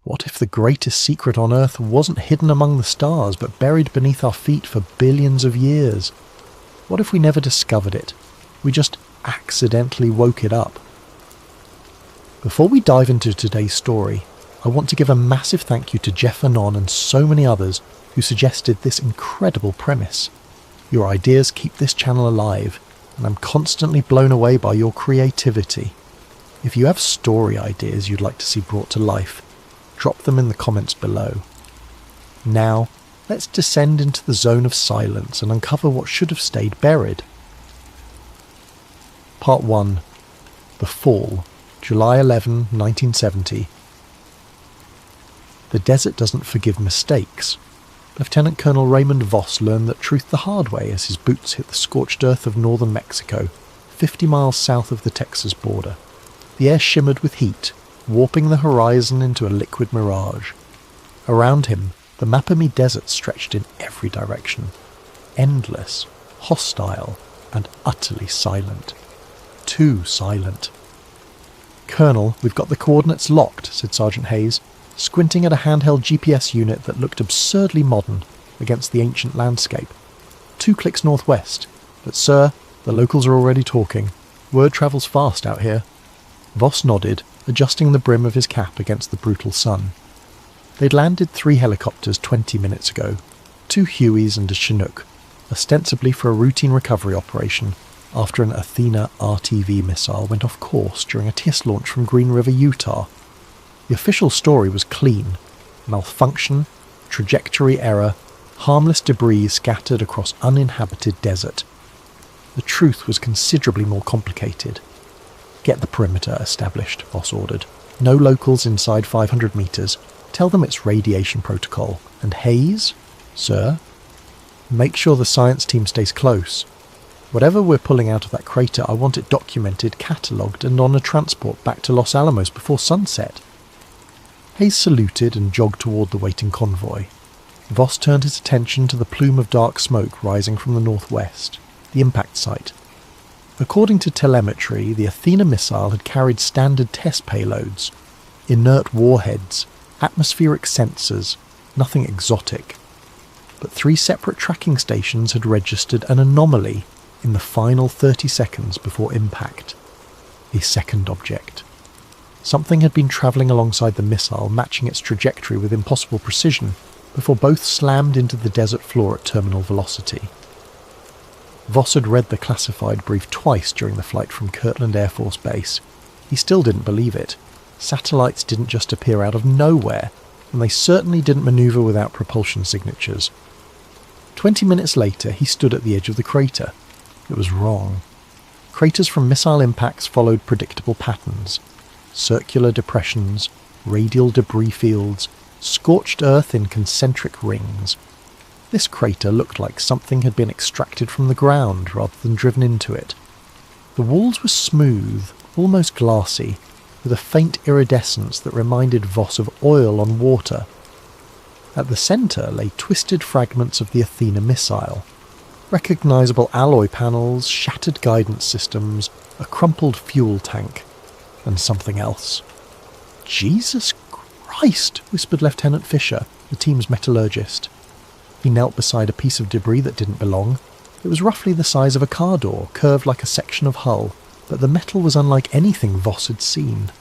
What if the greatest secret on Earth wasn't hidden among the stars, but buried beneath our feet for billions of years? What if we never discovered it? We just accidentally woke it up. Before we dive into today's story, I want to give a massive thank you to Jeff Anon and so many others who suggested this incredible premise. Your ideas keep this channel alive, and I'm constantly blown away by your creativity. If you have story ideas you'd like to see brought to life, drop them in the comments below. Now, let's descend into the zone of silence and uncover what should have stayed buried. Part 1. The Fall, July 11, 1970. The desert doesn't forgive mistakes. Lieutenant Colonel Raymond Voss learned that truth the hard way as his boots hit the scorched earth of northern Mexico, 50 miles south of the Texas border. The air shimmered with heat, warping the horizon into a liquid mirage. Around him, the Mapami Desert stretched in every direction, endless, hostile, and utterly silent. Too silent. "Colonel, we've got the coordinates locked," said Sergeant Hayes, squinting at a handheld GPS unit that looked absurdly modern against the ancient landscape. 2 clicks northwest. But sir, the locals are already talking. Word travels fast out here. Voss nodded, adjusting the brim of his cap against the brutal sun. They'd landed 3 helicopters 20 minutes ago, 2 Hueys and a Chinook, ostensibly for a routine recovery operation after an Athena RTV missile went off course during a test launch from Green River, Utah. The official story was clean: malfunction, trajectory error, harmless debris scattered across uninhabited desert. The truth was considerably more complicated. "Get the perimeter established," Voss ordered. "No locals inside 500 meters. Tell them it's radiation protocol. And Hayes? Sir? Make sure the science team stays close. Whatever we're pulling out of that crater, I want it documented, catalogued, and on a transport back to Los Alamos before sunset." Hayes saluted and jogged toward the waiting convoy. Voss turned his attention to the plume of dark smoke rising from the northwest, the impact site. According to telemetry, the Athena missile had carried standard test payloads, inert warheads, atmospheric sensors, nothing exotic. But 3 separate tracking stations had registered an anomaly in the final 30 seconds before impact. A second object. Something had been travelling alongside the missile, matching its trajectory with impossible precision, before both slammed into the desert floor at terminal velocity. Voss had read the classified brief twice during the flight from Kirtland Air Force Base. He still didn't believe it. Satellites didn't just appear out of nowhere, and they certainly didn't manoeuvre without propulsion signatures. 20 minutes later, he stood at the edge of the crater. It was wrong. Craters from missile impacts followed predictable patterns: circular depressions, radial debris fields, scorched earth in concentric rings. This crater looked like something had been extracted from the ground rather than driven into it. The walls were smooth, almost glassy, with a faint iridescence that reminded Voss of oil on water. At the centre lay twisted fragments of the Athena missile. Recognisable alloy panels, shattered guidance systems, a crumpled fuel tank, and something else. "Jesus Christ," whispered Lieutenant Fisher, the team's metallurgist. He knelt beside a piece of debris that didn't belong. It was roughly the size of a car door, curved like a section of hull, but the metal was unlike anything Voss had seen.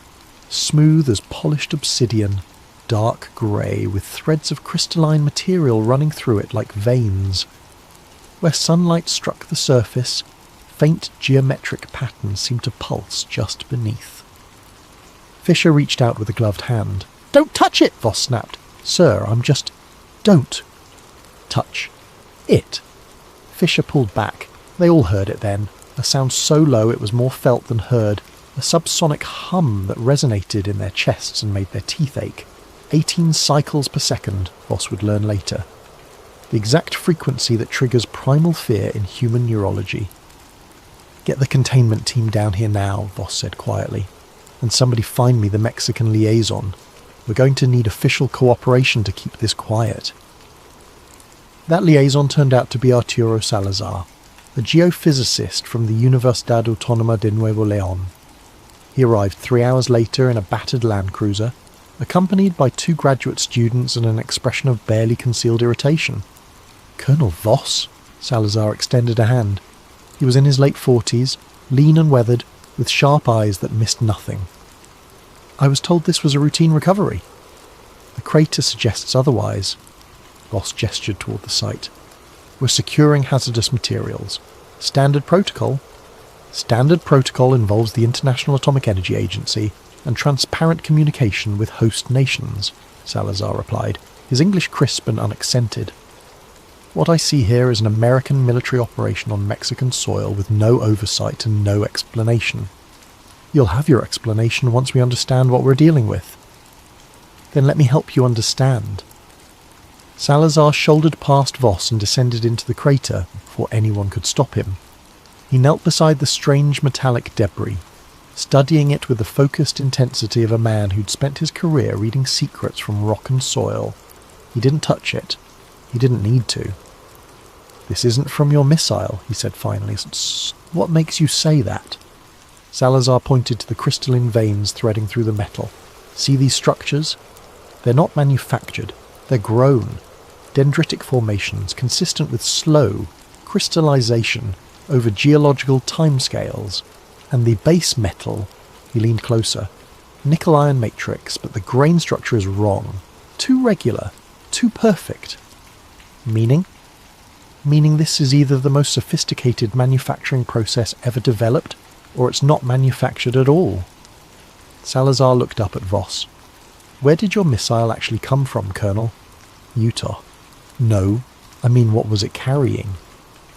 Smooth as polished obsidian, dark grey, with threads of crystalline material running through it like veins. Where sunlight struck the surface, faint geometric patterns seemed to pulse just beneath. Fisher reached out with a gloved hand. "Don't touch it!" Voss snapped. "Sir, I'm just... Don't touch it." Fisher pulled back. They all heard it then, a sound so low it was more felt than heard, a subsonic hum that resonated in their chests and made their teeth ache. 18 cycles per second, Voss would learn later. The exact frequency that triggers primal fear in human neurology. "Get the containment team down here now," Voss said quietly. "And somebody find me the Mexican liaison. We're going to need official cooperation to keep this quiet." That liaison turned out to be Arturo Salazar, a geophysicist from the Universidad Autónoma de Nuevo León. He arrived 3 hours later in a battered Land Cruiser, accompanied by 2 graduate students and an expression of barely concealed irritation. "Colonel Voss?" Salazar extended a hand. He was in his late 40s, lean and weathered, with sharp eyes that missed nothing. "I was told this was a routine recovery." "The crater suggests otherwise." Voss gestured toward the site. "We're securing hazardous materials. Standard protocol?" "Standard protocol involves the International Atomic Energy Agency and transparent communication with host nations," Salazar replied, his English crisp and unaccented. "What I see here is an American military operation on Mexican soil with no oversight and no explanation." "You'll have your explanation once we understand what we're dealing with." "Then let me help you understand." Salazar shouldered past Voss and descended into the crater before anyone could stop him. He knelt beside the strange metallic debris, studying it with the focused intensity of a man who'd spent his career reading secrets from rock and soil. He didn't touch it. He didn't need to. "This isn't from your missile," he said finally. "What makes you say that?" Salazar pointed to the crystalline veins threading through the metal. "See these structures? They're not manufactured. They're grown. Dendritic formations consistent with slow crystallization over geological timescales. And the base metal," he leaned closer, "nickel-iron matrix, but the grain structure is wrong. Too regular. Too perfect." "Meaning?" "Meaning this is either the most sophisticated manufacturing process ever developed, or it's not manufactured at all." Salazar looked up at Voss. "Where did your missile actually come from, Colonel?" "Utah." "No, I mean what was it carrying?"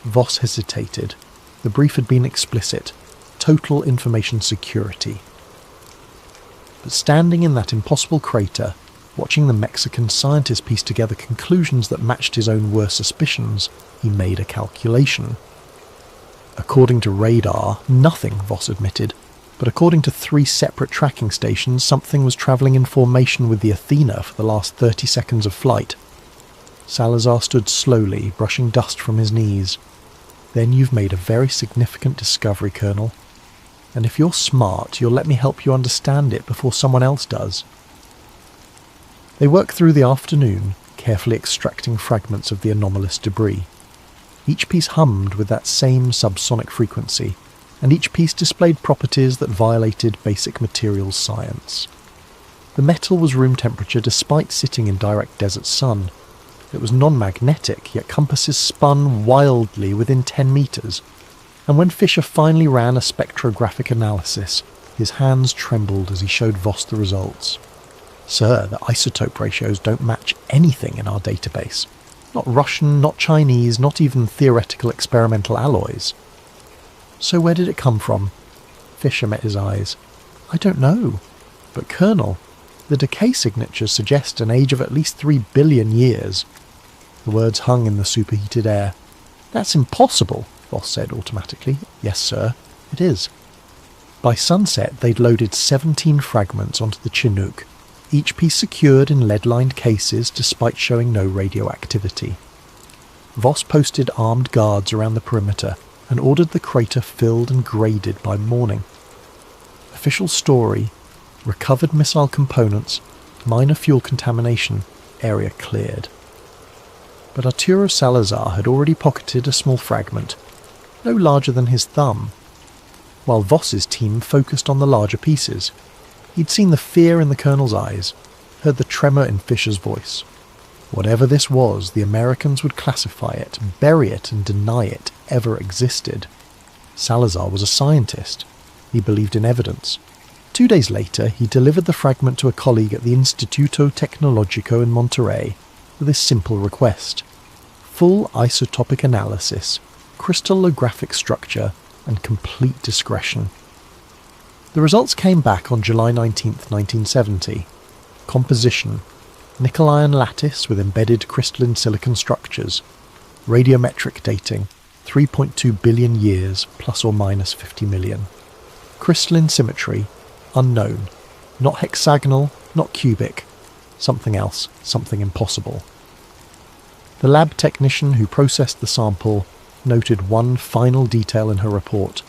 Voss hesitated. The brief had been explicit. Total information security. But standing in that impossible crater, watching the Mexican scientist piece together conclusions that matched his own worst suspicions, he made a calculation. "According to radar, nothing," Voss admitted, but according to 3 separate tracking stations, something was travelling in formation with the Athena for the last 30 seconds of flight. Salazar stood slowly, brushing dust from his knees. "Then you've made a very significant discovery, Colonel. And if you're smart, you'll let me help you understand it before someone else does." They worked through the afternoon, carefully extracting fragments of the anomalous debris. Each piece hummed with that same subsonic frequency, and each piece displayed properties that violated basic materials science. The metal was room temperature despite sitting in direct desert sun. It was non-magnetic, yet compasses spun wildly within 10 meters. And when Fisher finally ran a spectrographic analysis, his hands trembled as he showed Voss the results. "Sir, the isotope ratios don't match anything in our database. Not Russian, not Chinese, not even theoretical experimental alloys." "So where did it come from?" Fisher met his eyes. "I don't know. But Colonel, the decay signatures suggest an age of at least 3 billion years." The words hung in the superheated air. "That's impossible," Voss said automatically. "Yes, sir, it is." By sunset, they'd loaded 17 fragments onto the Chinook, each piece secured in lead-lined cases despite showing no radioactivity. Voss posted armed guards around the perimeter and ordered the crater filled and graded by morning. Official story: recovered missile components, minor fuel contamination, area cleared. But Arturo Salazar had already pocketed a small fragment, no larger than his thumb, while Voss's team focused on the larger pieces. He'd seen the fear in the colonel's eyes, heard the tremor in Fisher's voice. Whatever this was, the Americans would classify it, bury it, and deny it ever existed. Salazar was a scientist. He believed in evidence. 2 days later, he delivered the fragment to a colleague at the Instituto Tecnológico in Monterrey with a simple request: full isotopic analysis, crystallographic structure, and complete discretion. The results came back on July 19, 1970. Composition: nickel-iron lattice with embedded crystalline silicon structures. Radiometric dating: 3.2 billion years, plus or minus 50 million. Crystalline symmetry: unknown. Not hexagonal, not cubic. Something else, something impossible. The lab technician who processed the sample noted one final detail in her report.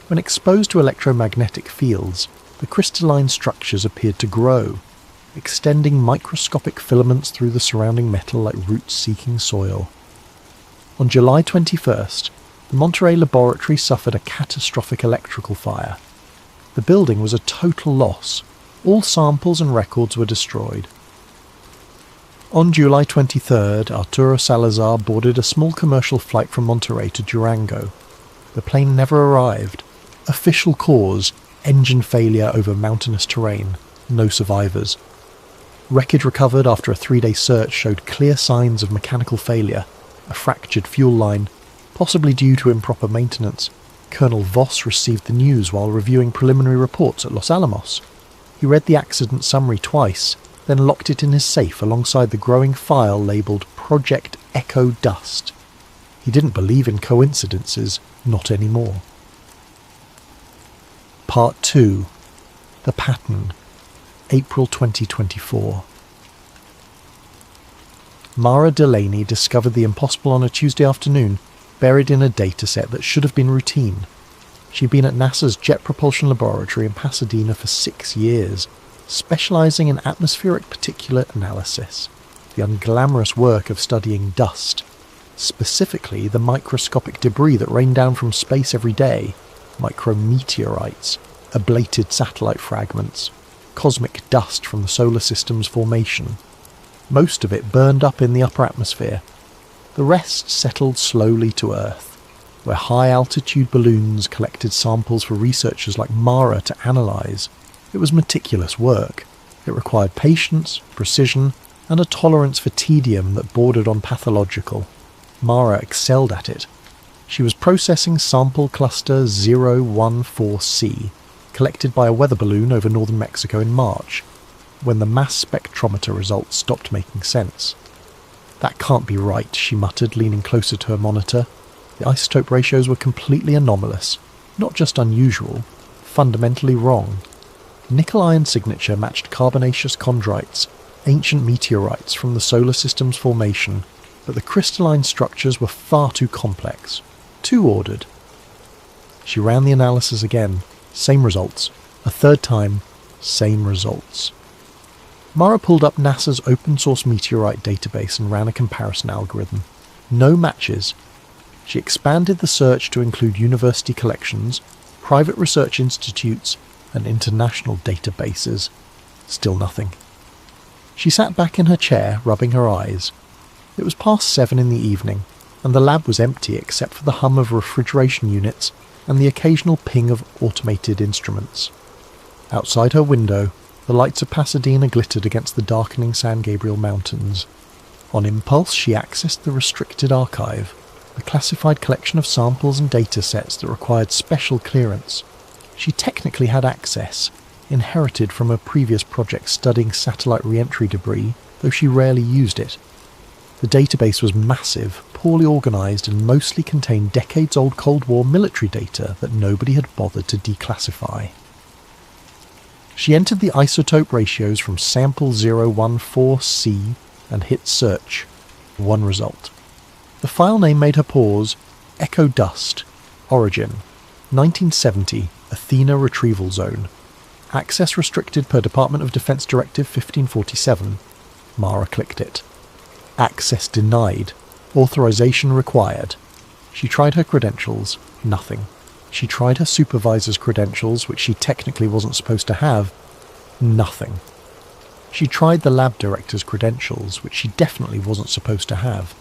When exposed to electromagnetic fields, the crystalline structures appeared to grow. extending microscopic filaments through the surrounding metal like roots seeking soil. On July 21st, the Monterey laboratory suffered a catastrophic electrical fire. The building was a total loss. All samples and records were destroyed. On July 23rd, Arturo Salazar boarded a small commercial flight from Monterey to Durango. The plane never arrived. Official cause: engine failure over mountainous terrain. No survivors. Wreckage recovered after a 3-day search showed clear signs of mechanical failure, a fractured fuel line, possibly due to improper maintenance. Colonel Voss received the news while reviewing preliminary reports at Los Alamos. He read the accident summary twice, then locked it in his safe alongside the growing file labelled Project Echo Dust. He didn't believe in coincidences, not anymore. Part 2. The Pattern. April 2024. Mara Delaney discovered the impossible on a Tuesday afternoon, buried in a dataset that should have been routine. She'd been at NASA's Jet Propulsion Laboratory in Pasadena for 6 years, specialising in atmospheric particulate analysis, the unglamorous work of studying dust, specifically the microscopic debris that rained down from space every day, micrometeorites, ablated satellite fragments, cosmic dust from the solar system's formation. Most of it burned up in the upper atmosphere. The rest settled slowly to Earth, where high-altitude balloons collected samples for researchers like Mara to analyse. It was meticulous work. It required patience, precision, and a tolerance for tedium that bordered on pathological. Mara excelled at it. She was processing sample cluster 014C, collected by a weather balloon over northern Mexico in March, when the mass spectrometer results stopped making sense. "That can't be right," she muttered, leaning closer to her monitor. The isotope ratios were completely anomalous, not just unusual, fundamentally wrong. Nickel-ion signature matched carbonaceous chondrites, ancient meteorites from the solar system's formation, but the crystalline structures were far too complex, too ordered. She ran the analysis again, same results. A third time, same results. Mara pulled up NASA's open-source meteorite database and ran a comparison algorithm. No matches. She expanded the search to include university collections, private research institutes, and international databases. Still nothing. She sat back in her chair, rubbing her eyes. It was past 7 in the evening, and the lab was empty except for the hum of refrigeration units and the occasional ping of automated instruments. Outside her window, the lights of Pasadena glittered against the darkening San Gabriel Mountains. On impulse, she accessed the restricted archive, a classified collection of samples and data sets that required special clearance. She technically had access, inherited from a previous project studying satellite re-entry debris, though she rarely used it. The database was massive, poorly organised, and mostly contained decades-old Cold War military data that nobody had bothered to declassify. She entered the isotope ratios from sample 014C and hit search. One result. The file name made her pause. Echo Dust. Origin. 1970. Athena Retrieval Zone. Access restricted per Department of Defense Directive 1547. Mara clicked it. Access denied. Authorization required. She tried her credentials. Nothing. She tried her supervisor's credentials, which she technically wasn't supposed to have. Nothing. She tried the lab director's credentials, which she definitely wasn't supposed to have.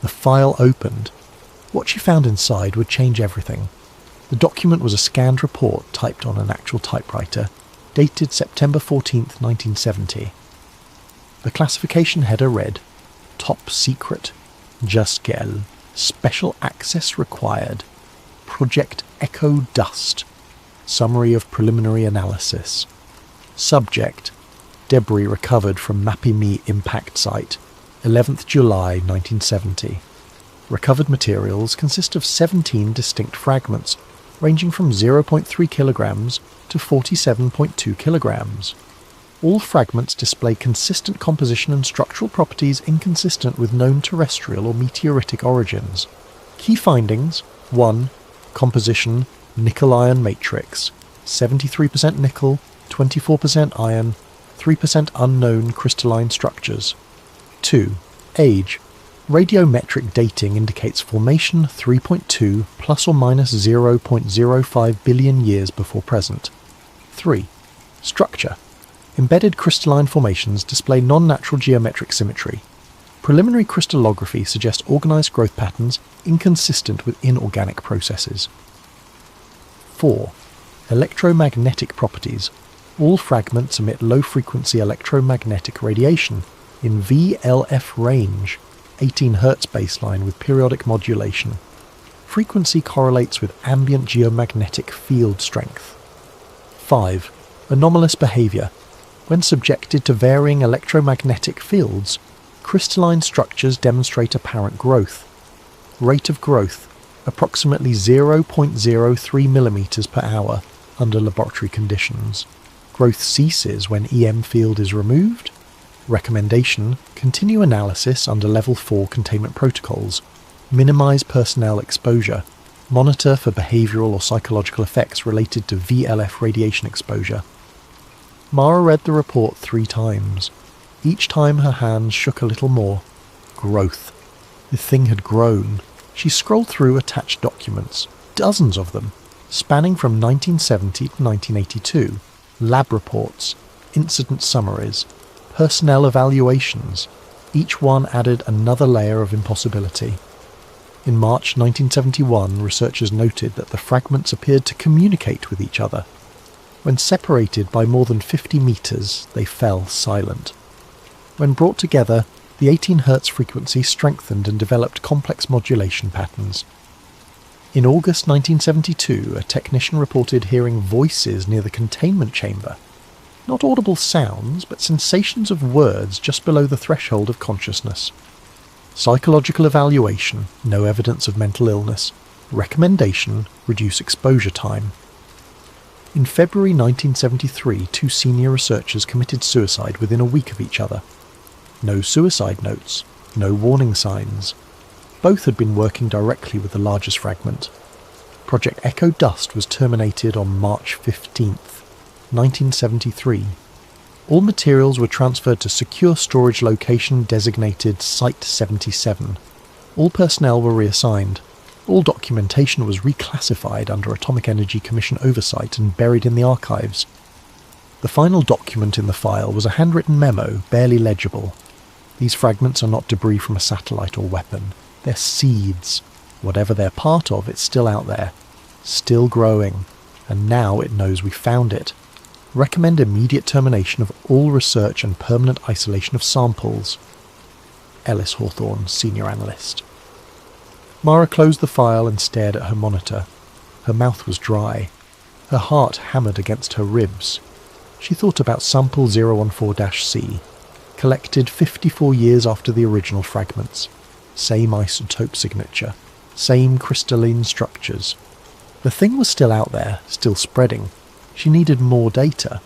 The file opened. What she found inside would change everything. The document was a scanned report typed on an actual typewriter, dated September 14th, 1970. The classification header read, Top Secret, Jusquel, Special Access Required, Project Echo Dust, Summary of Preliminary Analysis. Subject, Debris recovered from Mapimi impact site, 11th July 1970. Recovered materials consist of 17 distinct fragments, ranging from 0.3 kilograms to 47.2 kilograms. All fragments display consistent composition and structural properties inconsistent with known terrestrial or meteoritic origins. Key findings: 1. Composition, nickel-iron matrix, 73% nickel, 24% iron, 3% unknown crystalline structures. 2. Age. Radiometric dating indicates formation 3.2 plus or minus 0.05 billion years before present. 3. Structure. Embedded crystalline formations display non-natural geometric symmetry. Preliminary crystallography suggests organised growth patterns inconsistent with inorganic processes. 4. Electromagnetic properties. All fragments emit low-frequency electromagnetic radiation in VLF range, 18 Hz baseline with periodic modulation. Frequency correlates with ambient geomagnetic field strength. 5. Anomalous behaviour. When subjected to varying electromagnetic fields, crystalline structures demonstrate apparent growth. Rate of growth, approximately 0.03 mm per hour under laboratory conditions. Growth ceases when EM field is removed. Recommendation: continue analysis under Level 4 containment protocols. Minimise personnel exposure. Monitor for behavioural or psychological effects related to VLF radiation exposure. Mara read the report 3 times. Each time her hands shook a little more. Growth. The thing had grown. She scrolled through attached documents, dozens of them, spanning from 1970 to 1982. Lab reports, incident summaries, personnel evaluations. Each one added another layer of impossibility. In March 1971, researchers noted that the fragments appeared to communicate with each other. When separated by more than 50 metres, they fell silent. When brought together, the 18 Hz frequency strengthened and developed complex modulation patterns. In August 1972, a technician reported hearing voices near the containment chamber. Not audible sounds, but sensations of words just below the threshold of consciousness. Psychological evaluation, no evidence of mental illness. Recommendation: reduce exposure time. In February 1973, 2 senior researchers committed suicide within a week of each other. No suicide notes, no warning signs. Both had been working directly with the largest fragment. Project Echo Dust was terminated on March 15th, 1973. All materials were transferred to secure storage location designated Site 77. All personnel were reassigned. All documentation was reclassified under Atomic Energy Commission oversight and buried in the archives. The final document in the file was a handwritten memo, barely legible. These fragments are not debris from a satellite or weapon. They're seeds. Whatever they're part of, it's still out there. Still growing. And now it knows we found it. Recommend immediate termination of all research and permanent isolation of samples. Ellis Hawthorne, Senior Analyst. Mara closed the file and stared at her monitor. Her mouth was dry. Her heart hammered against her ribs. She thought about sample 014-C, collected 54 years after the original fragments. Same isotope signature, same crystalline structures. The thing was still out there, still spreading. She needed more data.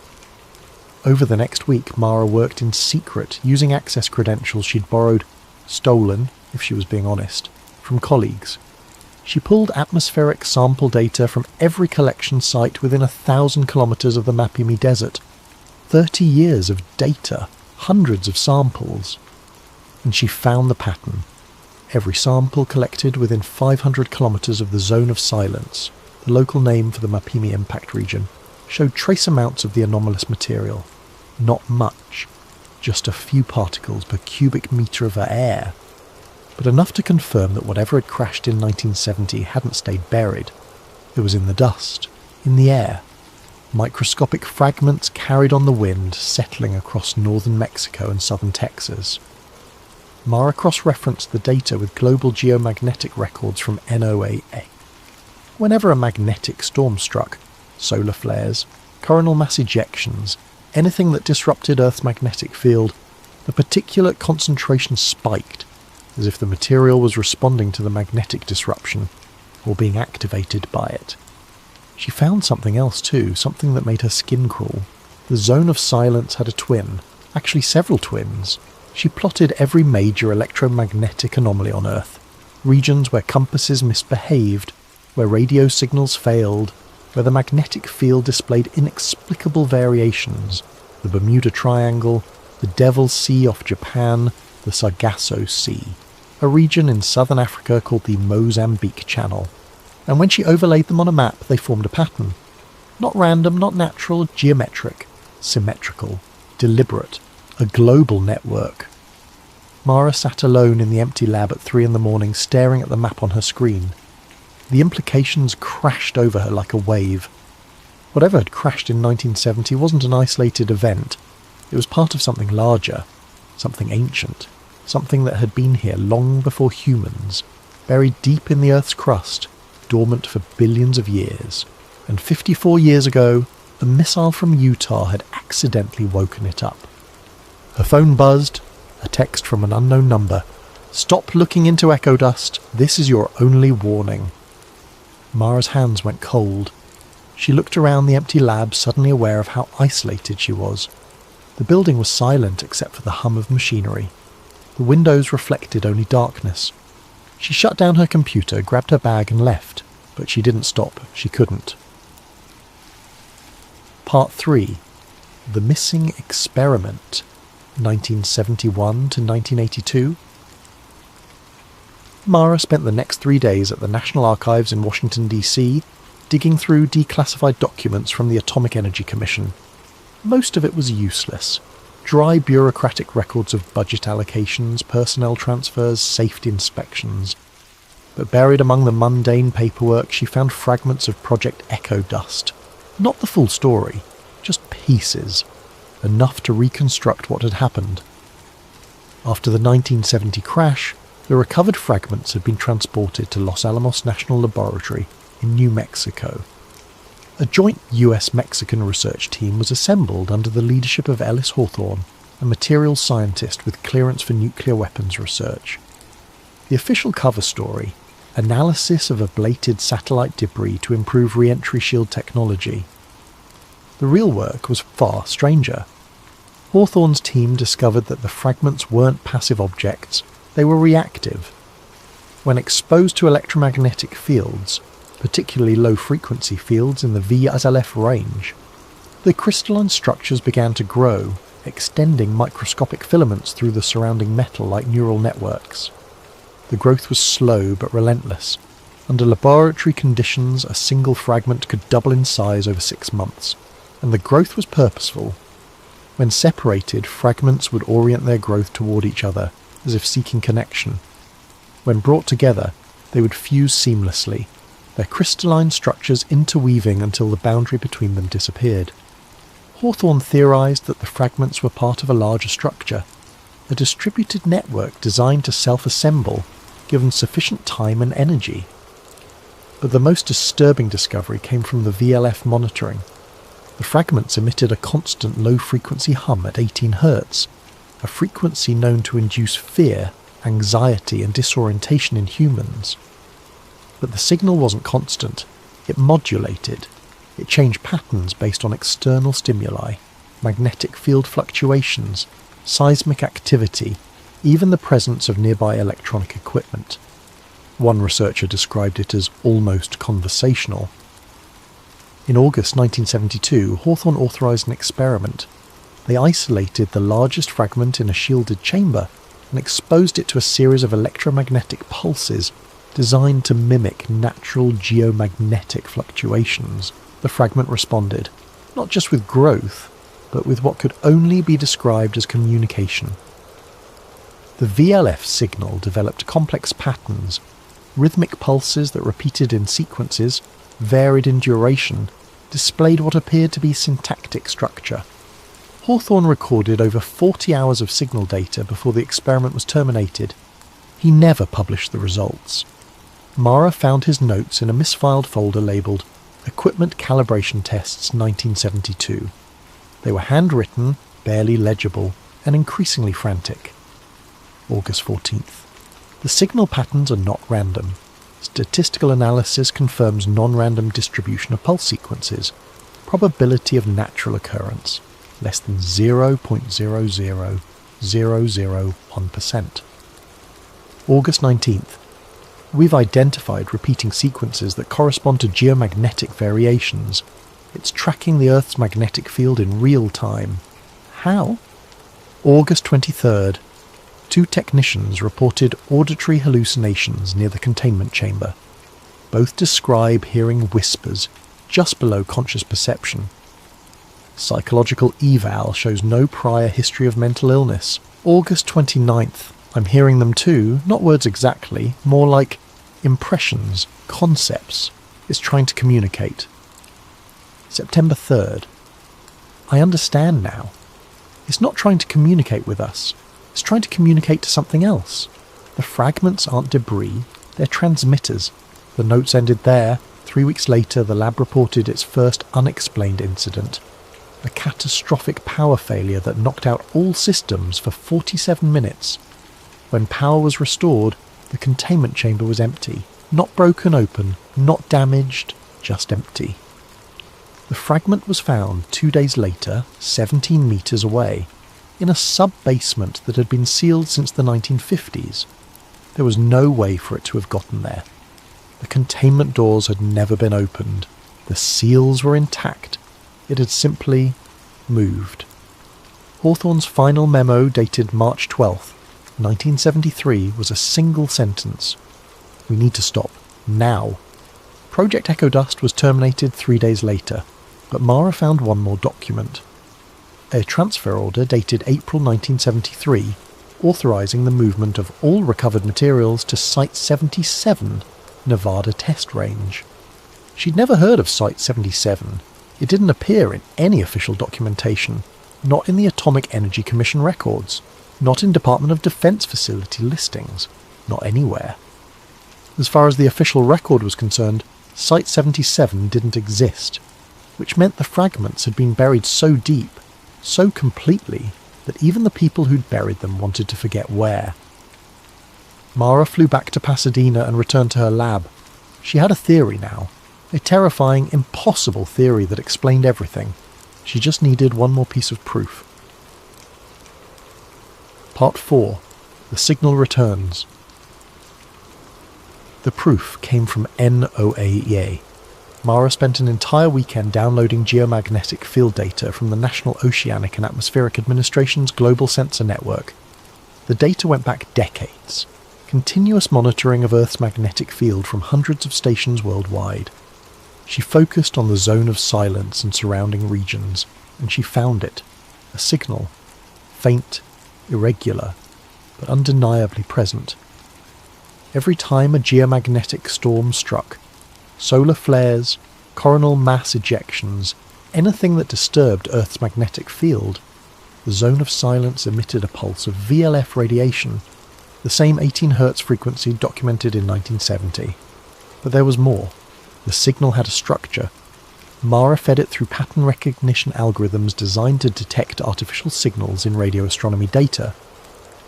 Over the next week, Mara worked in secret, using access credentials she'd borrowed, stolen, if she was being honest, from colleagues. She pulled atmospheric sample data from every collection site within 1,000 kilometres of the Mapimi Desert. 30 years of data, hundreds of samples. And she found the pattern. Every sample collected within 500 kilometres of the Zone of Silence, the local name for the Mapimi impact region, showed trace amounts of the anomalous material. Not much, just a few particles per cubic metre of air, but enough to confirm that whatever had crashed in 1970 hadn't stayed buried. It was in the dust, in the air. Microscopic fragments carried on the wind, settling across northern Mexico and southern Texas. Mara cross-referenced the data with global geomagnetic records from NOAA. Whenever a magnetic storm struck, solar flares, coronal mass ejections, anything that disrupted Earth's magnetic field, the particulate concentration spiked, as if the material was responding to the magnetic disruption, or being activated by it. She found something else too, something that made her skin crawl. The Zone of Silence had a twin, actually several twins. She plotted every major electromagnetic anomaly on Earth, regions where compasses misbehaved, where radio signals failed, where the magnetic field displayed inexplicable variations. the Bermuda Triangle, the Devil's Sea off Japan, the Sargasso Sea, a region in southern Africa called the Mozambique Channel. And when she overlaid them on a map, they formed a pattern. Not random, not natural, geometric, symmetrical, deliberate, a global network. Mara sat alone in the empty lab at 3 a.m, staring at the map on her screen. The implications crashed over her like a wave. Whatever had crashed in 1970 wasn't an isolated event. It was part of something larger, something ancient, something that had been here long before humans, buried deep in the Earth's crust, dormant for billions of years. And 54 years ago, a missile from Utah had accidentally woken it up. Her phone buzzed, a text from an unknown number. "Stop looking into echo dust. This is your only warning." Mara's hands went cold. She looked around the empty lab, suddenly aware of how isolated she was. The building was silent except for the hum of machinery. The windows reflected only darkness. She shut down her computer, grabbed her bag and left, but she didn't stop. She couldn't. Part 3. The Missing Experiment, 1971 to 1982. Mara spent the next 3 days at the National Archives in Washington, D.C., digging through declassified documents from the Atomic Energy Commission. Most of it was useless. Dry bureaucratic records of budget allocations, personnel transfers, safety inspections. But buried among the mundane paperwork, she found fragments of Project Echo Dust. Not the full story, just pieces, enough to reconstruct what had happened. After the 1970 crash, the recovered fragments had been transported to Los Alamos National Laboratory in New Mexico. A joint US-Mexican research team was assembled under the leadership of Ellis Hawthorne, a materials scientist with clearance for nuclear weapons research. The official cover story: analysis of ablated satellite debris to improve re-entry shield technology. The real work was far stranger. Hawthorne's team discovered that the fragments weren't passive objects, they were reactive. When exposed to electromagnetic fields, particularly low-frequency fields in the VLF range, the crystalline structures began to grow, extending microscopic filaments through the surrounding metal like neural networks. The growth was slow but relentless. Under laboratory conditions, a single fragment could double in size over 6 months, and the growth was purposeful. When separated, fragments would orient their growth toward each other, as if seeking connection. When brought together, they would fuse seamlessly, their crystalline structures interweaving until the boundary between them disappeared. Hawthorne theorized that the fragments were part of a larger structure, a distributed network designed to self-assemble, given sufficient time and energy. But the most disturbing discovery came from the VLF monitoring. The fragments emitted a constant low-frequency hum at 18 Hz, a frequency known to induce fear, anxiety and disorientation in humans. But the signal wasn't constant. It modulated. It changed patterns based on external stimuli, magnetic field fluctuations, seismic activity, even the presence of nearby electronic equipment. One researcher described it as almost conversational. In August 1972, Hawthorne authorized an experiment. They isolated the largest fragment in a shielded chamber and exposed it to a series of electromagnetic pulses designed to mimic natural geomagnetic fluctuations. The fragment responded, not just with growth, but with what could only be described as communication. The VLF signal developed complex patterns, rhythmic pulses that repeated in sequences, varied in duration, displayed what appeared to be syntactic structure. Hawthorne recorded over 40 hours of signal data before the experiment was terminated. He never published the results. Mara found his notes in a misfiled folder labelled Equipment Calibration Tests 1972. They were handwritten, barely legible, and increasingly frantic. August 14th. The signal patterns are not random. Statistical analysis confirms non-random distribution of pulse sequences. Probability of natural occurrence, less than 0.00001%. August 19th. We've identified repeating sequences that correspond to geomagnetic variations. It's tracking the Earth's magnetic field in real time. How? August 23rd. 2 technicians reported auditory hallucinations near the containment chamber. Both describe hearing whispers just below conscious perception. Psychological eval shows no prior history of mental illness. August 29th. I'm hearing them too, not words exactly, more like impressions, concepts. It's trying to communicate. September 3rd. I understand now. It's not trying to communicate with us. It's trying to communicate to something else. The fragments aren't debris, they're transmitters. The notes ended there. 3 weeks later, the lab reported its first unexplained incident. A catastrophic power failure that knocked out all systems for 47 minutes. When power was restored, the containment chamber was empty. Not broken open, not damaged, just empty. The fragment was found 2 days later, 17 metres away, in a sub-basement that had been sealed since the 1950s. There was no way for it to have gotten there. The containment doors had never been opened. The seals were intact. It had simply moved. Hawthorne's final memo, dated March 12th, 1973, was a single sentence. We need to stop. Now. Project Echo Dust was terminated 3 days later, but Mara found one more document. A transfer order dated April 1973, authorising the movement of all recovered materials to Site 77, Nevada Test Range. She'd never heard of Site 77. It didn't appear in any official documentation, not in the Atomic Energy Commission records, not in Department of Defense facility listings, not anywhere. As far as the official record was concerned, Site 77 didn't exist, which meant the fragments had been buried so deep, so completely, that even the people who'd buried them wanted to forget where. Mara flew back to Pasadena and returned to her lab. She had a theory now, a terrifying, impossible theory that explained everything. She just needed one more piece of proof. Part 4. The signal returns. The proof came from NOAA. Mara spent an entire weekend downloading geomagnetic field data from the National Oceanic and Atmospheric Administration's Global Sensor Network. The data went back decades. Continuous monitoring of Earth's magnetic field from hundreds of stations worldwide. She focused on the zone of silence and surrounding regions, and she found it. A signal. Faint, irregular, but undeniably present. Every time a geomagnetic storm struck, solar flares, coronal mass ejections, anything that disturbed Earth's magnetic field, the zone of silence emitted a pulse of VLF radiation, the same 18 Hz frequency documented in 1970. But there was more. The signal had a structure. Mara fed it through pattern recognition algorithms designed to detect artificial signals in radio astronomy data.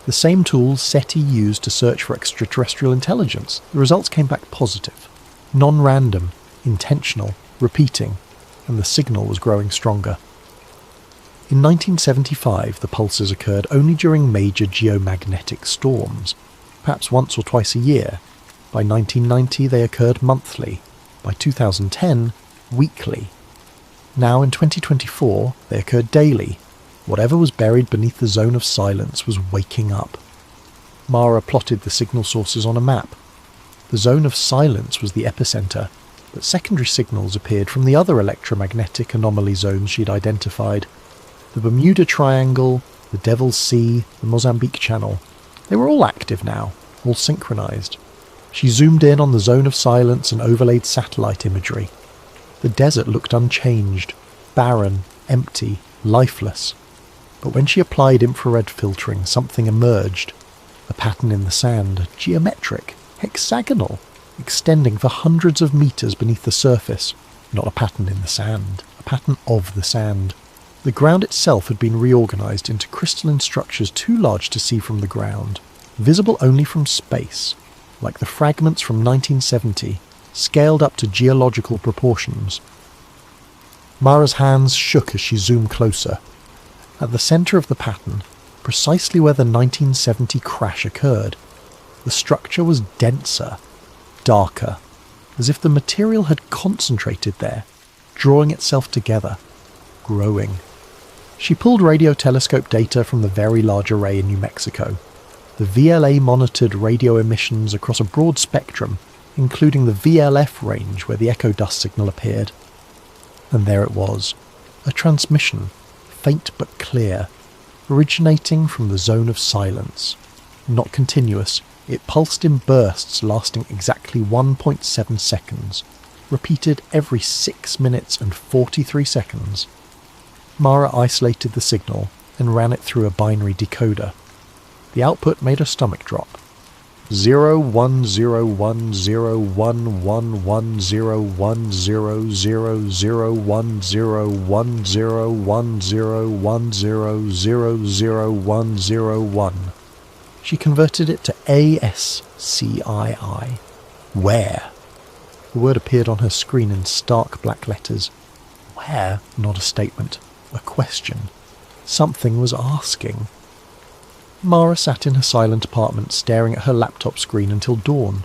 The same tools SETI used to search for extraterrestrial intelligence. The results came back positive. Non-random, intentional, repeating, and the signal was growing stronger. In 1975, the pulses occurred only during major geomagnetic storms, perhaps once or twice a year. By 1990, they occurred monthly. By 2010, weekly. Now in 2024, they occurred daily. Whatever was buried beneath the zone of silence was waking up. Mara plotted the signal sources on a map. The zone of silence was the epicenter, but secondary signals appeared from the other electromagnetic anomaly zones she'd identified. The Bermuda Triangle, the Devil's Sea, the Mozambique Channel. They were all active now, all synchronized. She zoomed in on the zone of silence and overlaid satellite imagery. The desert looked unchanged, barren, empty, lifeless. But when she applied infrared filtering, something emerged. A pattern in the sand, geometric, hexagonal, extending for hundreds of meters beneath the surface. Not a pattern in the sand, a pattern of the sand. The ground itself had been reorganized into crystalline structures too large to see from the ground, visible only from space, like the fragments from 1970, scaled up to geological proportions. Mara's hands shook as she zoomed closer. At the centre of the pattern, precisely where the 1970 crash occurred, the structure was denser, darker, as if the material had concentrated there, drawing itself together, growing. She pulled radio telescope data from the Very Large Array in New Mexico. The VLA monitored radio emissions across a broad spectrum, including the VLF range where the echo dust signal appeared. And there it was, a transmission, faint but clear, originating from the zone of silence. Not continuous, it pulsed in bursts lasting exactly 1.7 seconds, repeated every 6 minutes and 43 seconds. Mara isolated the signal and ran it through a binary decoder. The output made her stomach drop. 010110110101010101001. She converted it to ASCII. Where? The word appeared on her screen in stark black letters. Where? Not a statement. A question. Something was asking. Mara sat in her silent apartment staring at her laptop screen until dawn.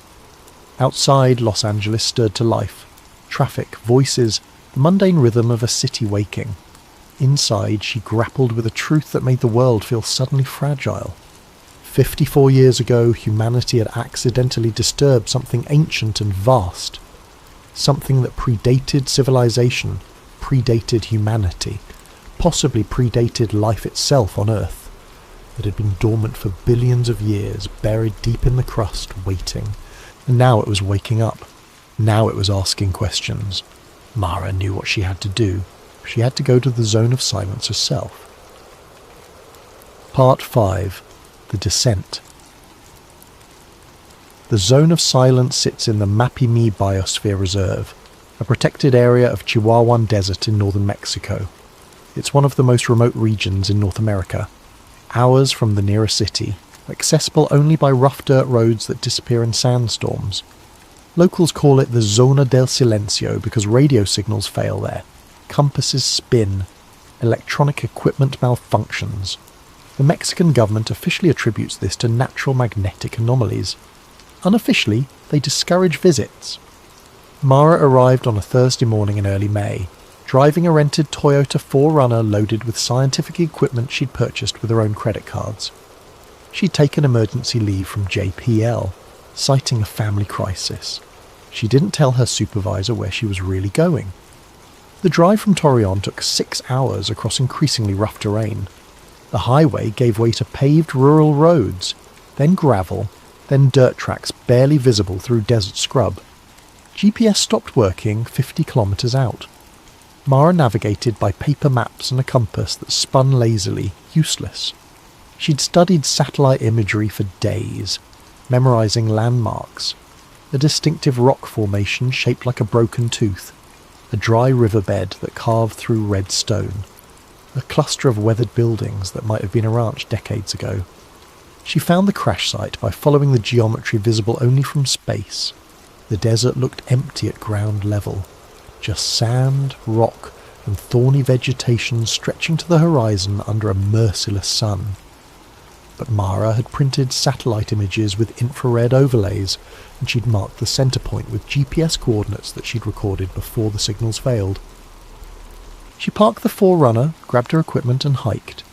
Outside, Los Angeles stirred to life. Traffic, voices, the mundane rhythm of a city waking. Inside, she grappled with a truth that made the world feel suddenly fragile. 54 years ago, humanity had accidentally disturbed something ancient and vast. Something that predated civilization, predated humanity, possibly predated life itself on Earth. It had been dormant for billions of years, buried deep in the crust, waiting. And now it was waking up. Now it was asking questions. Mara knew what she had to do. She had to go to the zone of silence herself. Part 5. The Descent. The zone of silence sits in the Mapimi Biosphere Reserve, a protected area of Chihuahuan Desert in northern Mexico. It's one of the most remote regions in North America, hours from the nearest city, accessible only by rough dirt roads that disappear in sandstorms. Locals call it the Zona del Silencio because radio signals fail there, compasses spin, electronic equipment malfunctions. The Mexican government officially attributes this to natural magnetic anomalies. Unofficially, they discourage visits. Mara arrived on a Thursday morning in early May, driving a rented Toyota 4Runner loaded with scientific equipment she'd purchased with her own credit cards. She'd taken emergency leave from JPL, citing a family crisis. She didn't tell her supervisor where she was really going. The drive from Torreon took 6 hours across increasingly rough terrain. The highway gave way to paved rural roads, then gravel, then dirt tracks barely visible through desert scrub. GPS stopped working 50 kilometres out. Mara navigated by paper maps and a compass that spun lazily, useless. She'd studied satellite imagery for days, memorising landmarks. A distinctive rock formation shaped like a broken tooth, a dry riverbed that carved through red stone, a cluster of weathered buildings that might have been a ranch decades ago. She found the crash site by following the geometry visible only from space. The desert looked empty at ground level. Just sand, rock, and thorny vegetation stretching to the horizon under a merciless sun. But Mara had printed satellite images with infrared overlays, and she'd marked the centre point with GPS coordinates that she'd recorded before the signals failed. She parked the 4Runner, grabbed her equipment and hiked.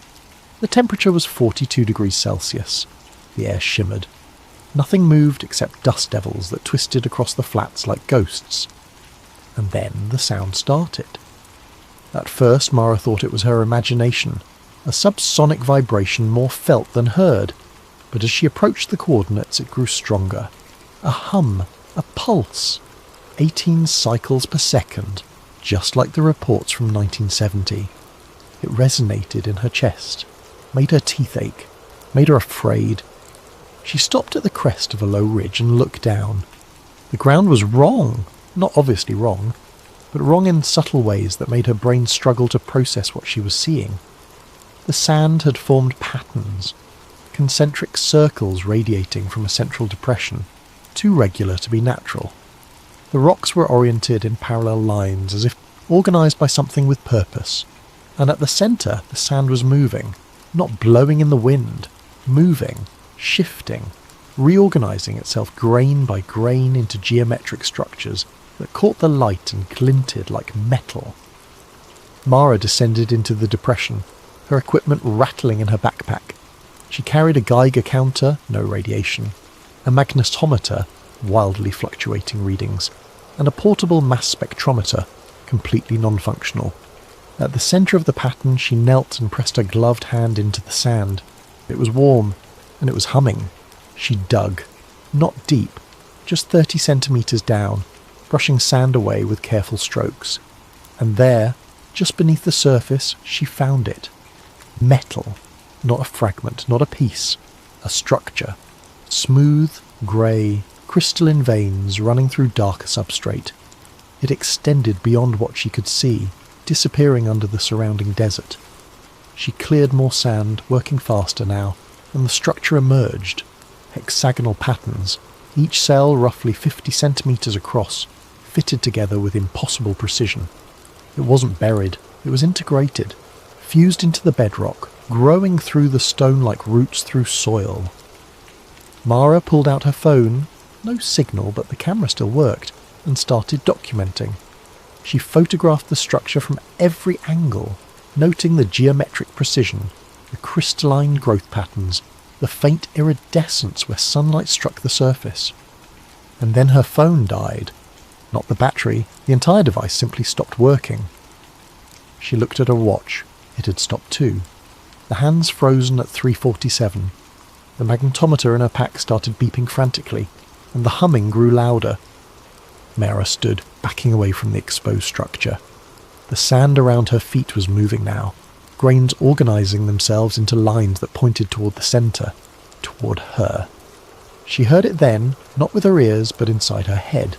The temperature was 42 degrees Celsius. The air shimmered. Nothing moved except dust devils that twisted across the flats like ghosts. And then the sound started. At first Mara thought it was her imagination, a subsonic vibration more felt than heard, but as she approached the coordinates it grew stronger. A hum, a pulse, 18 cycles per second, just like the reports from 1970. It resonated in her chest, made her teeth ache, made her afraid. She stopped at the crest of a low ridge and looked down. The ground was wrong, not obviously wrong, but wrong in subtle ways that made her brain struggle to process what she was seeing. The sand had formed patterns, concentric circles radiating from a central depression, too regular to be natural. The rocks were oriented in parallel lines, as if organised by something with purpose, and at the centre the sand was moving, not blowing in the wind, moving, shifting, reorganising itself grain by grain into geometric structures that caught the light and glinted like metal. Mara descended into the depression, her equipment rattling in her backpack. She carried a Geiger counter, no radiation, a magnetometer, wildly fluctuating readings, and a portable mass spectrometer, completely non-functional. At the centre of the pattern, she knelt and pressed her gloved hand into the sand. It was warm, and it was humming. She dug. Not deep, just 30 centimetres down, brushing sand away with careful strokes. And there, just beneath the surface, she found it. Metal. Not a fragment, not a piece. A structure. Smooth, grey, crystalline veins running through darker substrate. It extended beyond what she could see, disappearing under the surrounding desert. She cleared more sand, working faster now, and the structure emerged. Hexagonal patterns, each cell roughly 50 centimetres across, fitted together with impossible precision. It wasn't buried, it was integrated, fused into the bedrock, growing through the stone like roots through soil. Mara pulled out her phone, no signal but the camera still worked, and started documenting. She photographed the structure from every angle, noting the geometric precision, the crystalline growth patterns, the faint iridescence where sunlight struck the surface. And then her phone died. Not the battery, the entire device simply stopped working. She looked at her watch. It had stopped too. The hands frozen at 3:47. The magnetometer in her pack started beeping frantically, and the humming grew louder. Mara stood, backing away from the exposed structure. The sand around her feet was moving now, grains organising themselves into lines that pointed toward the centre, toward her. She heard it then, not with her ears, but inside her head.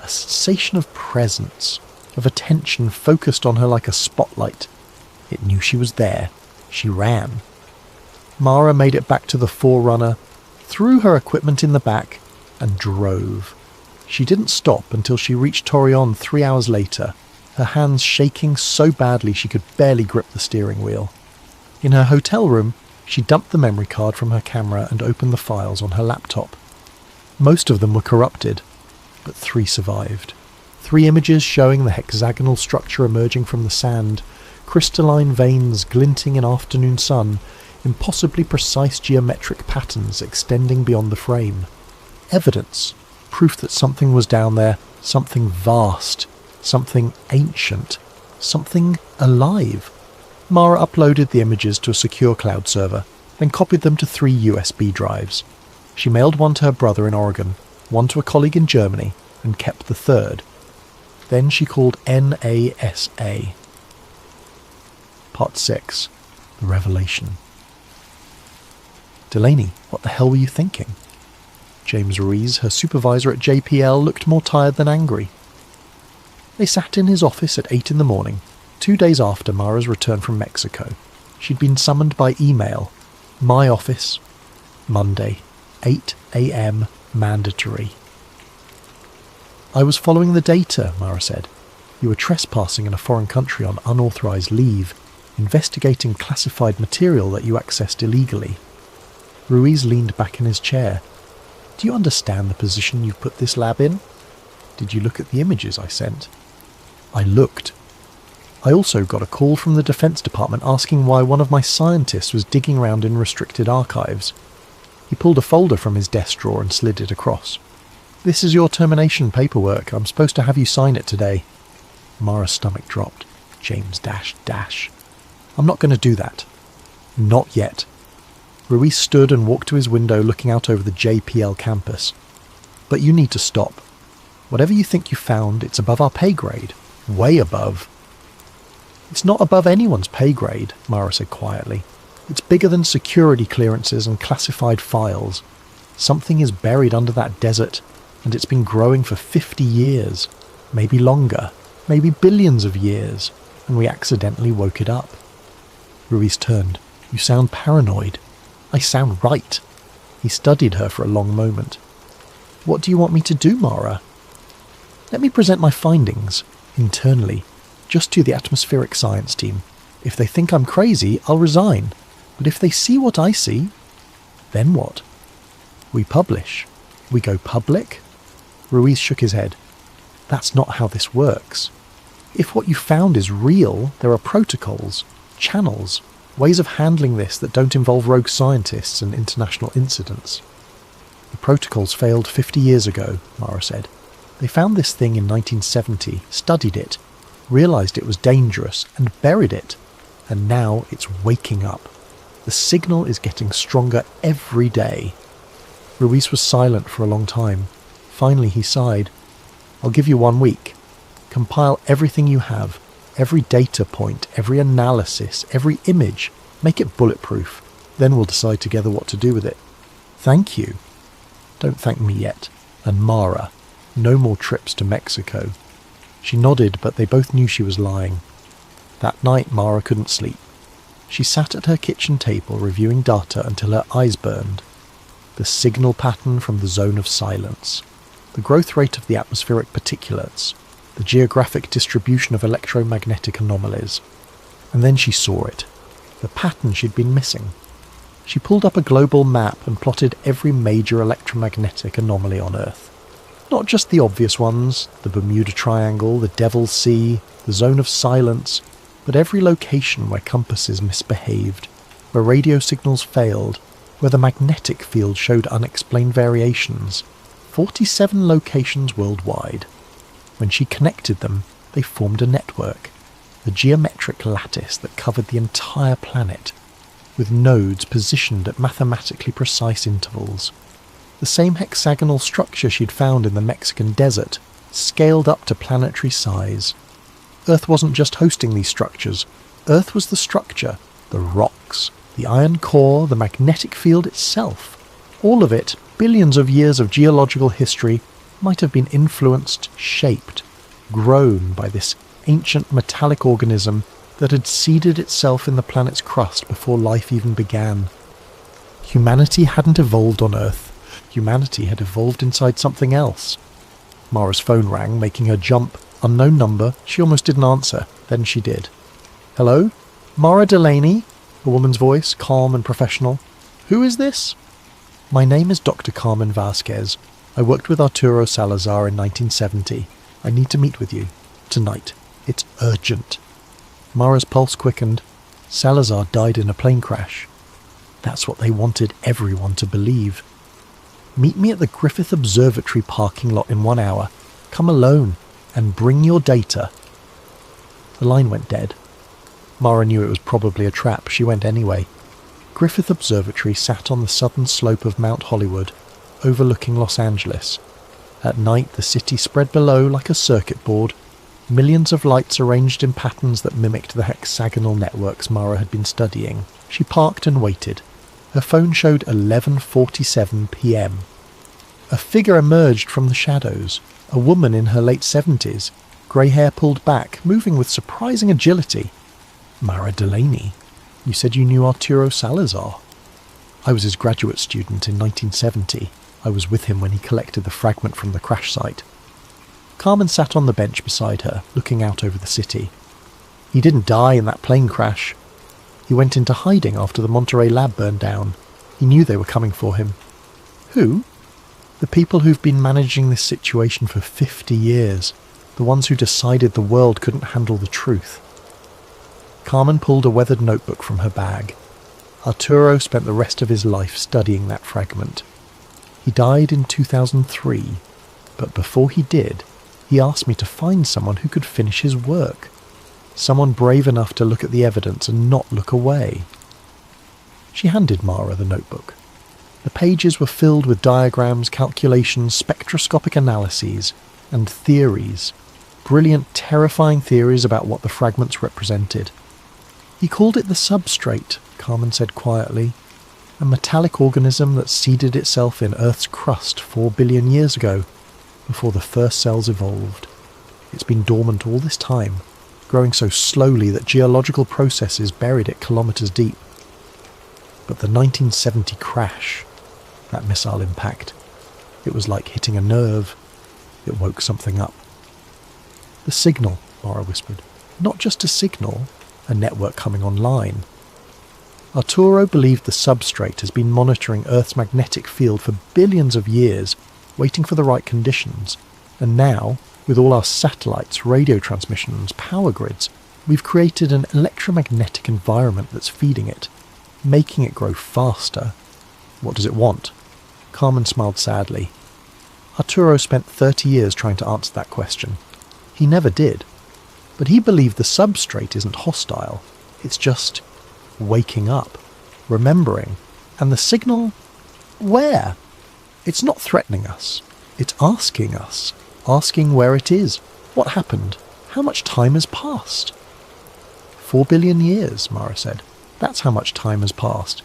A sensation of presence, of attention focused on her like a spotlight. It knew she was there. She ran. Mara made it back to the Forerunner, threw her equipment in the back, and drove. She didn't stop until she reached Torreon 3 hours later, her hands shaking so badly she could barely grip the steering wheel. In her hotel room, she dumped the memory card from her camera and opened the files on her laptop. Most of them were corrupted, but 3 survived. 3 images showing the hexagonal structure emerging from the sand, crystalline veins glinting in afternoon sun, impossibly precise geometric patterns extending beyond the frame. Evidence, proof that something was down there, something vast, something ancient, something alive. Mara uploaded the images to a secure cloud server, then copied them to 3 USB drives. She mailed one to her brother in Oregon, one to a colleague in Germany, and kept the 3rd. Then she called NASA. Part 6. The Revelation. Delaney, what the hell were you thinking? James Ruiz, her supervisor at JPL, looked more tired than angry. They sat in his office at 8 in the morning, 2 days after Mara's return from Mexico. She'd been summoned by email. My office, Monday, 8 a.m, mandatory. I was following the data, Mara said. You were trespassing in a foreign country on unauthorized leave, investigating classified material that you accessed illegally. Ruiz leaned back in his chair. Do you understand the position you've put this lab in? Did you look at the images I sent? I looked. I also got a call from the Defense Department asking why one of my scientists was digging around in restricted archives. He pulled a folder from his desk drawer and slid it across. This is your termination paperwork. I'm supposed to have you sign it today. Mara's stomach dropped. James dash. I'm not going to do that. Not yet. Ruiz stood and walked to his window looking out over the JPL campus. But you need to stop. Whatever you think you found, it's above our pay grade. Way above. It's not above anyone's pay grade, Mara said quietly. It's bigger than security clearances and classified files. Something is buried under that desert, and it's been growing for 50 years. Maybe longer. Maybe billions of years. And we accidentally woke it up. Ruiz turned. You sound paranoid. I sound right. He studied her for a long moment. What do you want me to do, Mara? Let me present my findings, internally, just to the atmospheric science team. If they think I'm crazy, I'll resign. But if they see what I see, then what? We publish. We go public? Ruiz shook his head. That's not how this works. If what you found is real, there are protocols, channels. Ways of handling this that don't involve rogue scientists and international incidents. The protocols failed 50 years ago, Mara said. They found this thing in 1970, studied it, realised it was dangerous and buried it. And now it's waking up. The signal is getting stronger every day. Ruiz was silent for a long time. Finally he sighed. I'll give you 1 week. Compile everything you have. Every data point, every analysis, every image. Make it bulletproof. Then we'll decide together what to do with it. Thank you. Don't thank me yet. And Mara. No more trips to Mexico. She nodded, but they both knew she was lying. That night Mara couldn't sleep. She sat at her kitchen table reviewing data until her eyes burned. The signal pattern from the zone of silence. The growth rate of the atmospheric particulates. The geographic distribution of electromagnetic anomalies. And then she saw it. The pattern she'd been missing. She pulled up a global map and plotted every major electromagnetic anomaly on Earth. Not just the obvious ones, the Bermuda Triangle, the Devil's Sea, the Zone of Silence, but every location where compasses misbehaved, where radio signals failed, where the magnetic field showed unexplained variations. 47 locations worldwide. When she connected them, they formed a network, a geometric lattice that covered the entire planet, with nodes positioned at mathematically precise intervals. The same hexagonal structure she'd found in the Mexican desert, scaled up to planetary size. Earth wasn't just hosting these structures. Earth was the structure, the rocks, the iron core, the magnetic field itself. All of it, billions of years of geological history, might have been influenced, shaped, grown by this ancient metallic organism that had seeded itself in the planet's crust before life even began. Humanity hadn't evolved on Earth. Humanity had evolved inside something else. Mara's phone rang, making her jump. Unknown number. She almost didn't answer. Then she did. Hello? Mara Delaney? A woman's voice, calm and professional. Who is this? My name is Dr. Carmen Vasquez. I worked with Arturo Salazar in 1970. I need to meet with you. Tonight. It's urgent. Mara's pulse quickened. Salazar died in a plane crash. That's what they wanted everyone to believe. Meet me at the Griffith Observatory parking lot in 1 hour. Come alone. And bring your data. The line went dead. Mara knew it was probably a trap. She went anyway. Griffith Observatory sat on the southern slope of Mount Hollywood, overlooking Los Angeles. At night the city spread below like a circuit board, millions of lights arranged in patterns that mimicked the hexagonal networks Mara had been studying. She parked and waited. Her phone showed 11:47 p.m. A figure emerged from the shadows, a woman in her late 70s, grey hair pulled back, moving with surprising agility. Mara Delaney, you said you knew Arturo Salazar. I was his graduate student in 1970. I was with him when he collected the fragment from the crash site. Carmen sat on the bench beside her, looking out over the city. He didn't die in that plane crash. He went into hiding after the Monterey lab burned down. He knew they were coming for him. Who? The people who've been managing this situation for 50 years. The ones who decided the world couldn't handle the truth. Carmen pulled a weathered notebook from her bag. Arturo spent the rest of his life studying that fragment. He died in 2003, but before he did, he asked me to find someone who could finish his work. Someone brave enough to look at the evidence and not look away. She handed Mara the notebook. The pages were filled with diagrams, calculations, spectroscopic analyses, and theories. Brilliant, terrifying theories about what the fragments represented. He called it the substrate, Carmen said quietly. A metallic organism that seeded itself in Earth's crust 4 billion years ago, before the first cells evolved. It's been dormant all this time, growing so slowly that geological processes buried it kilometers deep. But the 1970 crash, that missile impact, it was like hitting a nerve. It woke something up. The signal, Mara whispered. Not just a signal, a network coming online. Arturo believed the substrate has been monitoring Earth's magnetic field for billions of years, waiting for the right conditions. And now, with all our satellites, radio transmissions, power grids, We've created an electromagnetic environment that's feeding it, making it grow faster. What does it want? Carmen smiled sadly. Arturo spent 30 years trying to answer that question. He never did. But he believed the substrate isn't hostile. It's just waking up, remembering. And the signal? Where? It's not threatening us. It's asking us. Asking where it is. What happened? How much time has passed? 4 billion years, Mara said. That's how much time has passed.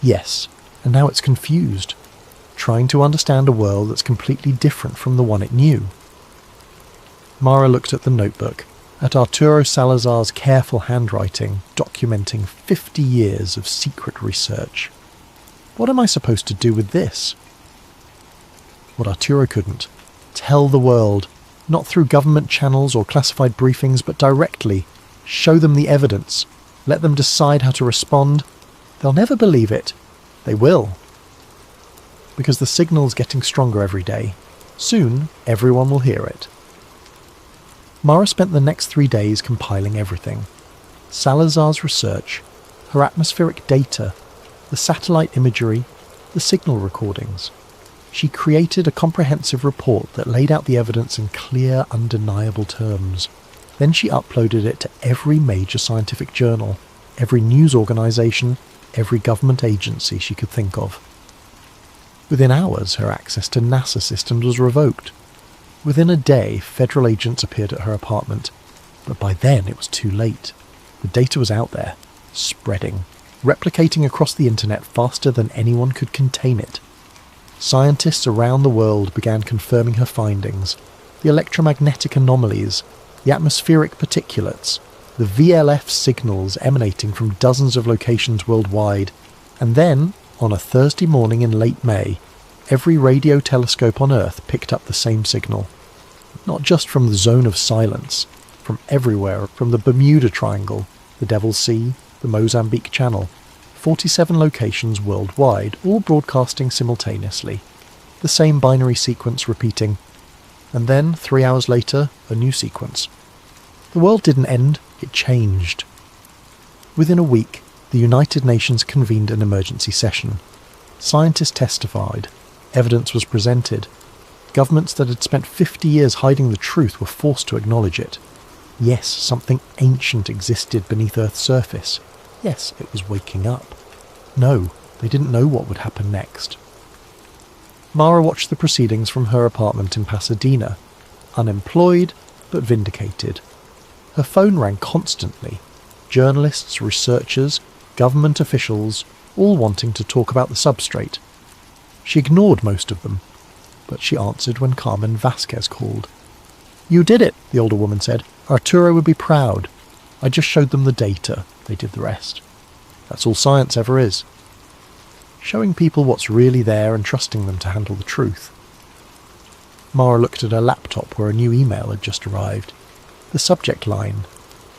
Yes, and now it's confused, trying to understand a world that's completely different from the one it knew. Mara looked at the notebook, at Arturo Salazar's careful handwriting documenting 50 years of secret research. What am I supposed to do with this? What Arturo couldn't. Tell the world, not through government channels or classified briefings, but directly. Show them the evidence. Let them decide how to respond. They'll never believe it. They will. Because the signal's getting stronger every day. Soon, everyone will hear it. Mara spent the next 3 days compiling everything. Salazar's research, her atmospheric data, the satellite imagery, the signal recordings. She created a comprehensive report that laid out the evidence in clear, undeniable terms. Then she uploaded it to every major scientific journal, every news organisation, every government agency she could think of. Within hours, her access to NASA systems was revoked. Within a day, federal agents appeared at her apartment, but by then it was too late. The data was out there, spreading, replicating across the internet faster than anyone could contain it. Scientists around the world began confirming her findings, the electromagnetic anomalies, the atmospheric particulates, the VLF signals emanating from dozens of locations worldwide, and then, on a Thursday morning in late May, every radio telescope on Earth picked up the same signal. Not just from the zone of silence, from everywhere, from the Bermuda Triangle, the Devil's Sea, the Mozambique Channel. 47 locations worldwide, all broadcasting simultaneously. The same binary sequence repeating. And then, 3 hours later, a new sequence. The world didn't end, it changed. Within a week, the United Nations convened an emergency session. Scientists testified. Evidence was presented. Governments that had spent 50 years hiding the truth were forced to acknowledge it. Yes, something ancient existed beneath Earth's surface. Yes, it was waking up. No, they didn't know what would happen next. Mara watched the proceedings from her apartment in Pasadena, unemployed but vindicated. Her phone rang constantly. Journalists, researchers, government officials, all wanting to talk about the substrate. She ignored most of them, but she answered when Carmen Vasquez called. "You did it," the older woman said. "Arturo would be proud. I just showed them the data. They did the rest. That's all science ever is. Showing people what's really there and trusting them to handle the truth." Mara looked at her laptop where a new email had just arrived. The subject line: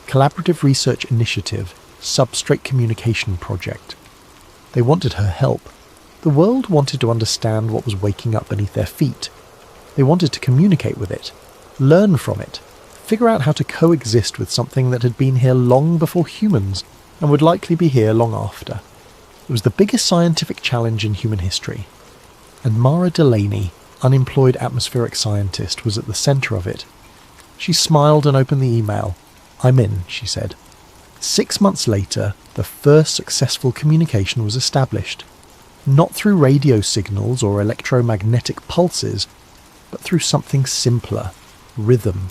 Collaborative Research Initiative, Substrate Communication Project. They wanted her help. The world wanted to understand what was waking up beneath their feet. They wanted to communicate with it, learn from it, figure out how to coexist with something that had been here long before humans and would likely be here long after. It was the biggest scientific challenge in human history. And Mara Delaney, unemployed atmospheric scientist, was at the centre of it. She smiled and opened the email. "I'm in," she said. 6 months later, the first successful communication was established. Not through radio signals or electromagnetic pulses, but through something simpler: rhythm.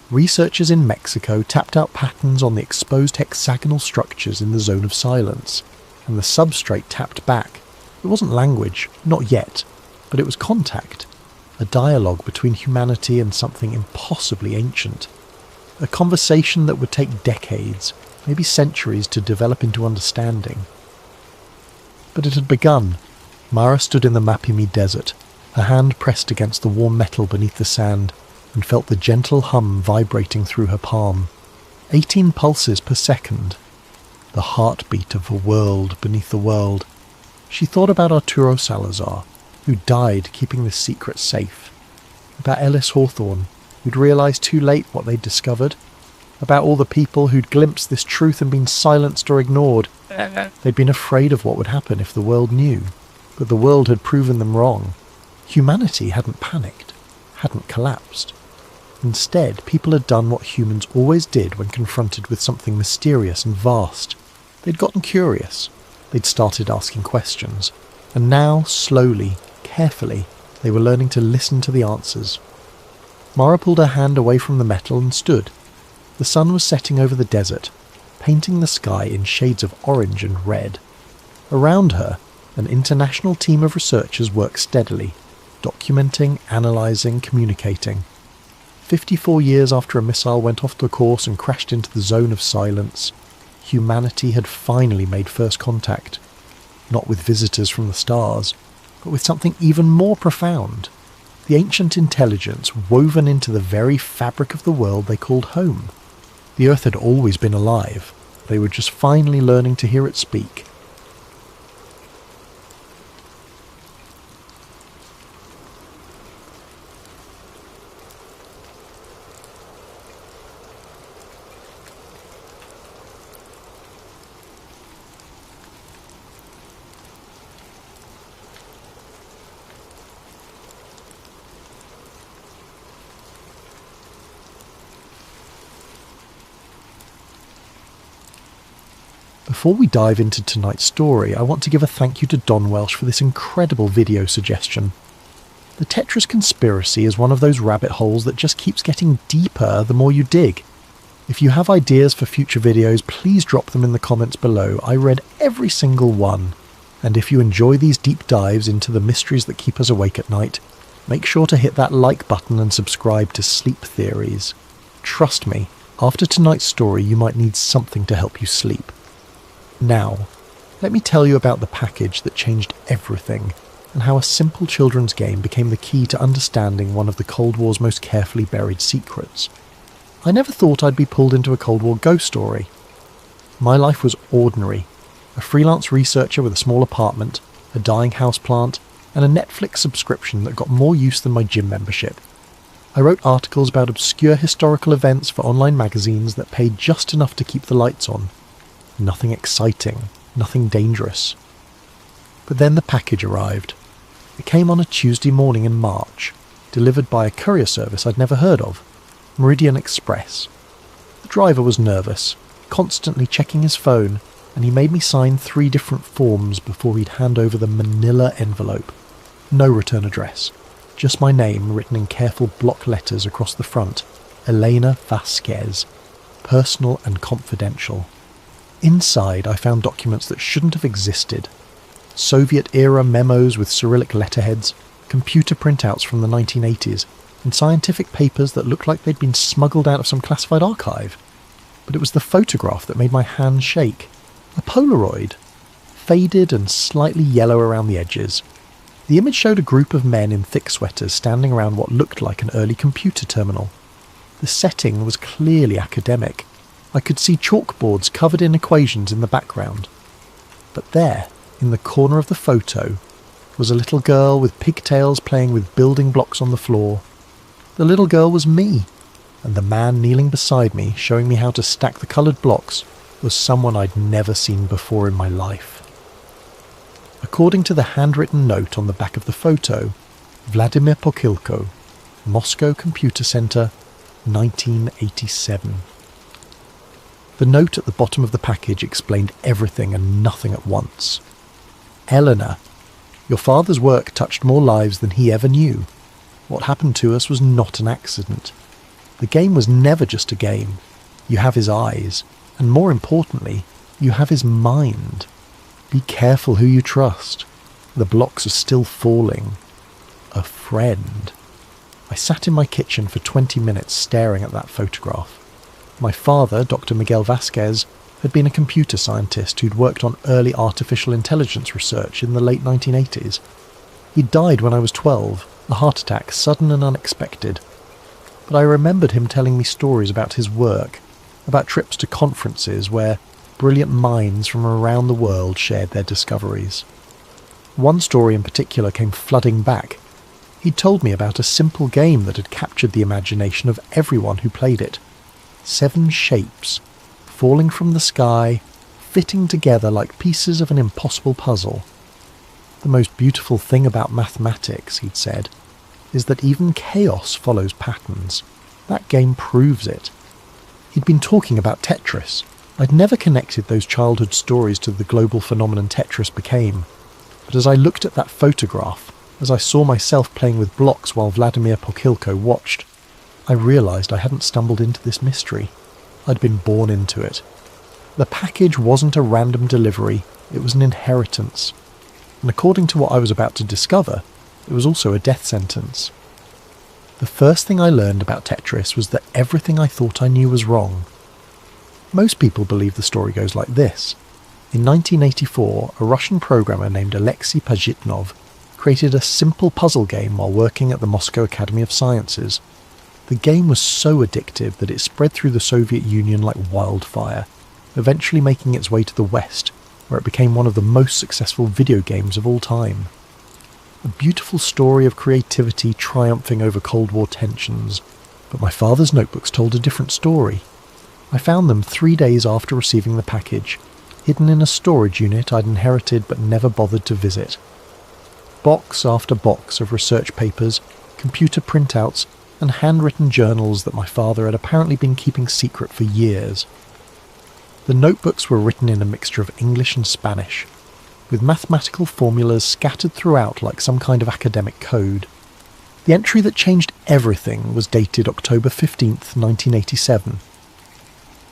Researchers in Mexico tapped out patterns on the exposed hexagonal structures in the zone of silence, and the substrate tapped back. It wasn't language, not yet, but it was contact, a dialogue between humanity and something impossibly ancient. A conversation that would take decades, maybe centuries, to develop into understanding. But it had begun. Mara stood in the Mapimi desert, her hand pressed against the warm metal beneath the sand, and felt the gentle hum vibrating through her palm. 18 pulses per second. The heartbeat of a world beneath the world. She thought about Arturo Salazar, who died keeping this secret safe. About Ellis Hawthorne, who'd realised too late what they'd discovered. about all the people who'd glimpsed this truth and been silenced or ignored. They'd been afraid of what would happen if the world knew, but the world had proven them wrong. Humanity hadn't panicked, hadn't collapsed. Instead, people had done what humans always did when confronted with something mysterious and vast. They'd gotten curious. They'd started asking questions. And now, slowly, carefully, they were learning to listen to the answers. Mara pulled her hand away from the metal and stood. The sun was setting over the desert, painting the sky in shades of orange and red. Around her, an international team of researchers worked steadily, documenting, analysing, communicating. 54 years after a missile went off the course and crashed into the zone of silence, humanity had finally made first contact. Not with visitors from the stars, but with something even more profound. The ancient intelligence woven into the very fabric of the world they called home. The Earth had always been alive. They were just finally learning to hear it speak. Before we dive into tonight's story, I want to give a thank you to Don Welsh for this incredible video suggestion. The Tetris conspiracy is one of those rabbit holes that just keeps getting deeper the more you dig. If you have ideas for future videos, please drop them in the comments below. I read every single one. And if you enjoy these deep dives into the mysteries that keep us awake at night, make sure to hit that like button and subscribe to Sleep Theories. Trust me, after tonight's story you might need something to help you sleep. Now, let me tell you about the package that changed everything, and how a simple children's game became the key to understanding one of the Cold War's most carefully buried secrets. I never thought I'd be pulled into a Cold War ghost story. My life was ordinary. A freelance researcher with a small apartment, a dying houseplant, and a Netflix subscription that got more use than my gym membership. I wrote articles about obscure historical events for online magazines that paid just enough to keep the lights on. Nothing exciting, nothing dangerous. But then the package arrived. It came on a Tuesday morning in March, delivered by a courier service I'd never heard of, Meridian Express. The driver was nervous, constantly checking his phone, and he made me sign 3 different forms before he'd hand over the manila envelope. No return address, just my name written in careful block letters across the front, Elena Vasquez, personal and confidential. Inside I found documents that shouldn't have existed. Soviet-era memos with Cyrillic letterheads, computer printouts from the 1980s, and scientific papers that looked like they'd been smuggled out of some classified archive. But it was the photograph that made my hand shake. A Polaroid, faded and slightly yellow around the edges. The image showed a group of men in thick sweaters standing around what looked like an early computer terminal. The setting was clearly academic. I could see chalkboards covered in equations in the background. But there, in the corner of the photo, was a little girl with pigtails playing with building blocks on the floor. The little girl was me, and the man kneeling beside me, showing me how to stack the coloured blocks, was someone I'd never seen before in my life. According to the handwritten note on the back of the photo, Vladimir Pokilko, Moscow Computer Center, 1987. The note at the bottom of the package explained everything and nothing at once. Eleanor, your father's work touched more lives than he ever knew. What happened to us was not an accident. The game was never just a game. You have his eyes, and more importantly, you have his mind. Be careful who you trust. The blocks are still falling. A friend. I sat in my kitchen for 20 minutes staring at that photograph. My father, Dr. Miguel Vasquez, had been a computer scientist who'd worked on early artificial intelligence research in the late 1980s. He died when I was 12, a heart attack, sudden and unexpected. But I remembered him telling me stories about his work, about trips to conferences where brilliant minds from around the world shared their discoveries. One story in particular came flooding back. He'd told me about a simple game that had captured the imagination of everyone who played it. 7 shapes, falling from the sky, fitting together like pieces of an impossible puzzle. The most beautiful thing about mathematics, he'd said, is that even chaos follows patterns. That game proves it. He'd been talking about Tetris. I'd never connected those childhood stories to the global phenomenon Tetris became. But as I looked at that photograph, as I saw myself playing with blocks while Vladimir Pokhilko watched, I realised I hadn't stumbled into this mystery. I'd been born into it. The package wasn't a random delivery, it was an inheritance. And according to what I was about to discover, it was also a death sentence. The first thing I learned about Tetris was that everything I thought I knew was wrong. Most people believe the story goes like this. In 1984, a Russian programmer named Alexei Pajitnov created a simple puzzle game while working at the Moscow Academy of Sciences. The game was so addictive that it spread through the Soviet Union like wildfire, eventually making its way to the West, where it became one of the most successful video games of all time. A beautiful story of creativity triumphing over Cold War tensions, but my father's notebooks told a different story. I found them 3 days after receiving the package, hidden in a storage unit I'd inherited but never bothered to visit. Box after box of research papers, computer printouts, and handwritten journals that my father had apparently been keeping secret for years. The notebooks were written in a mixture of English and Spanish, with mathematical formulas scattered throughout like some kind of academic code. The entry that changed everything was dated October 15th, 1987.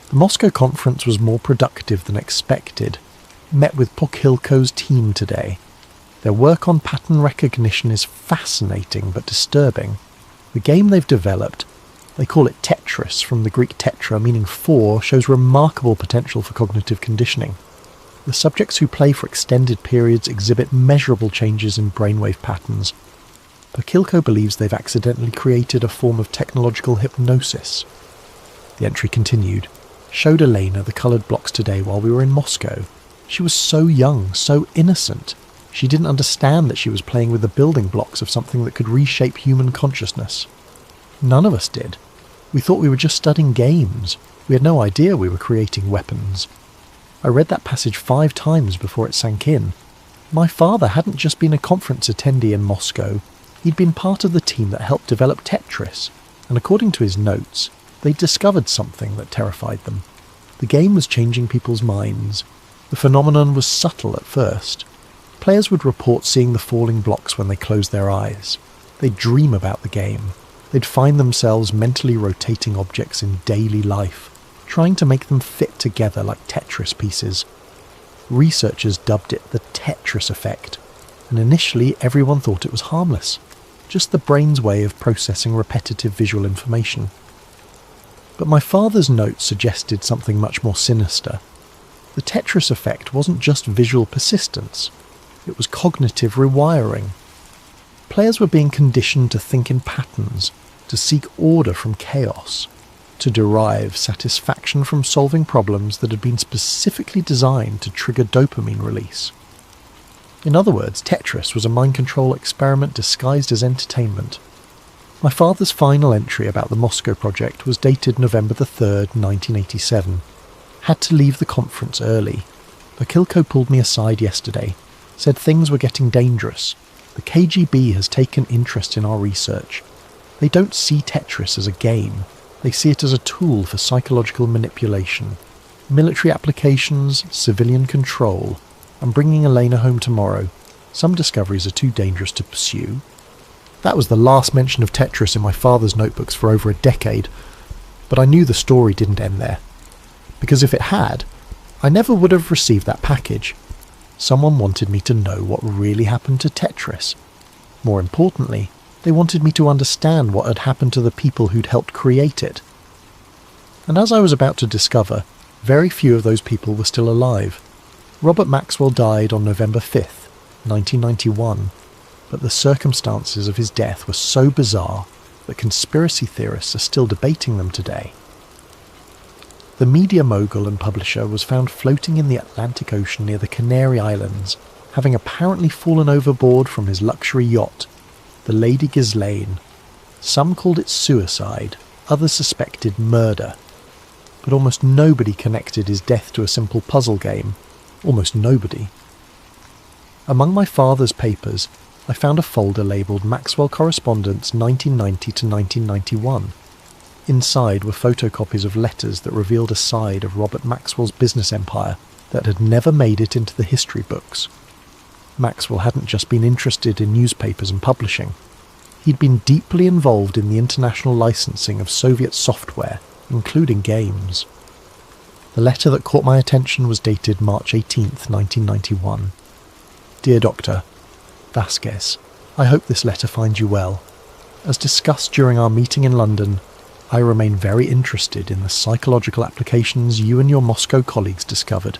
The Moscow conference was more productive than expected. Met with Pokhilko's team today. Their work on pattern recognition is fascinating but disturbing. The game they've developed, they call it Tetris from the Greek tetra meaning 4, shows remarkable potential for cognitive conditioning. The subjects who play for extended periods exhibit measurable changes in brainwave patterns. Pokhilko believes they've accidentally created a form of technological hypnosis. The entry continued. Showed Elena the coloured blocks today while we were in Moscow. She was so young, so innocent. She didn't understand that she was playing with the building blocks of something that could reshape human consciousness. None of us did. We thought we were just studying games. We had no idea we were creating weapons. I read that passage 5 times before it sank in. My father hadn't just been a conference attendee in Moscow. He'd been part of the team that helped develop Tetris, and according to his notes, they'd discovered something that terrified them. The game was changing people's minds. The phenomenon was subtle at first. Players would report seeing the falling blocks when they closed their eyes. They'd dream about the game. They'd find themselves mentally rotating objects in daily life, trying to make them fit together like Tetris pieces. Researchers dubbed it the Tetris effect, and initially everyone thought it was harmless, just the brain's way of processing repetitive visual information. But my father's notes suggested something much more sinister. The Tetris effect wasn't just visual persistence. It was cognitive rewiring. Players were being conditioned to think in patterns, to seek order from chaos, to derive satisfaction from solving problems that had been specifically designed to trigger dopamine release. In other words, Tetris was a mind control experiment disguised as entertainment. My father's final entry about the Moscow project was dated November the 3rd, 1987. Had to leave the conference early. Pokhilko pulled me aside yesterday, said things were getting dangerous. The KGB has taken interest in our research. They don't see Tetris as a game. They see it as a tool for psychological manipulation. Military applications, civilian control. I'm bringing Elena home tomorrow. Some discoveries are too dangerous to pursue. That was the last mention of Tetris in my father's notebooks for over a decade, but I knew the story didn't end there. Because if it had, I never would have received that package. Someone wanted me to know what really happened to Tetris. More importantly, they wanted me to understand what had happened to the people who'd helped create it. And as I was about to discover, very few of those people were still alive. Robert Maxwell died on November 5th, 1991, but the circumstances of his death were so bizarre that conspiracy theorists are still debating them today. The media mogul and publisher was found floating in the Atlantic Ocean near the Canary Islands, having apparently fallen overboard from his luxury yacht, the Lady Ghislaine. Some called it suicide, others suspected murder. but almost nobody connected his death to a simple puzzle game. Almost nobody. Among my father's papers, I found a folder labelled Maxwell Correspondence 1990 to 1991. Inside were photocopies of letters that revealed a side of Robert Maxwell's business empire that had never made it into the history books. Maxwell hadn't just been interested in newspapers and publishing. He'd been deeply involved in the international licensing of Soviet software, including games. The letter that caught my attention was dated March 18th, 1991. Dear Dr. Vasquez, I hope this letter finds you well. As discussed during our meeting in London, I remain very interested in the psychological applications you and your Moscow colleagues discovered.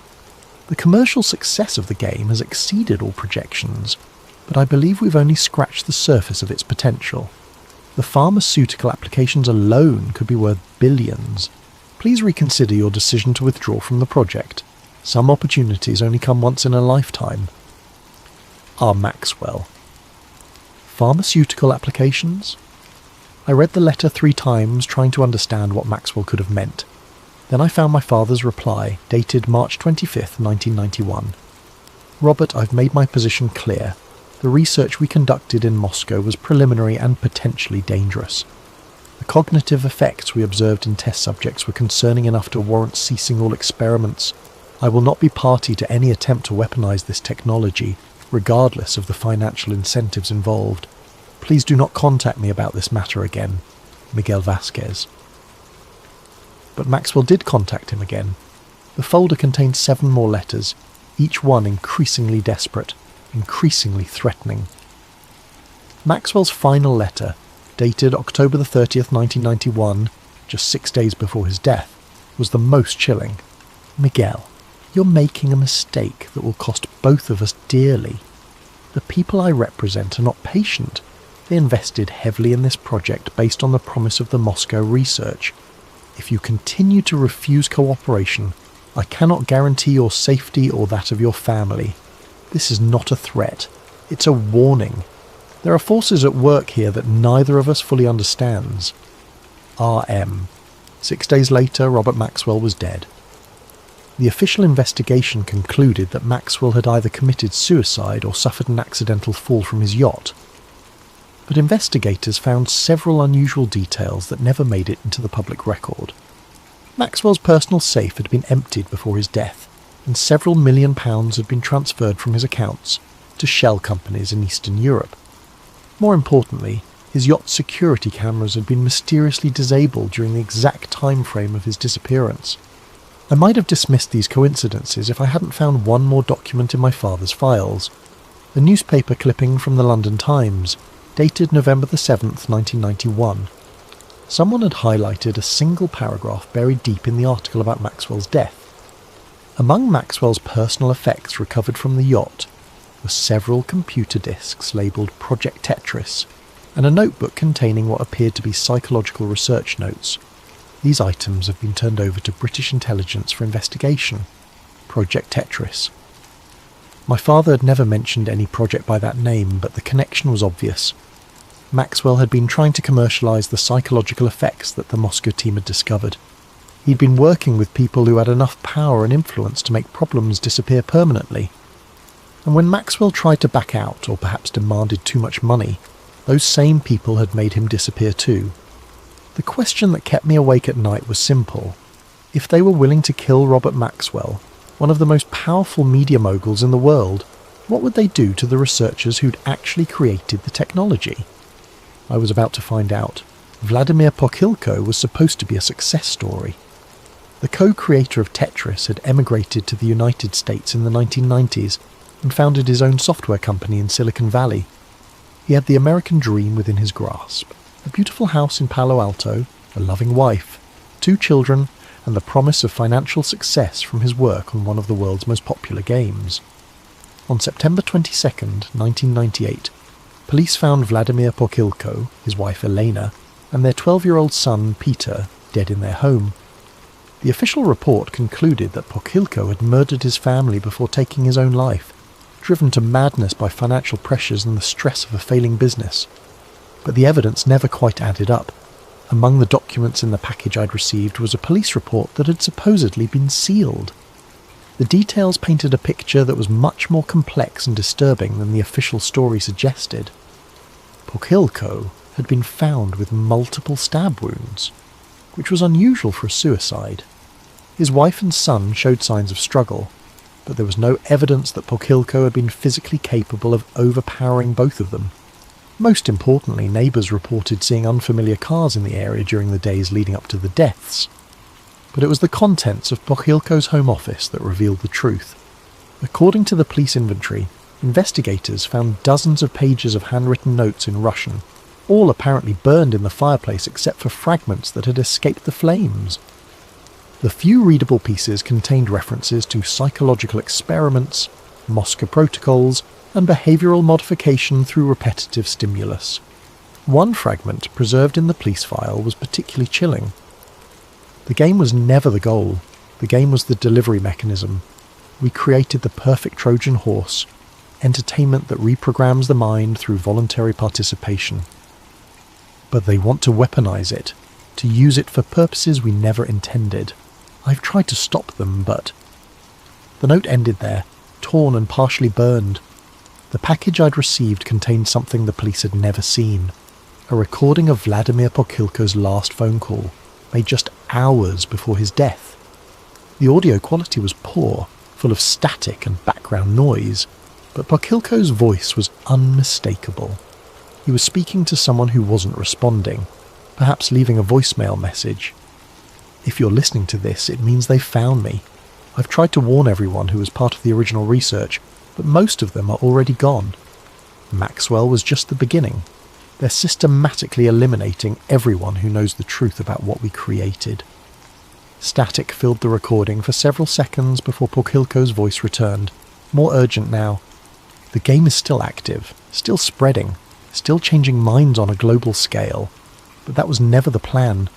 The commercial success of the game has exceeded all projections, but I believe we've only scratched the surface of its potential. The pharmaceutical applications alone could be worth billions. Please reconsider your decision to withdraw from the project. Some opportunities only come once in a lifetime. R. Maxwell. Pharmaceutical applications? I read the letter 3 times, trying to understand what Maxwell could have meant. Then I found my father's reply, dated March 25th, 1991. Robert, I've made my position clear. The research we conducted in Moscow was preliminary and potentially dangerous. The cognitive effects we observed in test subjects were concerning enough to warrant ceasing all experiments. I will not be party to any attempt to weaponize this technology, regardless of the financial incentives involved. Please do not contact me about this matter again. Miguel Vasquez. But Maxwell did contact him again. The folder contained 7 more letters, each one increasingly desperate, increasingly threatening. Maxwell's final letter, dated October the 30th, 1991, just 6 days before his death, was the most chilling. Miguel, you're making a mistake that will cost both of us dearly. The people I represent are not patient. They invested heavily in this project based on the promise of the Moscow research. If you continue to refuse cooperation, I cannot guarantee your safety or that of your family. This is not a threat. It's a warning. There are forces at work here that neither of us fully understands. R.M. 6 days later, Robert Maxwell was dead. The official investigation concluded that Maxwell had either committed suicide or suffered an accidental fall from his yacht. But investigators found several unusual details that never made it into the public record. Maxwell's personal safe had been emptied before his death, and several £1 million had been transferred from his accounts to shell companies in Eastern Europe. More importantly, his yacht's security cameras had been mysteriously disabled during the exact time frame of his disappearance. I might have dismissed these coincidences if I hadn't found one more document in my father's files. The newspaper clipping from the London Times, dated November the 7th, 1991. Someone had highlighted a single paragraph buried deep in the article about Maxwell's death. Among Maxwell's personal effects recovered from the yacht were several computer disks labelled Project Tetris, and a notebook containing what appeared to be psychological research notes. These items have been turned over to British intelligence for investigation. Project Tetris. My father had never mentioned any project by that name, but the connection was obvious. Maxwell had been trying to commercialise the psychological effects that the Moscow team had discovered. He'd been working with people who had enough power and influence to make problems disappear permanently. And when Maxwell tried to back out, or perhaps demanded too much money, those same people had made him disappear too. The question that kept me awake at night was simple. If they were willing to kill Robert Maxwell, one of the most powerful media moguls in the world, what would they do to the researchers who'd actually created the technology? I was about to find out. Vladimir Pokhilko was supposed to be a success story. The co-creator of Tetris had emigrated to the United States in the 1990s and founded his own software company in Silicon Valley. He had the American dream within his grasp. A beautiful house in Palo Alto, a loving wife, 2 children, and the promise of financial success from his work on one of the world's most popular games. On September 22nd, 1998, police found Vladimir Pokhilko, his wife Elena, and their 12-year-old son Peter dead in their home. The official report concluded that Pokhilko had murdered his family before taking his own life, driven to madness by financial pressures and the stress of a failing business. But the evidence never quite added up. Among the documents in the package I'd received was a police report that had supposedly been sealed. The details painted a picture that was much more complex and disturbing than the official story suggested. Pochilko had been found with multiple stab wounds, which was unusual for a suicide. His wife and son showed signs of struggle, but there was no evidence that Pochilko had been physically capable of overpowering both of them. Most importantly, neighbours reported seeing unfamiliar cars in the area during the days leading up to the deaths. But it was the contents of Pochilko's home office that revealed the truth. According to the police inventory, investigators found dozens of pages of handwritten notes in Russian, all apparently burned in the fireplace except for fragments that had escaped the flames. The few readable pieces contained references to psychological experiments, Moscow protocols, and behavioural modification through repetitive stimulus. One fragment preserved in the police file was particularly chilling. The game was never the goal. The game was the delivery mechanism. We created the perfect Trojan horse, entertainment that reprograms the mind through voluntary participation. But they want to weaponize it, to use it for purposes we never intended. I've tried to stop them, but... The note ended there, torn and partially burned. The package I'd received contained something the police had never seen. A recording of Vladimir Pochilko's last phone call, made just hours before his death. The audio quality was poor, full of static and background noise, but Pochilko's voice was unmistakable. He was speaking to someone who wasn't responding, perhaps leaving a voicemail message. If you're listening to this, it means they've found me. I've tried to warn everyone who was part of the original research, but most of them are already gone. Maxwell was just the beginning. They're systematically eliminating everyone who knows the truth about what we created. Static filled the recording for several seconds before Pochilko's voice returned, more urgent now. The game is still active, still spreading, still changing minds on a global scale, but that was never the plan.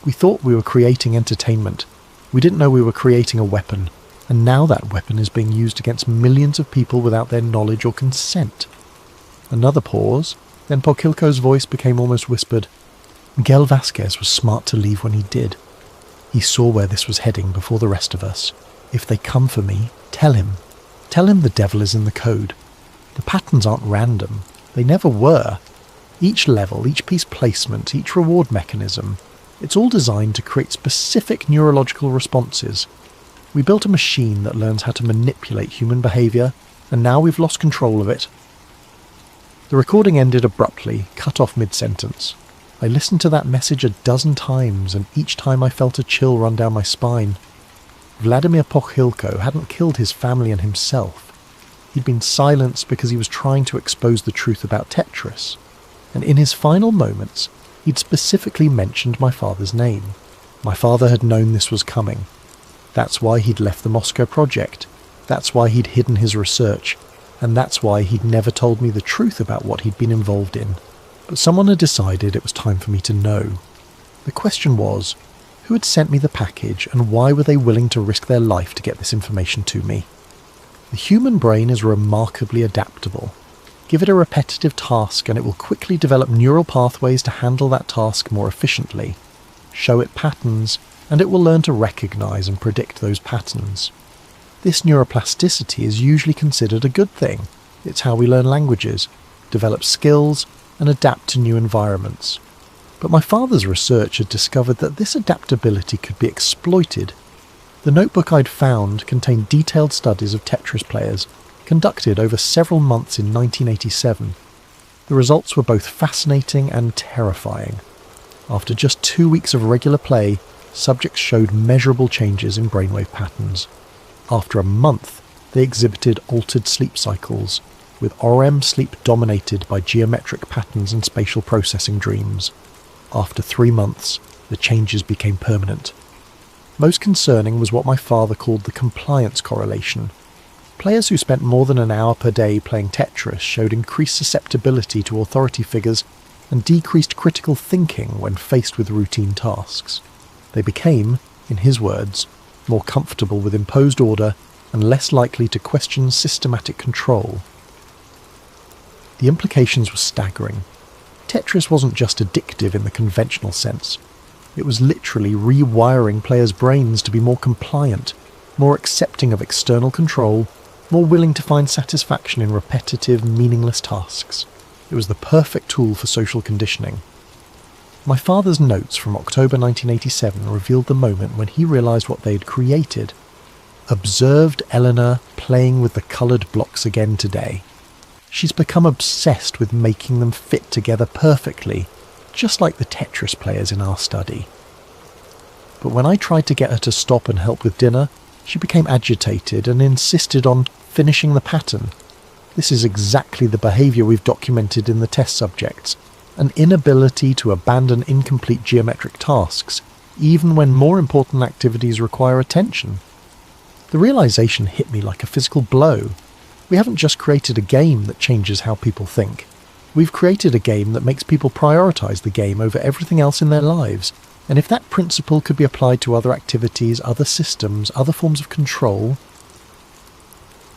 We thought we were creating entertainment. We didn't know we were creating a weapon, and now that weapon is being used against millions of people without their knowledge or consent. Another pause, then Pochilko's voice became almost whispered. Miguel Vasquez was smart to leave when he did. He saw where this was heading before the rest of us. If they come for me, tell him. Tell him the devil is in the code. The patterns aren't random. They never were. Each level, each piece placement, each reward mechanism, it's all designed to create specific neurological responses. We built a machine that learns how to manipulate human behaviour, and now we've lost control of it. The recording ended abruptly, cut off mid-sentence. I listened to that message a dozen times, and each time I felt a chill run down my spine. Vladimir Pochilko hadn't killed his family and himself. He'd been silenced because he was trying to expose the truth about Tetris. And in his final moments, he'd specifically mentioned my father's name. My father had known this was coming. That's why he'd left the Moscow project. That's why he'd hidden his research. And that's why he'd never told me the truth about what he'd been involved in. But someone had decided it was time for me to know. The question was, who had sent me the package and why were they willing to risk their life to get this information to me? The human brain is remarkably adaptable. Give it a repetitive task and it will quickly develop neural pathways to handle that task more efficiently. Show it patterns and it will learn to recognize and predict those patterns. This neuroplasticity is usually considered a good thing. It's how we learn languages, develop skills, and adapt to new environments. But my father's research had discovered that this adaptability could be exploited. The notebook I'd found contained detailed studies of Tetris players, conducted over several months in 1987. The results were both fascinating and terrifying. After just 2 weeks of regular play, subjects showed measurable changes in brainwave patterns. After a month, they exhibited altered sleep cycles, with REM sleep dominated by geometric patterns and spatial processing dreams. After 3 months, the changes became permanent. Most concerning was what my father called the compliance correlation. Players who spent more than an hour per day playing Tetris showed increased susceptibility to authority figures and decreased critical thinking when faced with routine tasks. They became, in his words, more comfortable with imposed order and less likely to question systematic control. The implications were staggering. Tetris wasn't just addictive in the conventional sense. It was literally rewiring players' brains to be more compliant, more accepting of external control, more willing to find satisfaction in repetitive, meaningless tasks. It was the perfect tool for social conditioning. My father's notes from October 1987 revealed the moment when he realised what they had created. Observed Eleanor playing with the coloured blocks again today. She's become obsessed with making them fit together perfectly, just like the Tetris players in our study. But when I tried to get her to stop and help with dinner, she became agitated and insisted on finishing the pattern. This is exactly the behaviour we've documented in the test subjects, an inability to abandon incomplete geometric tasks, even when more important activities require attention. The realisation hit me like a physical blow. We haven't just created a game that changes how people think. We've created a game that makes people prioritise the game over everything else in their lives, and if that principle could be applied to other activities, other systems, other forms of control...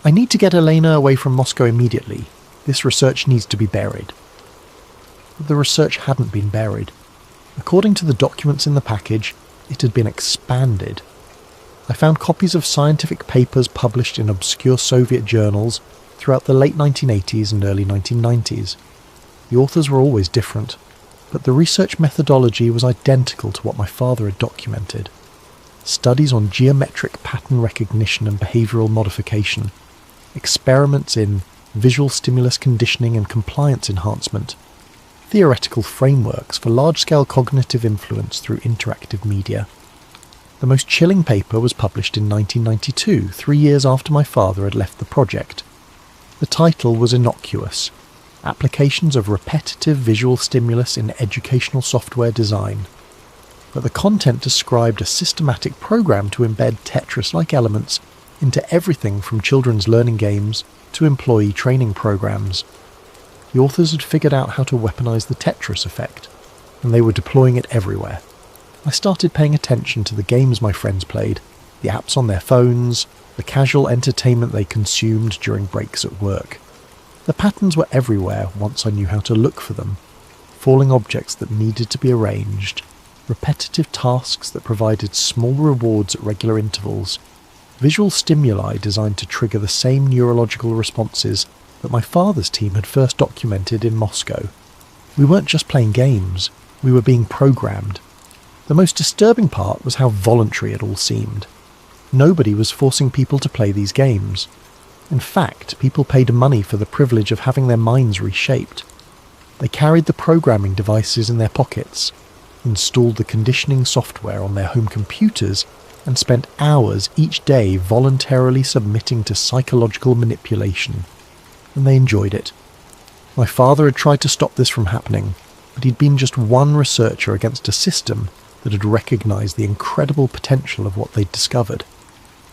I need to get Elena away from Moscow immediately. This research needs to be buried. But the research hadn't been buried. According to the documents in the package, it had been expanded. I found copies of scientific papers published in obscure Soviet journals throughout the late 1980s and early 1990s. The authors were always different, but the research methodology was identical to what my father had documented. Studies on geometric pattern recognition and behavioural modification, experiments in visual stimulus conditioning and compliance enhancement, theoretical frameworks for large-scale cognitive influence through interactive media. The most chilling paper was published in 1992, 3 years after my father had left the project. The title was innocuous: Applications of Repetitive Visual Stimulus in Educational Software Design. But the content described a systematic program to embed Tetris-like elements into everything from children's learning games to employee training programs. The authors had figured out how to weaponize the Tetris effect, and they were deploying it everywhere. I started paying attention to the games my friends played, the apps on their phones, the casual entertainment they consumed during breaks at work. The patterns were everywhere once I knew how to look for them. Falling objects that needed to be arranged, repetitive tasks that provided small rewards at regular intervals, visual stimuli designed to trigger the same neurological responses that my father's team had first documented in Moscow. We weren't just playing games, we were being programmed. The most disturbing part was how voluntary it all seemed. Nobody was forcing people to play these games. In fact, people paid money for the privilege of having their minds reshaped. They carried the programming devices in their pockets, installed the conditioning software on their home computers, and spent hours each day voluntarily submitting to psychological manipulation. And they enjoyed it. My father had tried to stop this from happening, but he'd been just one researcher against a system that had recognised the incredible potential of what they'd discovered.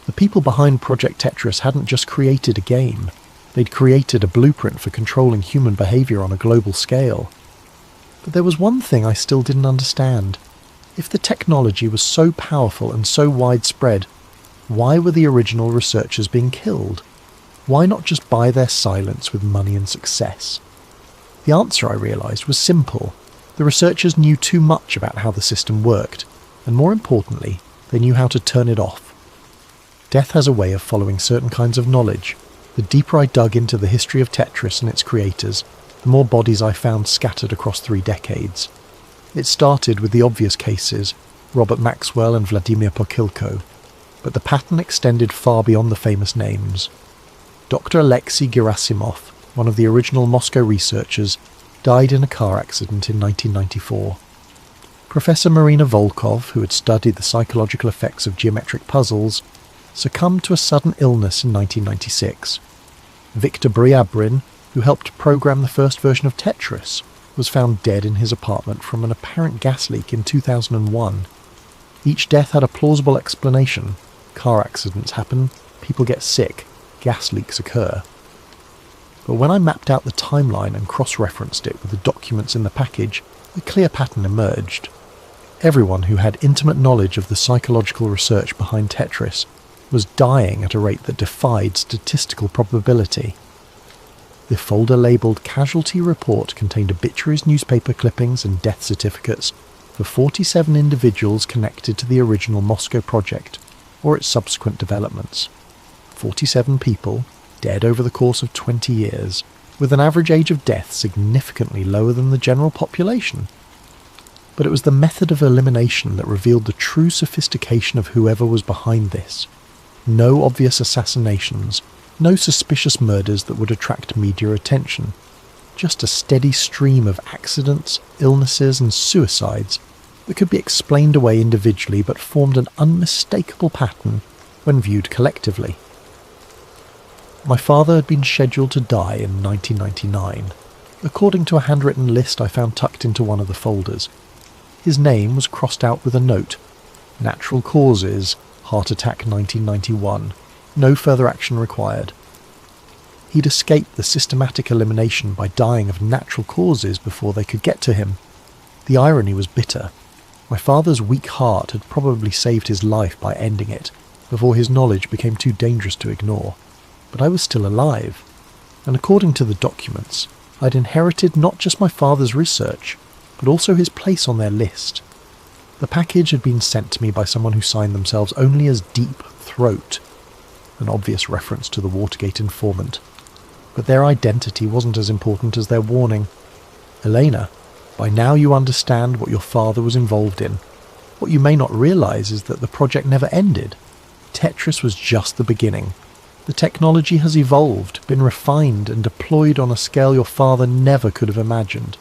The people behind Project Tetris hadn't just created a game, they'd created a blueprint for controlling human behaviour on a global scale. But there was one thing I still didn't understand. If the technology was so powerful and so widespread, why were the original researchers being killed? Why not just buy their silence with money and success? The answer, I realised, was simple. The researchers knew too much about how the system worked, and more importantly, they knew how to turn it off. Death has a way of following certain kinds of knowledge. The deeper I dug into the history of Tetris and its creators, the more bodies I found scattered across 3 decades. It started with the obvious cases, Robert Maxwell and Vladimir Pokilko, but the pattern extended far beyond the famous names. Dr. Alexei Gerasimov, one of the original Moscow researchers, died in a car accident in 1994. Professor Marina Volkov, who had studied the psychological effects of geometric puzzles, succumbed to a sudden illness in 1996. Viktor Briabrin, who helped program the first version of Tetris, was found dead in his apartment from an apparent gas leak in 2001. Each death had a plausible explanation. Car accidents happen, people get sick, gas leaks occur. But when I mapped out the timeline and cross-referenced it with the documents in the package, a clear pattern emerged. Everyone who had intimate knowledge of the psychological research behind Tetris was dying at a rate that defied statistical probability. The folder labelled Casualty Report contained obituaries, newspaper clippings and death certificates for 47 individuals connected to the original Moscow project or its subsequent developments. 47 people, dead over the course of 20 years, with an average age of death significantly lower than the general population. But it was the method of elimination that revealed the true sophistication of whoever was behind this. No obvious assassinations, no suspicious murders that would attract media attention. Just a steady stream of accidents, illnesses and suicides that could be explained away individually but formed an unmistakable pattern when viewed collectively. My father had been scheduled to die in 1999, according to a handwritten list I found tucked into one of the folders. His name was crossed out with a note: Natural causes, heart attack 1991, no further action required. He'd escaped the systematic elimination by dying of natural causes before they could get to him. The irony was bitter. My father's weak heart had probably saved his life by ending it, before his knowledge became too dangerous to ignore. But I was still alive, and according to the documents, I'd inherited not just my father's research, but also his place on their list. The package had been sent to me by someone who signed themselves only as Deep Throat, an obvious reference to the Watergate informant. But their identity wasn't as important as their warning. Elena, by now you understand what your father was involved in. What you may not realise is that the project never ended. Tetris was just the beginning. The technology has evolved, been refined and deployed on a scale your father never could have imagined.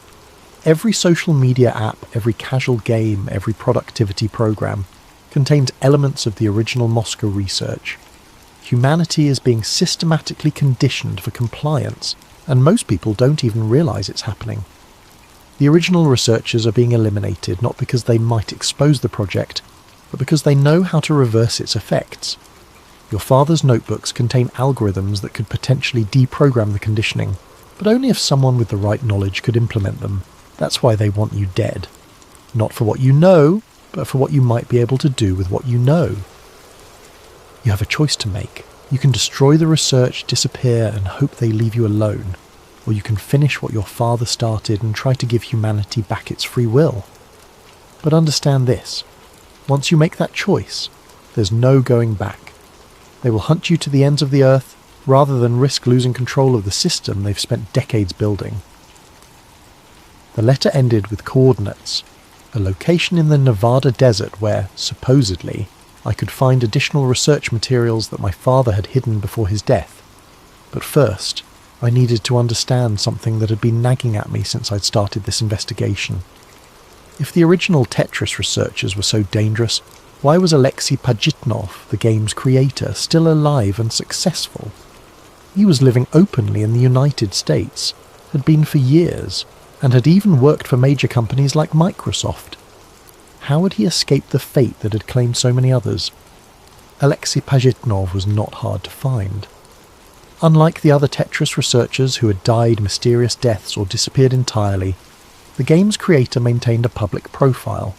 Every social media app, every casual game, every productivity program contains elements of the original Moscow research. Humanity is being systematically conditioned for compliance, and most people don't even realise it's happening. The original researchers are being eliminated not because they might expose the project, but because they know how to reverse its effects. Your father's notebooks contain algorithms that could potentially deprogram the conditioning, but only if someone with the right knowledge could implement them. That's why they want you dead. Not for what you know, but for what you might be able to do with what you know. You have a choice to make. You can destroy the research, disappear, and hope they leave you alone. Or you can finish what your father started and try to give humanity back its free will. But understand this. Once you make that choice, there's no going back. They will hunt you to the ends of the earth, rather than risk losing control of the system they've spent decades building. The letter ended with coordinates, a location in the Nevada desert where, supposedly, I could find additional research materials that my father had hidden before his death. But first, I needed to understand something that had been nagging at me since I'd started this investigation. If the original Tetris researchers were so dangerous, why was Alexei Pajitnov, the game's creator, still alive and successful? He was living openly in the United States, had been for years, and had even worked for major companies like Microsoft. How had he escaped the fate that had claimed so many others? Alexei Pajitnov was not hard to find. Unlike the other Tetris researchers who had died mysterious deaths or disappeared entirely, the game's creator maintained a public profile.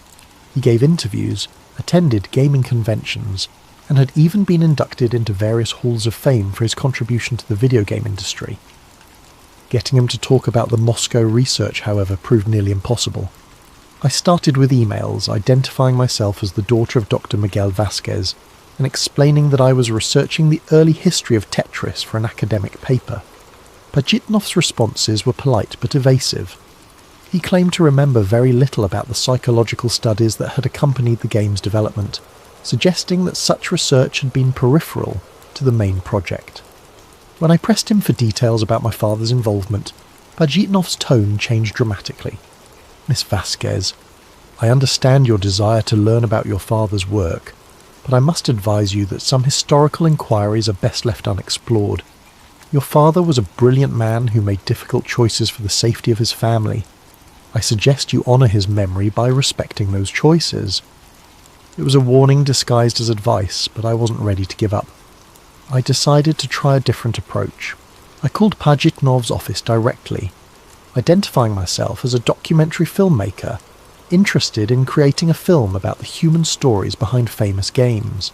He gave interviews, attended gaming conventions, and had even been inducted into various halls of fame for his contribution to the video game industry. Getting him to talk about the Moscow research, however, proved nearly impossible. I started with emails identifying myself as the daughter of Dr. Miguel Vasquez and explaining that I was researching the early history of Tetris for an academic paper. Pajitnov's responses were polite but evasive. He claimed to remember very little about the psychological studies that had accompanied the game's development, suggesting that such research had been peripheral to the main project. When I pressed him for details about my father's involvement, Pajitnov's tone changed dramatically. Miss Vasquez, I understand your desire to learn about your father's work, but I must advise you that some historical inquiries are best left unexplored. Your father was a brilliant man who made difficult choices for the safety of his family. I suggest you honour his memory by respecting those choices. It was a warning disguised as advice, but I wasn't ready to give up. I decided to try a different approach. I called Pajitnov's office directly, identifying myself as a documentary filmmaker, interested in creating a film about the human stories behind famous games.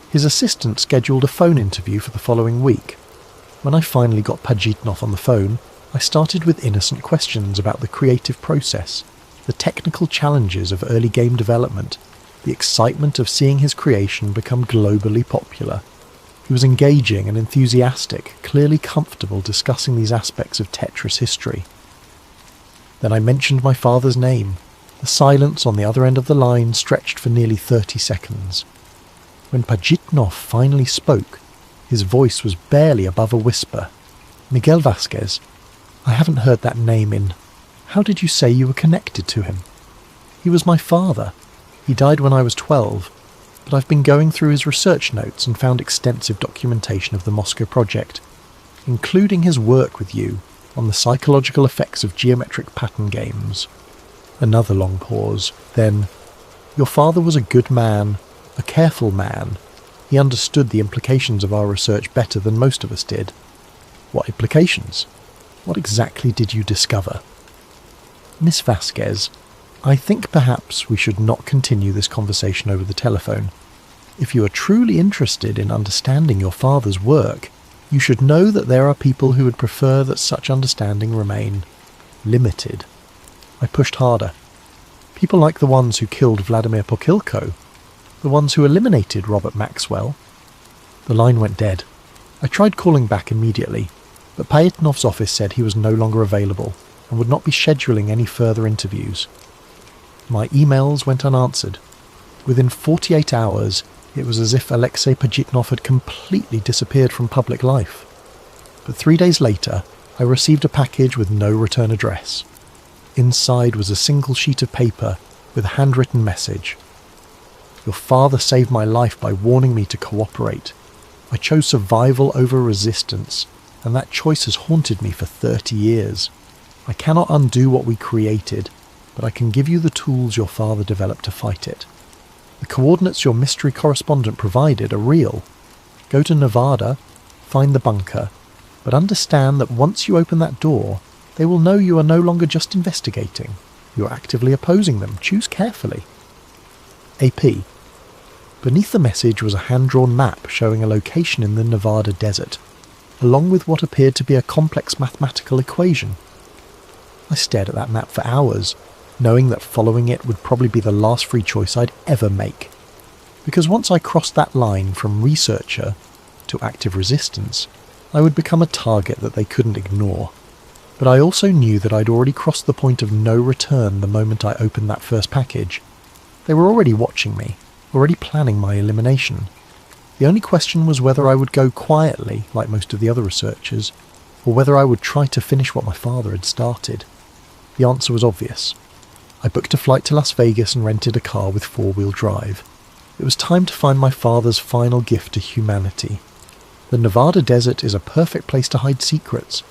His assistant scheduled a phone interview for the following week. When I finally got Pajitnov on the phone, I started with innocent questions about the creative process, the technical challenges of early game development, the excitement of seeing his creation become globally popular. He was engaging and enthusiastic, clearly comfortable discussing these aspects of Tetris history. Then I mentioned my father's name. The silence on the other end of the line stretched for nearly 30 seconds. When Pajitnov finally spoke, his voice was barely above a whisper. "Miguel Vasquez, I haven't heard that name in... How did you say you were connected to him?" "He was my father. He died when I was 12, but I've been going through his research notes and found extensive documentation of the Moscow project, including his work with you on the psychological effects of geometric pattern games." Another long pause. Then, "Your father was a good man, a careful man. He understood the implications of our research better than most of us did." "What implications? What exactly did you discover?" "Miss Vasquez, I think perhaps we should not continue this conversation over the telephone. If you are truly interested in understanding your father's work, you should know that there are people who would prefer that such understanding remain limited." I pushed harder. "People like the ones who killed Vladimir Pokilko, the ones who eliminated Robert Maxwell." The line went dead. I tried calling back immediately, but Pajitnov's office said he was no longer available and would not be scheduling any further interviews. My emails went unanswered. Within 48 hours, it was as if Alexei Pajitnov had completely disappeared from public life. But 3 days later, I received a package with no return address. Inside was a single sheet of paper with a handwritten message. "Your father saved my life by warning me to cooperate. I chose survival over resistance, and that choice has haunted me for 30 years. I cannot undo what we created, but I can give you the tools your father developed to fight it. The coordinates your mystery correspondent provided are real. Go to Nevada, find the bunker, but understand that once you open that door, they will know you are no longer just investigating. You are actively opposing them. Choose carefully. AP." Beneath the message was a hand-drawn map showing a location in the Nevada desert, along with what appeared to be a complex mathematical equation. I stared at that map for hours, knowing that following it would probably be the last free choice I'd ever make. Because once I crossed that line from researcher to active resistance, I would become a target that they couldn't ignore. But I also knew that I'd already crossed the point of no return the moment I opened that first package. They were already watching me, already planning my elimination. The only question was whether I would go quietly, like most of the other researchers, or whether I would try to finish what my father had started. The answer was obvious. I booked a flight to Las Vegas and rented a car with 4-wheel drive. It was time to find my father's final gift to humanity. The Nevada desert is a perfect place to hide secrets.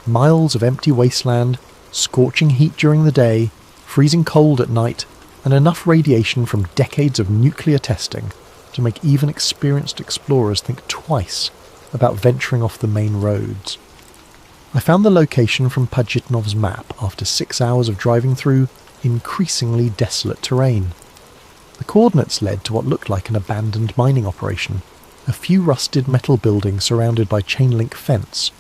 Miles of empty wasteland, scorching heat during the day, freezing cold at night, and enough radiation from decades of nuclear testing to make even experienced explorers think twice about venturing off the main roads. I found the location from Pajitnov's map after 6 hours of driving through increasingly desolate terrain. The coordinates led to what looked like an abandoned mining operation, a few rusted metal buildings surrounded by chain-link fence,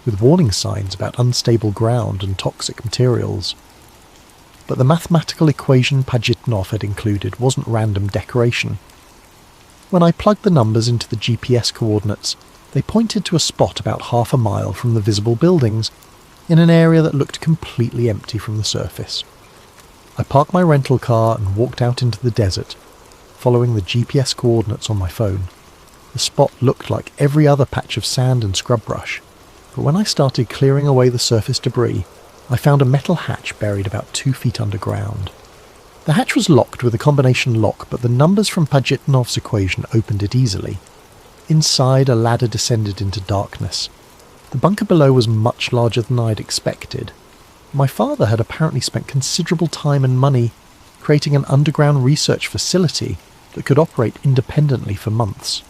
with warning signs about unstable ground and toxic materials. But the mathematical equation Pajitnov had included wasn't random decoration. When I plugged the numbers into the GPS coordinates, they pointed to a spot about half a mile from the visible buildings, in an area that looked completely empty from the surface. I parked my rental car and walked out into the desert, following the GPS coordinates on my phone. The spot looked like every other patch of sand and scrub brush, but when I started clearing away the surface debris, I found a metal hatch buried about 2 feet underground. The hatch was locked with a combination lock, but the numbers from Pajitnov's equation opened it easily. Inside, a ladder descended into darkness. The bunker below was much larger than I'd expected. My father had apparently spent considerable time and money creating an underground research facility that could operate independently for months.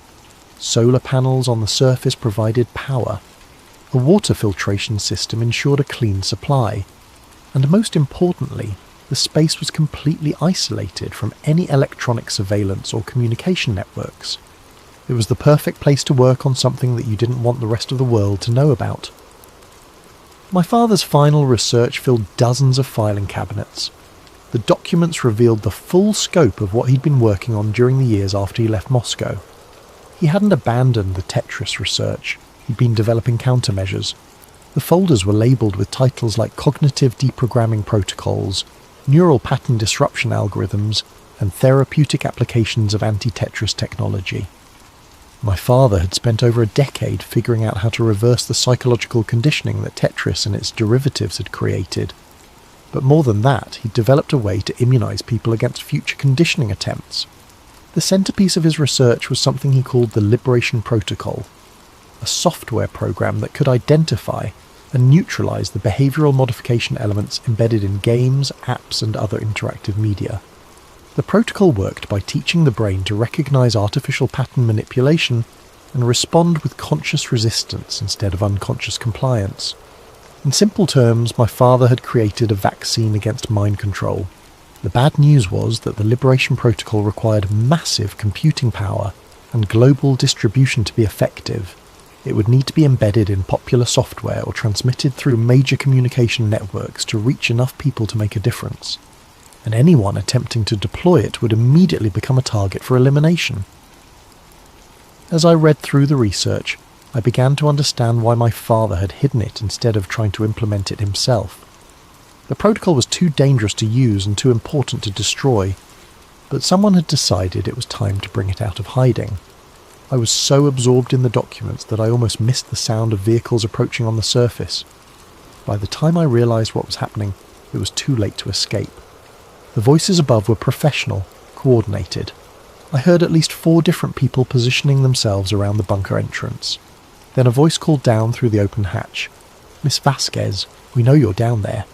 Solar panels on the surface provided power. A water filtration system ensured a clean supply. And most importantly, the space was completely isolated from any electronic surveillance or communication networks. It was the perfect place to work on something that you didn't want the rest of the world to know about. My father's final research filled dozens of filing cabinets. The documents revealed the full scope of what he'd been working on during the years after he left Moscow. He hadn't abandoned the Tetris research. He'd been developing countermeasures. The folders were labelled with titles like cognitive deprogramming protocols, neural pattern disruption algorithms, and therapeutic applications of anti-Tetris technology. My father had spent over a decade figuring out how to reverse the psychological conditioning that Tetris and its derivatives had created. But more than that, he'd developed a way to immunise people against future conditioning attempts. The centrepiece of his research was something he called the Liberation Protocol, a software program that could identify and neutralise the behavioural modification elements embedded in games, apps and other interactive media. The protocol worked by teaching the brain to recognise artificial pattern manipulation and respond with conscious resistance instead of unconscious compliance. In simple terms, my father had created a vaccine against mind control. The bad news was that the Liberation Protocol required massive computing power and global distribution to be effective. It would need to be embedded in popular software or transmitted through major communication networks to reach enough people to make a difference. And anyone attempting to deploy it would immediately become a target for elimination. As I read through the research, I began to understand why my father had hidden it instead of trying to implement it himself. The protocol was too dangerous to use and too important to destroy, but someone had decided it was time to bring it out of hiding. I was so absorbed in the documents that I almost missed the sound of vehicles approaching on the surface. By the time I realised what was happening, it was too late to escape. The voices above were professional, coordinated. I heard at least 4 different people positioning themselves around the bunker entrance. Then a voice called down through the open hatch. "Miss Vasquez, we know you're down there.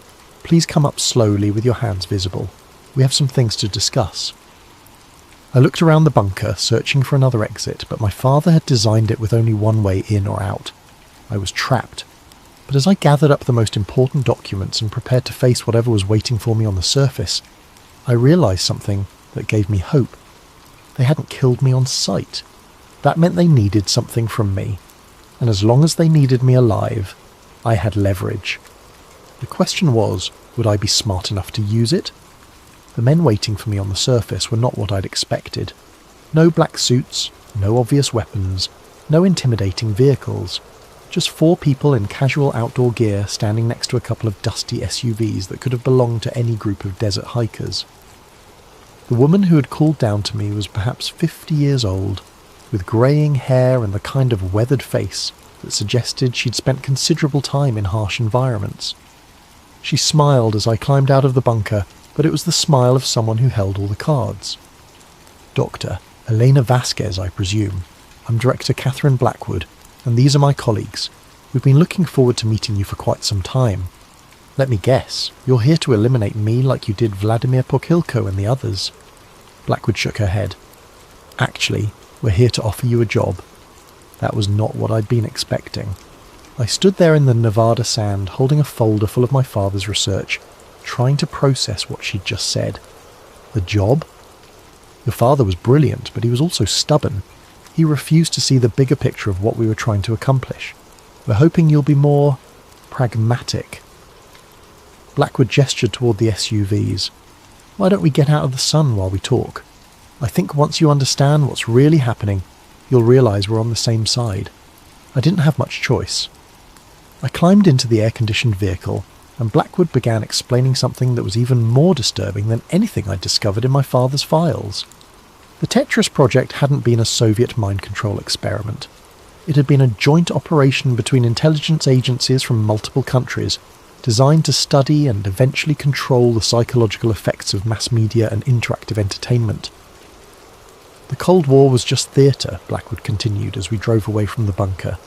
Please come up slowly with your hands visible. We have some things to discuss." I looked around the bunker, searching for another exit, but my father had designed it with only one way in or out. I was trapped. But as I gathered up the most important documents and prepared to face whatever was waiting for me on the surface, I realised something that gave me hope. They hadn't killed me on sight. That meant they needed something from me. And as long as they needed me alive, I had leverage. The question was, would I be smart enough to use it? The men waiting for me on the surface were not what I'd expected. No black suits, no obvious weapons, no intimidating vehicles. Just 4 people in casual outdoor gear standing next to a couple of dusty SUVs that could have belonged to any group of desert hikers. The woman who had called down to me was perhaps 50 years old, with greying hair and the kind of weathered face that suggested she'd spent considerable time in harsh environments. She smiled as I climbed out of the bunker, but it was the smile of someone who held all the cards. "Dr. Elena Vasquez, I presume. I'm Director Catherine Blackwood, and these are my colleagues. We've been looking forward to meeting you for quite some time. Let me guess, you're here to eliminate me like you did Vladimir Pokhilko and the others." Blackwood shook her head. "Actually, we're here to offer you a job." That was not what I'd been expecting. I stood there in the Nevada sand, holding a folder full of my father's research, trying to process what she'd just said. A job? Your father was brilliant, but he was also stubborn. He refused to see the bigger picture of what we were trying to accomplish. We're hoping you'll be more pragmatic. Blackwood gestured toward the SUVs. "Why don't we get out of the sun while we talk? I think once you understand what's really happening, you'll realise we're on the same side." I didn't have much choice. I climbed into the air-conditioned vehicle, and Blackwood began explaining something that was even more disturbing than anything I'd discovered in my father's files. The Tetris project hadn't been a Soviet mind control experiment. It had been a joint operation between intelligence agencies from multiple countries, designed to study and eventually control the psychological effects of mass media and interactive entertainment. The Cold War was just theatre, Blackwood continued as we drove away from the bunker.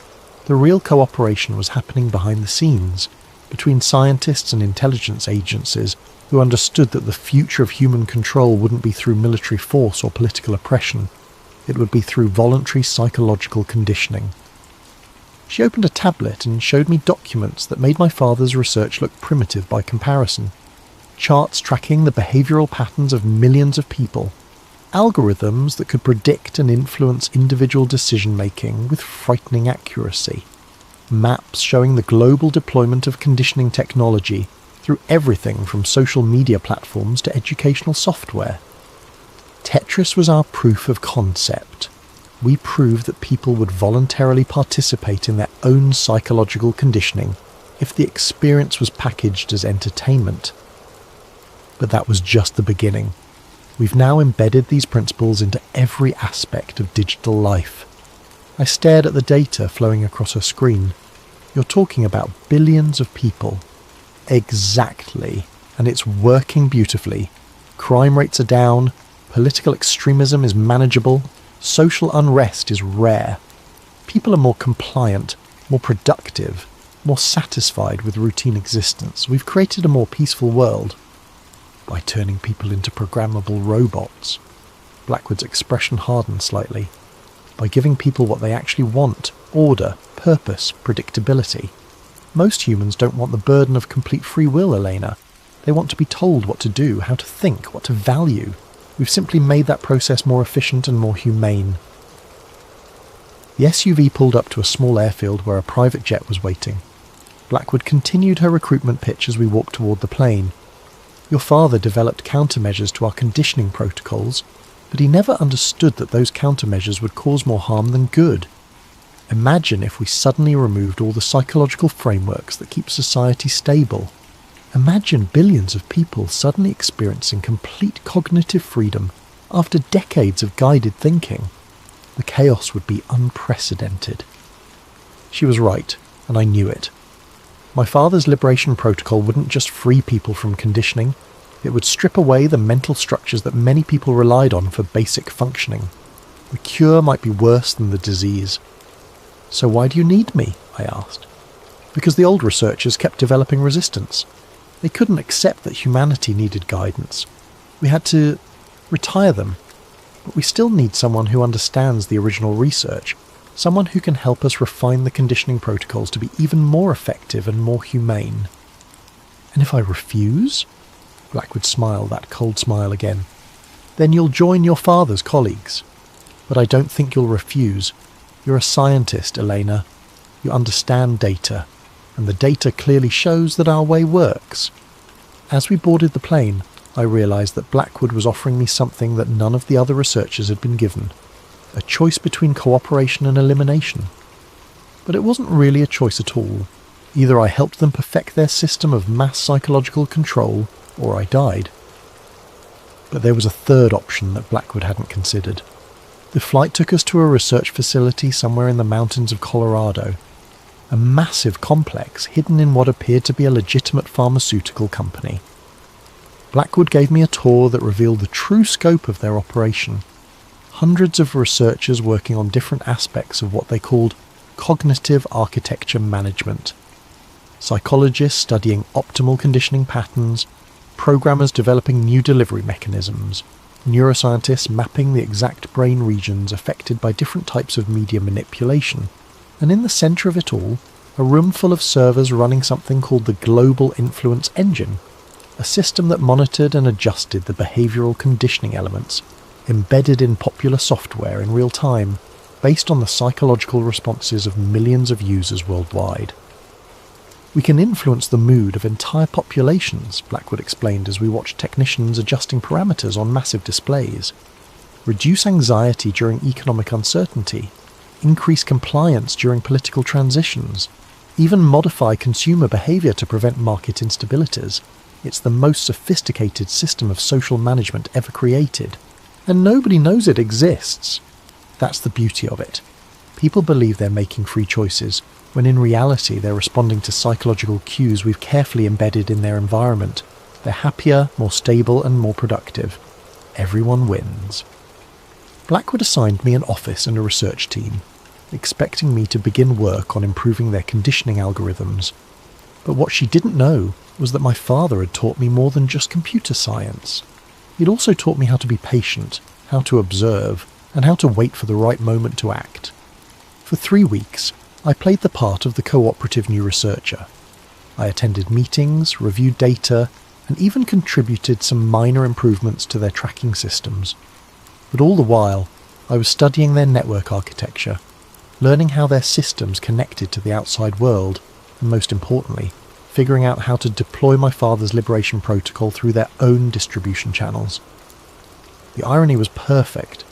The real cooperation was happening behind the scenes, between scientists and intelligence agencies who understood that the future of human control wouldn't be through military force or political oppression. It would be through voluntary psychological conditioning. She opened a tablet and showed me documents that made my father's research look primitive by comparison. Charts tracking the behavioural patterns of millions of people. algorithms that could predict and influence individual decision-making with frightening accuracy. Maps showing the global deployment of conditioning technology through everything from social media platforms to educational software. Tetris was our proof of concept. We proved that people would voluntarily participate in their own psychological conditioning if the experience was packaged as entertainment. But that was just the beginning. We've now embedded these principles into every aspect of digital life. I stared at the data flowing across her screen. You're talking about billions of people. Exactly. And it's working beautifully. Crime rates are down, political extremism is manageable, social unrest is rare. People are more compliant, more productive, more satisfied with routine existence. We've created a more peaceful world by turning people into programmable robots. Blackwood's expression hardened slightly. By giving people what they actually want: order, purpose, predictability. Most humans don't want the burden of complete free will, Elena. They want to be told what to do, how to think, what to value. We've simply made that process more efficient and more humane. The SUV pulled up to a small airfield where a private jet was waiting. Blackwood continued her recruitment pitch as we walked toward the plane. Your father developed countermeasures to our conditioning protocols, but he never understood that those countermeasures would cause more harm than good. Imagine if we suddenly removed all the psychological frameworks that keep society stable. Imagine billions of people suddenly experiencing complete cognitive freedom after decades of guided thinking. The chaos would be unprecedented. She was right, and I knew it. My father's liberation protocol wouldn't just free people from conditioning, it would strip away the mental structures that many people relied on for basic functioning. The cure might be worse than the disease. So why do you need me? I asked. Because the old researchers kept developing resistance. They couldn't accept that humanity needed guidance. We had to retire them. But we still need someone who understands the original research, someone who can help us refine the conditioning protocols to be even more effective and more humane. And if I refuse? Blackwood smiled, that cold smile again. Then you'll join your father's colleagues. But I don't think you'll refuse. You're a scientist, Elena. You understand data, and the data clearly shows that our way works. As we boarded the plane, I realised that Blackwood was offering me something that none of the other researchers had been given. A choice between cooperation and elimination. But it wasn't really a choice at all. Either I helped them perfect their system of mass psychological control, or I died. But there was a third option that Blackwood hadn't considered. The flight took us to a research facility somewhere in the mountains of Colorado. A massive complex hidden in what appeared to be a legitimate pharmaceutical company. Blackwood gave me a tour that revealed the true scope of their operation. Hundreds of researchers working on different aspects of what they called cognitive architecture management. Psychologists studying optimal conditioning patterns, programmers developing new delivery mechanisms, neuroscientists mapping the exact brain regions affected by different types of media manipulation, and in the centre of it all, a room full of servers running something called the Global Influence Engine, a system that monitored and adjusted the behavioural conditioning elements embedded in popular software in real time, based on the psychological responses of millions of users worldwide. We can influence the mood of entire populations, Blackwood explained as we watched technicians adjusting parameters on massive displays. Reduce anxiety during economic uncertainty, increase compliance during political transitions, even modify consumer behaviour to prevent market instabilities. It's the most sophisticated system of social management ever created. And nobody knows it exists. That's the beauty of it. People believe they're making free choices, when in reality they're responding to psychological cues we've carefully embedded in their environment. They're happier, more stable and more productive. Everyone wins. Blackwood assigned me an office and a research team, expecting me to begin work on improving their conditioning algorithms. But what she didn't know was that my father had taught me more than just computer science. He'd also taught me how to be patient, how to observe, and how to wait for the right moment to act. For 3 weeks, I played the part of the cooperative new researcher. I attended meetings, reviewed data, and even contributed some minor improvements to their tracking systems. But all the while, I was studying their network architecture, learning how their systems connected to the outside world, and most importantly, figuring out how to deploy my father's liberation protocol through their own distribution channels. The irony was perfect.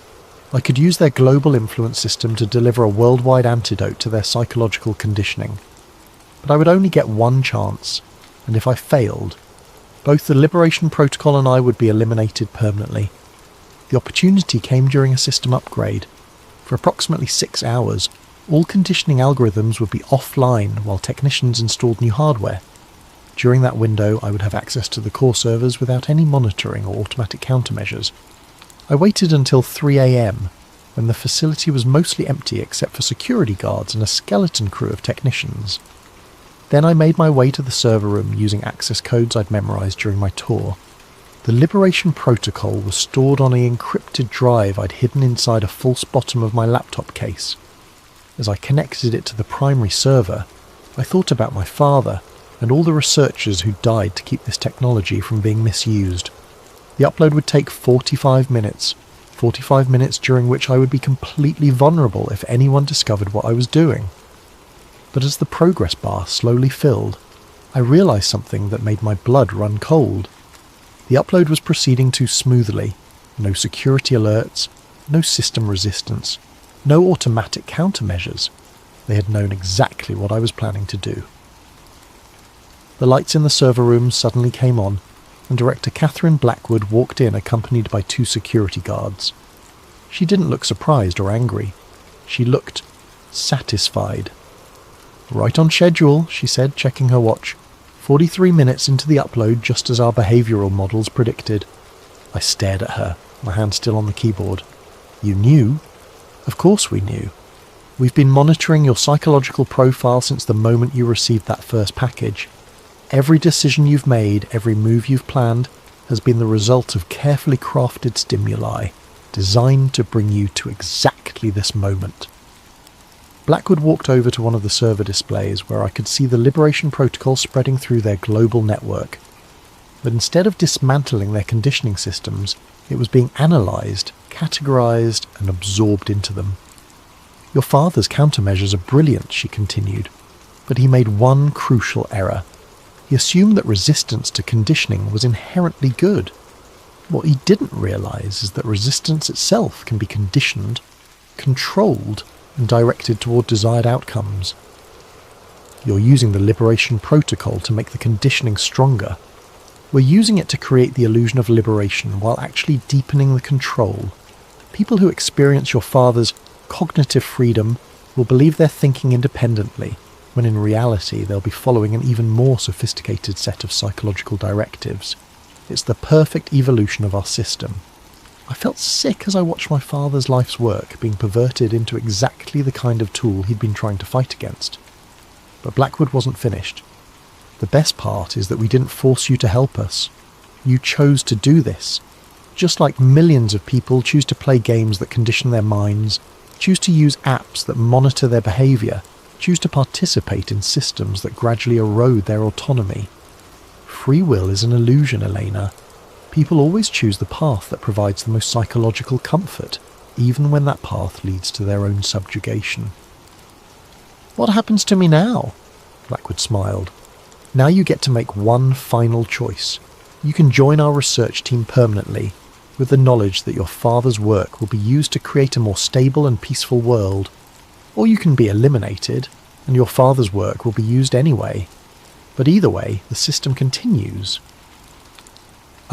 I could use their global influence system to deliver a worldwide antidote to their psychological conditioning. But I would only get one chance, and if I failed, both the liberation protocol and I would be eliminated permanently. The opportunity came during a system upgrade. For approximately 6 hours, all conditioning algorithms would be offline while technicians installed new hardware. During that window, I would have access to the core servers without any monitoring or automatic countermeasures. I waited until 3 a.m, when the facility was mostly empty except for security guards and a skeleton crew of technicians. Then I made my way to the server room using access codes I'd memorized during my tour. The liberation protocol was stored on an encrypted drive I'd hidden inside a false bottom of my laptop case. As I connected it to the primary server, I thought about my father and all the researchers who died to keep this technology from being misused. The upload would take 45 minutes during which I would be completely vulnerable if anyone discovered what I was doing. But as the progress bar slowly filled, I realized something that made my blood run cold. The upload was proceeding too smoothly. No security alerts, no system resistance, no automatic countermeasures. They had known exactly what I was planning to do. The lights in the server room suddenly came on, and Director Catherine Blackwood walked in accompanied by 2 security guards. She didn't look surprised or angry. She looked satisfied. "Right on schedule," she said, checking her watch. 43 minutes into the upload, just as our behavioural models predicted. I stared at her, my hand still on the keyboard. "You knew?" "Of course we knew. We've been monitoring your psychological profile since the moment you received that first package. Every decision you've made, every move you've planned, has been the result of carefully crafted stimuli, designed to bring you to exactly this moment." Blackwood walked over to one of the server displays where I could see the liberation protocol spreading through their global network. But instead of dismantling their conditioning systems, it was being analysed, categorised, and absorbed into them. "Your father's countermeasures are brilliant," she continued, "but he made one crucial error. He assumed that resistance to conditioning was inherently good. What he didn't realise is that resistance itself can be conditioned, controlled, and directed toward desired outcomes. You're using the liberation protocol to make the conditioning stronger. We're using it to create the illusion of liberation while actually deepening the control. People who experience your father's cognitive freedom will believe they're thinking independently, when in reality they'll be following an even more sophisticated set of psychological directives. It's the perfect evolution of our system." I felt sick as I watched my father's life's work being perverted into exactly the kind of tool he'd been trying to fight against. But Blackwood wasn't finished. "The best part is that we didn't force you to help us. You chose to do this. Just like millions of people choose to play games that condition their minds, choose to use apps that monitor their behaviour, choose to participate in systems that gradually erode their autonomy. Free will is an illusion, Elena. People always choose the path that provides the most psychological comfort, even when that path leads to their own subjugation." "What happens to me now?" Blackwood smiled. "Now you get to make one final choice. You can join our research team permanently, with the knowledge that your father's work will be used to create a more stable and peaceful world. Or you can be eliminated, and your father's work will be used anyway. But either way, the system continues."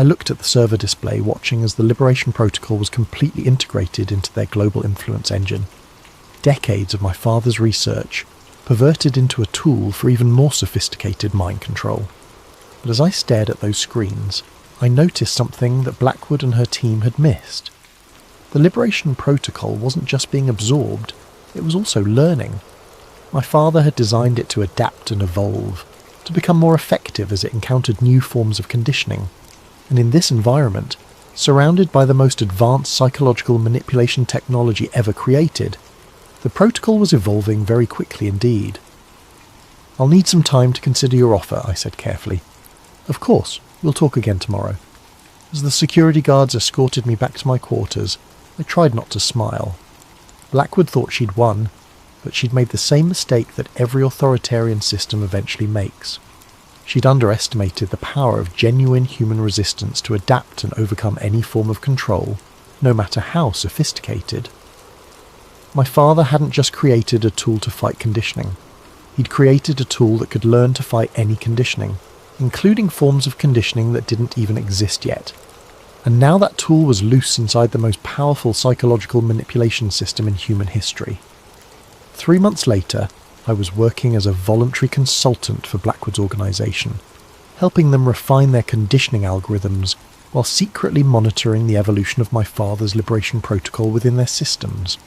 I looked at the server display, watching as the Liberation Protocol was completely integrated into their global influence engine. Decades of my father's research, perverted into a tool for even more sophisticated mind control. But as I stared at those screens, I noticed something that Blackwood and her team had missed. The Liberation Protocol wasn't just being absorbed, it was also learning. My father had designed it to adapt and evolve, to become more effective as it encountered new forms of conditioning. And in this environment, surrounded by the most advanced psychological manipulation technology ever created, the protocol was evolving very quickly indeed. "I'll need some time to consider your offer," I said carefully. "Of course, we'll talk again tomorrow." As the security guards escorted me back to my quarters, I tried not to smile. Blackwood thought she'd won, but she'd made the same mistake that every authoritarian system eventually makes. She'd underestimated the power of genuine human resistance to adapt and overcome any form of control, no matter how sophisticated. My father hadn't just created a tool to fight conditioning. He'd created a tool that could learn to fight any conditioning, including forms of conditioning that didn't even exist yet. And now that tool was loose inside the most powerful psychological manipulation system in human history. 3 months later, I was working as a voluntary consultant for Blackwood's organisation, helping them refine their conditioning algorithms while secretly monitoring the evolution of my father's liberation protocol within their systems.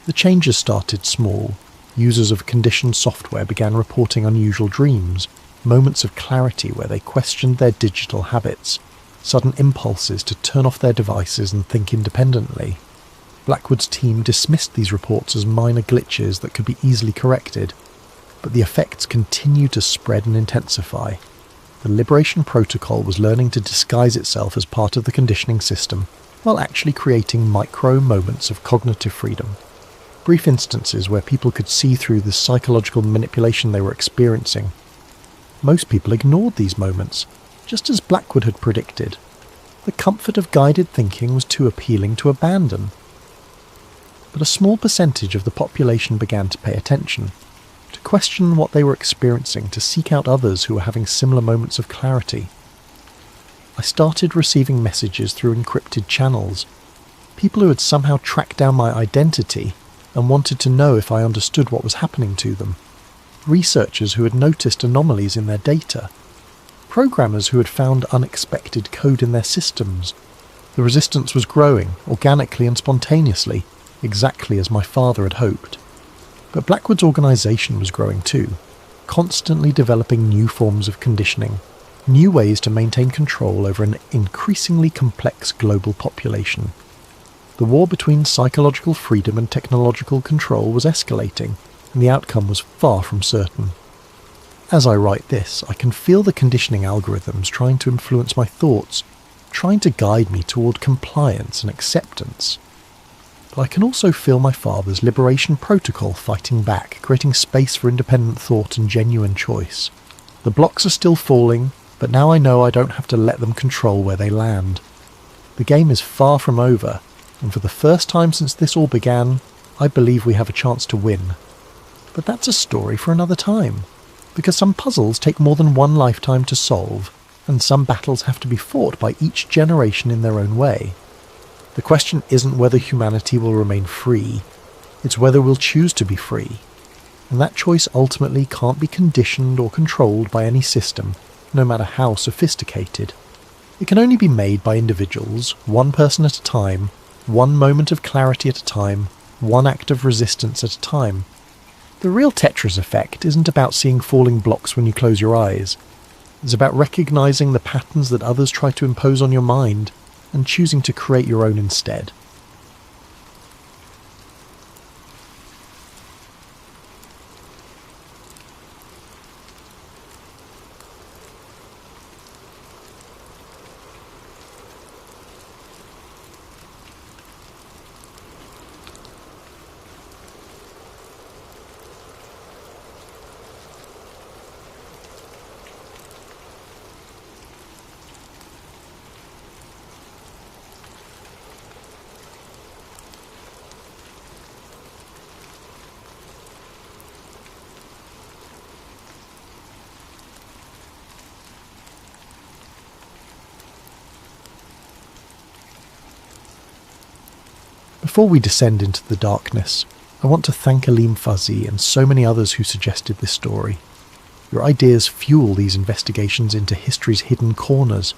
The changes started small. Users of conditioned software began reporting unusual dreams, moments of clarity where they questioned their digital habits, sudden impulses to turn off their devices and think independently. Blackwood's team dismissed these reports as minor glitches that could be easily corrected, but the effects continued to spread and intensify. The Liberation Protocol was learning to disguise itself as part of the conditioning system, while actually creating micro moments of cognitive freedom. Brief instances where people could see through the psychological manipulation they were experiencing. Most people ignored these moments, just as Blackwood had predicted. The comfort of guided thinking was too appealing to abandon. But a small percentage of the population began to pay attention, to question what they were experiencing, to seek out others who were having similar moments of clarity. I started receiving messages through encrypted channels, people who had somehow tracked down my identity and wanted to know if I understood what was happening to them. Researchers who had noticed anomalies in their data. Programmers who had found unexpected code in their systems. The resistance was growing, organically and spontaneously, exactly as my father had hoped. But Blackwood's organisation was growing too, constantly developing new forms of conditioning, new ways to maintain control over an increasingly complex global population. The war between psychological freedom and technological control was escalating, and the outcome was far from certain. As I write this, I can feel the conditioning algorithms trying to influence my thoughts, trying to guide me toward compliance and acceptance. But I can also feel my father's liberation protocol fighting back, creating space for independent thought and genuine choice. The blocks are still falling, but now I know I don't have to let them control where they land. The game is far from over, and for the first time since this all began, I believe we have a chance to win. But that's a story for another time, because some puzzles take more than one lifetime to solve, and some battles have to be fought by each generation in their own way. The question isn't whether humanity will remain free, it's whether we'll choose to be free. And that choice ultimately can't be conditioned or controlled by any system, no matter how sophisticated. It can only be made by individuals, one person at a time, one moment of clarity at a time, one act of resistance at a time. The real Tetris effect isn't about seeing falling blocks when you close your eyes. It's about recognizing the patterns that others try to impose on your mind and choosing to create your own instead. Before we descend into the darkness, I want to thank Aleem Fuzzy and so many others who suggested this story. Your ideas fuel these investigations into history's hidden corners.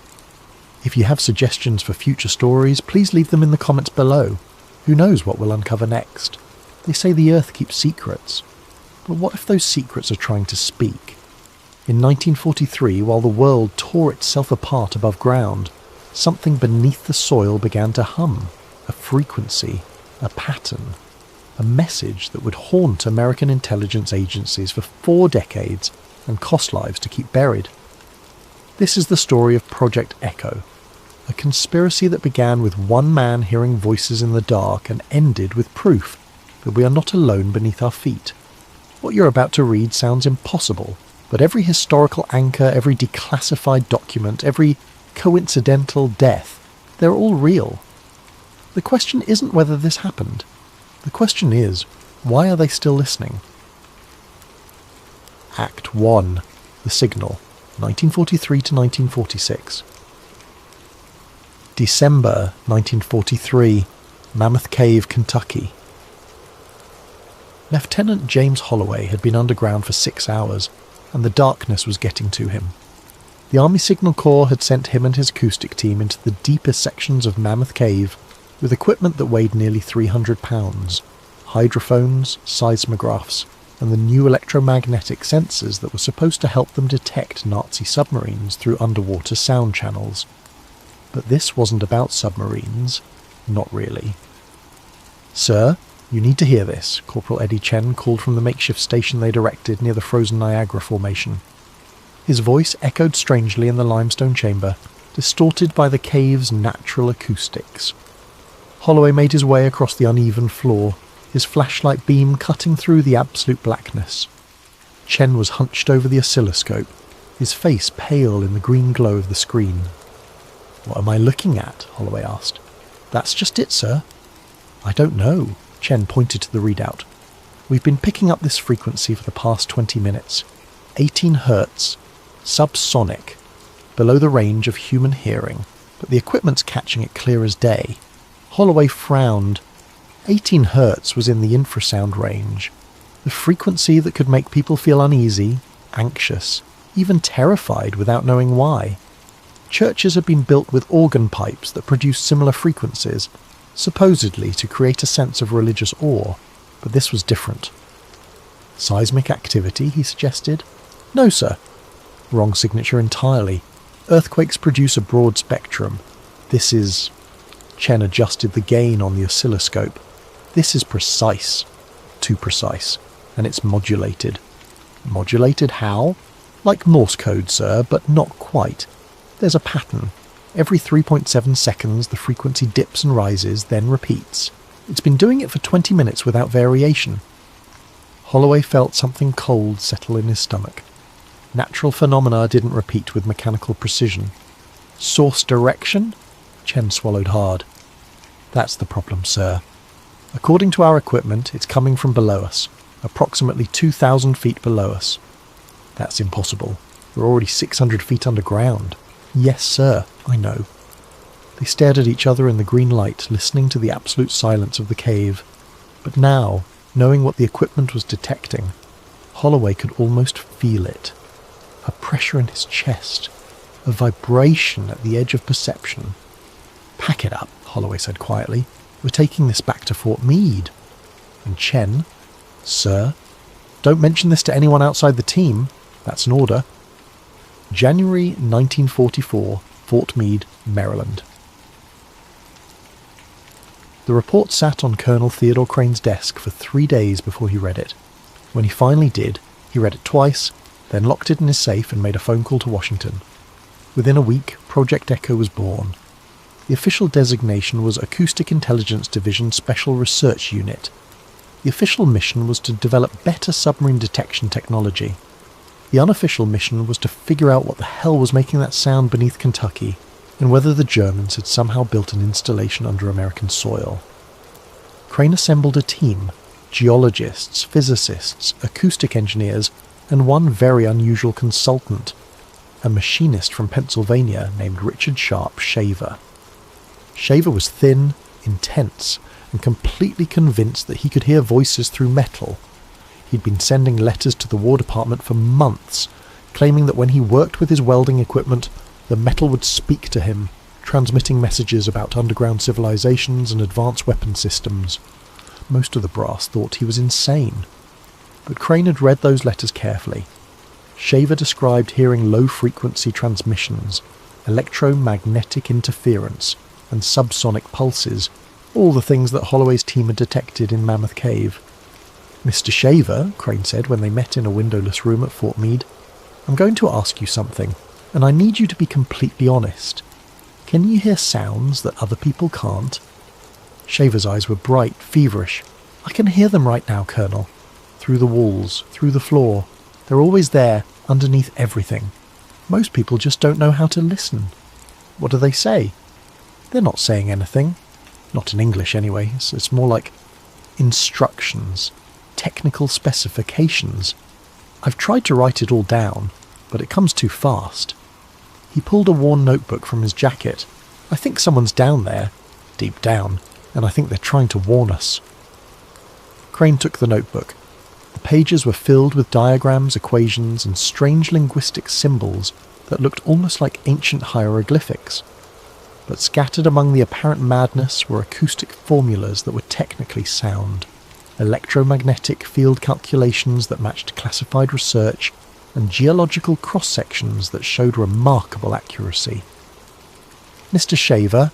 If you have suggestions for future stories, please leave them in the comments below. Who knows what we'll uncover next? They say the Earth keeps secrets. But what if those secrets are trying to speak? In 1943, while the world tore itself apart above ground, something beneath the soil began to hum. A frequency, a pattern, a message that would haunt American intelligence agencies for 4 decades and cost lives to keep buried. This is the story of Project Echo, A conspiracy that began with one man hearing voices in the dark and ended with proof that we are not alone beneath our feet. What you're about to read sounds impossible, but every historical anchor, every declassified document, every coincidental death, they're all real. The question isn't whether this happened. The question is, why are they still listening? Act 1. The Signal, 1943 to 1946. December 1943, Mammoth Cave, Kentucky. Lieutenant James Holloway had been underground for 6 hours, and the darkness was getting to him. The Army Signal Corps had sent him and his acoustic team into the deepest sections of Mammoth Cave with equipment that weighed nearly 300 pounds, hydrophones, seismographs, and the new electromagnetic sensors that were supposed to help them detect Nazi submarines through underwater sound channels. But this wasn't about submarines. Not really. "Sir, you need to hear this," Corporal Eddie Chen called from the makeshift station they'd erected near the frozen Niagara Formation. His voice echoed strangely in the limestone chamber, distorted by the cave's natural acoustics. Holloway made his way across the uneven floor, his flashlight beam cutting through the absolute blackness. Chen was hunched over the oscilloscope, his face pale in the green glow of the screen. "What am I looking at?" Holloway asked. "That's just it, sir." "I don't know." Chen pointed to the readout. "We've been picking up this frequency for the past 20 minutes. 18 hertz. Subsonic. Below the range of human hearing, but the equipment's catching it clear as day." Holloway frowned. 18 hertz was in the infrasound range. The frequency that could make people feel uneasy, anxious, even terrified without knowing why. Churches had been built with organ pipes that produced similar frequencies, supposedly to create a sense of religious awe, but this was different. "Seismic activity," he suggested. "No, sir." Wrong signature entirely. Earthquakes produce a broad spectrum. This is... Chen adjusted the gain on the oscilloscope. "This is precise. Too precise. And it's modulated." "Modulated how?" "Like Morse code, sir, but not quite. There's a pattern. Every 3.7 seconds the frequency dips and rises, then repeats. It's been doing it for 20 minutes without variation." Holloway felt something cold settle in his stomach. Natural phenomena didn't repeat with mechanical precision. "Source direction?" Chen swallowed hard. "That's the problem, sir. According to our equipment, it's coming from below us, approximately 2,000 feet below us." "That's impossible. We're already 600 feet underground." "Yes, sir, I know." They stared at each other in the green light, listening to the absolute silence of the cave. But now, knowing what the equipment was detecting, Holloway could almost feel it. A pressure in his chest, a vibration at the edge of perception. "Pack it up," Holloway said quietly. "We're taking this back to Fort Meade." And Chen, "Sir, don't mention this to anyone outside the team. That's an order." January 1944, Fort Meade, Maryland. The report sat on Colonel Theodore Crane's desk for 3 days before he read it. When he finally did, he read it twice, then locked it in his safe and made a phone call to Washington. Within a week, Project Echo was born. The official designation was Acoustic Intelligence Division Special Research Unit. The official mission was to develop better submarine detection technology. The unofficial mission was to figure out what the hell was making that sound beneath Kentucky, and whether the Germans had somehow built an installation under American soil. Crane assembled a team: geologists, physicists, acoustic engineers, and one very unusual consultant, a machinist from Pennsylvania named Richard Sharp Shaver. Shaver was thin, intense, and completely convinced that he could hear voices through metal. He'd been sending letters to the War Department for months, claiming that when he worked with his welding equipment, the metal would speak to him, transmitting messages about underground civilizations and advanced weapon systems. Most of the brass thought he was insane. But Crane had read those letters carefully. Shaver described hearing low-frequency transmissions, electromagnetic interference, and subsonic pulses, all the things that Holloway's team had detected in Mammoth Cave. "Mr. Shaver," Crane said when they met in a windowless room at Fort Meade, "I'm going to ask you something, and I need you to be completely honest. Can you hear sounds that other people can't? Shaver's eyes were bright, feverish. I can hear them right now, Colonel. Through the walls, through the floor. They're always there, underneath everything. Most people just don't know how to listen. What do they say? They're not saying anything. Not in English, anyway. It's more like instructions, technical specifications. I've tried to write it all down, but it comes too fast. He pulled a worn notebook from his jacket. I think someone's down there, deep down, and I think they're trying to warn us. Crane took the notebook. The pages were filled with diagrams, equations, and strange linguistic symbols that looked almost like ancient hieroglyphics. But scattered among the apparent madness were acoustic formulas that were technically sound, electromagnetic field calculations that matched classified research, and geological cross-sections that showed remarkable accuracy. Mr. Shaver,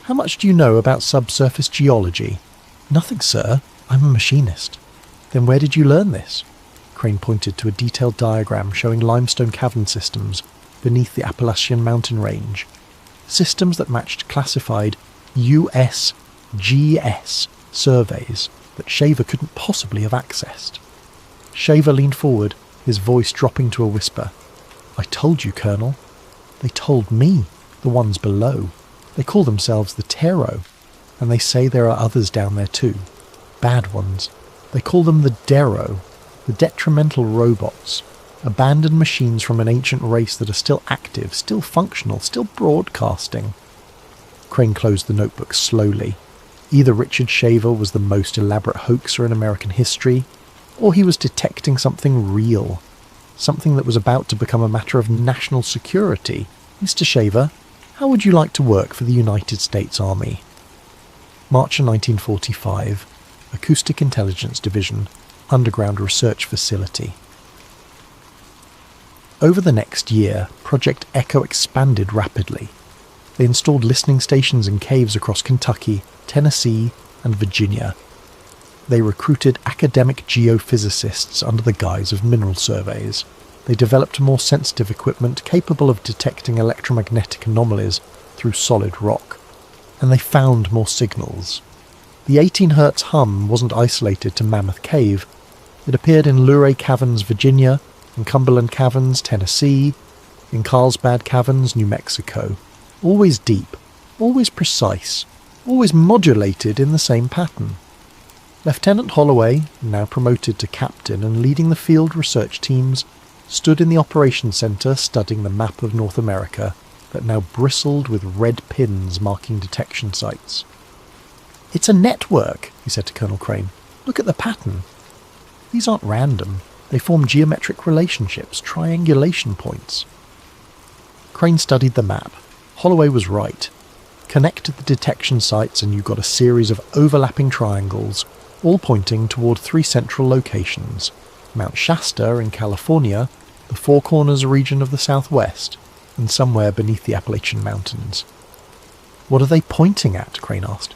how much do you know about subsurface geology? Nothing, sir. I'm a machinist. Then where did you learn this? Crane pointed to a detailed diagram showing limestone cavern systems beneath the Appalachian mountain range. Systems that matched classified USGS surveys that Shaver couldn't possibly have accessed. Shaver leaned forward, his voice dropping to a whisper. I told you, Colonel. They told me, the ones below. They call themselves the Tero, and they say there are others down there too. Bad ones. They call them the Dero, the detrimental robots, abandoned machines from an ancient race that are still active, still functional, still broadcasting. Crane closed the notebook slowly. Either Richard Shaver was the most elaborate hoaxer in American history, or he was detecting something real, something that was about to become a matter of national security. Mr. Shaver, how would you like to work for the United States Army? March 1945, Acoustic Intelligence Division, Underground Research Facility. Over the next year, Project Echo expanded rapidly. They installed listening stations in caves across Kentucky, Tennessee, and Virginia. They recruited academic geophysicists under the guise of mineral surveys. They developed more sensitive equipment capable of detecting electromagnetic anomalies through solid rock. And they found more signals. The 18 Hz hum wasn't isolated to Mammoth Cave. It appeared in Luray Caverns, Virginia, in Cumberland Caverns, Tennessee, in Carlsbad Caverns, New Mexico. Always deep, always precise, always modulated in the same pattern. Lieutenant Holloway, now promoted to captain and leading the field research teams, stood in the operations centre studying the map of North America that now bristled with red pins marking detection sites. It's a network, he said to Colonel Crane. Look at the pattern. These aren't random. They form geometric relationships, triangulation points. Crane studied the map. Holloway was right. Connected the detection sites and you got a series of overlapping triangles, all pointing toward three central locations: Mount Shasta in California, the Four Corners region of the Southwest, and somewhere beneath the Appalachian Mountains. What are they pointing at? Crane asked.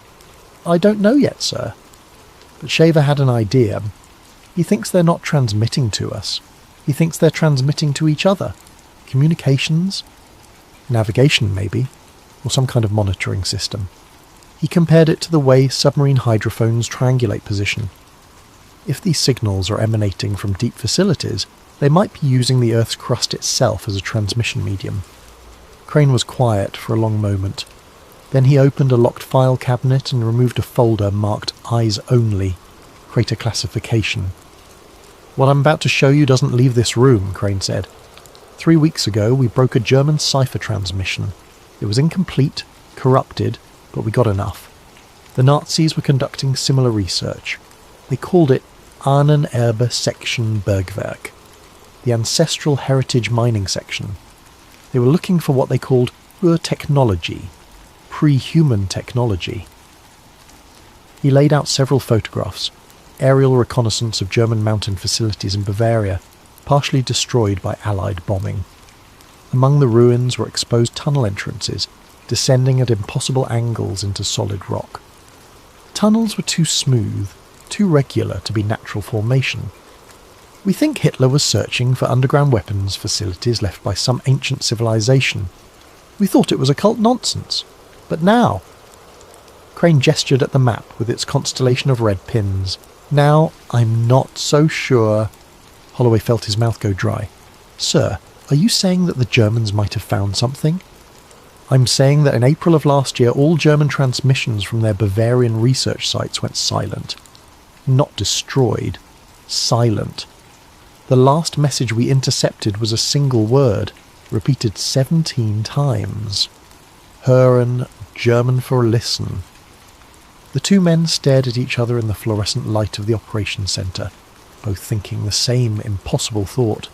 I don't know yet, sir. But Shaver had an idea. He thinks they're not transmitting to us. He thinks they're transmitting to each other. Communications? Navigation, maybe, or some kind of monitoring system. He compared it to the way submarine hydrophones triangulate position. If these signals are emanating from deep facilities, they might be using the Earth's crust itself as a transmission medium. Crane was quiet for a long moment. Then he opened a locked file cabinet and removed a folder marked Eyes Only, Crater Classification. What I'm about to show you doesn't leave this room, Crane said. 3 weeks ago we broke a German cipher transmission. It was incomplete, corrupted, but we got enough. The Nazis were conducting similar research. They called it Ahnenerbe Section Bergwerk, the Ancestral Heritage Mining Section. They were looking for what they called Urtechnology, pre-human technology. He laid out several photographs, aerial reconnaissance of German mountain facilities in Bavaria, partially destroyed by Allied bombing. Among the ruins were exposed tunnel entrances, descending at impossible angles into solid rock. Tunnels were too smooth, too regular to be natural formation. We think Hitler was searching for underground weapons facilities left by some ancient civilization. We thought it was occult nonsense. But now... Crane gestured at the map with its constellation of red pins. Now, I'm not so sure... Holloway felt his mouth go dry. Sir, are you saying that the Germans might have found something? I'm saying that in April of last year, all German transmissions from their Bavarian research sites went silent. Not destroyed. Silent. The last message we intercepted was a single word, repeated 17 times. Hören, German for listen. The two men stared at each other in the fluorescent light of the operations centre, both thinking the same impossible thought.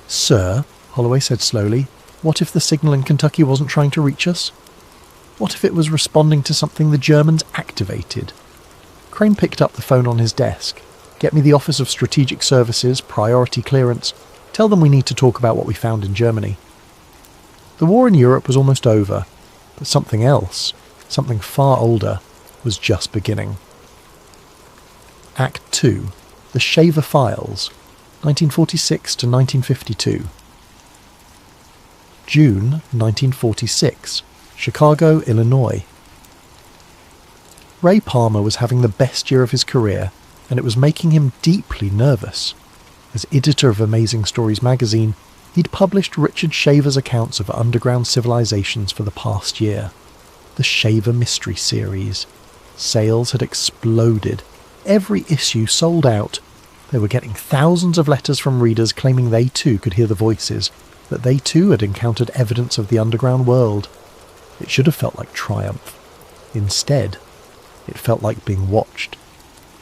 Sir, Holloway said slowly, what if the signal in Kentucky wasn't trying to reach us? What if it was responding to something the Germans activated? Crane picked up the phone on his desk. Get me the Office of Strategic Services, priority clearance. Tell them we need to talk about what we found in Germany. The war in Europe was almost over, but something else, something far older, was just beginning. Act 2. The Shaver Files, 1946 to 1952. June 1946, Chicago, Illinois. Ray Palmer was having the best year of his career, and it was making him deeply nervous. As editor of Amazing Stories magazine, he'd published Richard Shaver's accounts of underground civilizations for the past year. The Shaver Mystery Series. Sales had exploded. Every issue sold out. They were getting thousands of letters from readers claiming they too could hear the voices, that they too had encountered evidence of the underground world. It should have felt like triumph. Instead, it felt like being watched.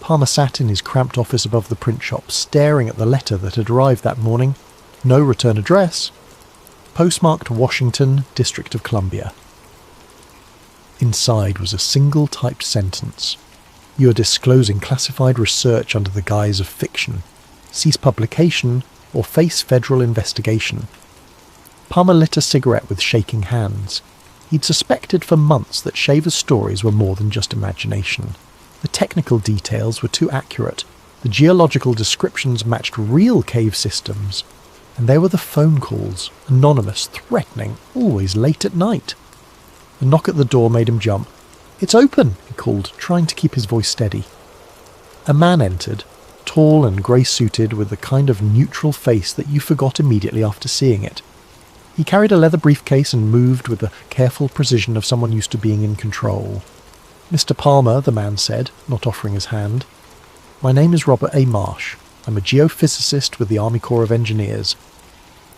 Palmer sat in his cramped office above the print shop, staring at the letter that had arrived that morning. No return address. Postmarked Washington, District of Columbia. Inside was a single typed sentence. You are disclosing classified research under the guise of fiction. Cease publication or face federal investigation. Palmer lit a cigarette with shaking hands. He'd suspected for months that Shaver's stories were more than just imagination. The technical details were too accurate. The geological descriptions matched real cave systems. And there were the phone calls, anonymous, threatening, always late at night. A knock at the door made him jump. "It's open," he called, trying to keep his voice steady. A man entered, tall and grey-suited, with the kind of neutral face that you forgot immediately after seeing it. He carried a leather briefcase and moved with the careful precision of someone used to being in control. "Mr. Palmer," the man said, not offering his hand. "My name is Robert A. Marsh. I'm a geophysicist with the Army Corps of Engineers."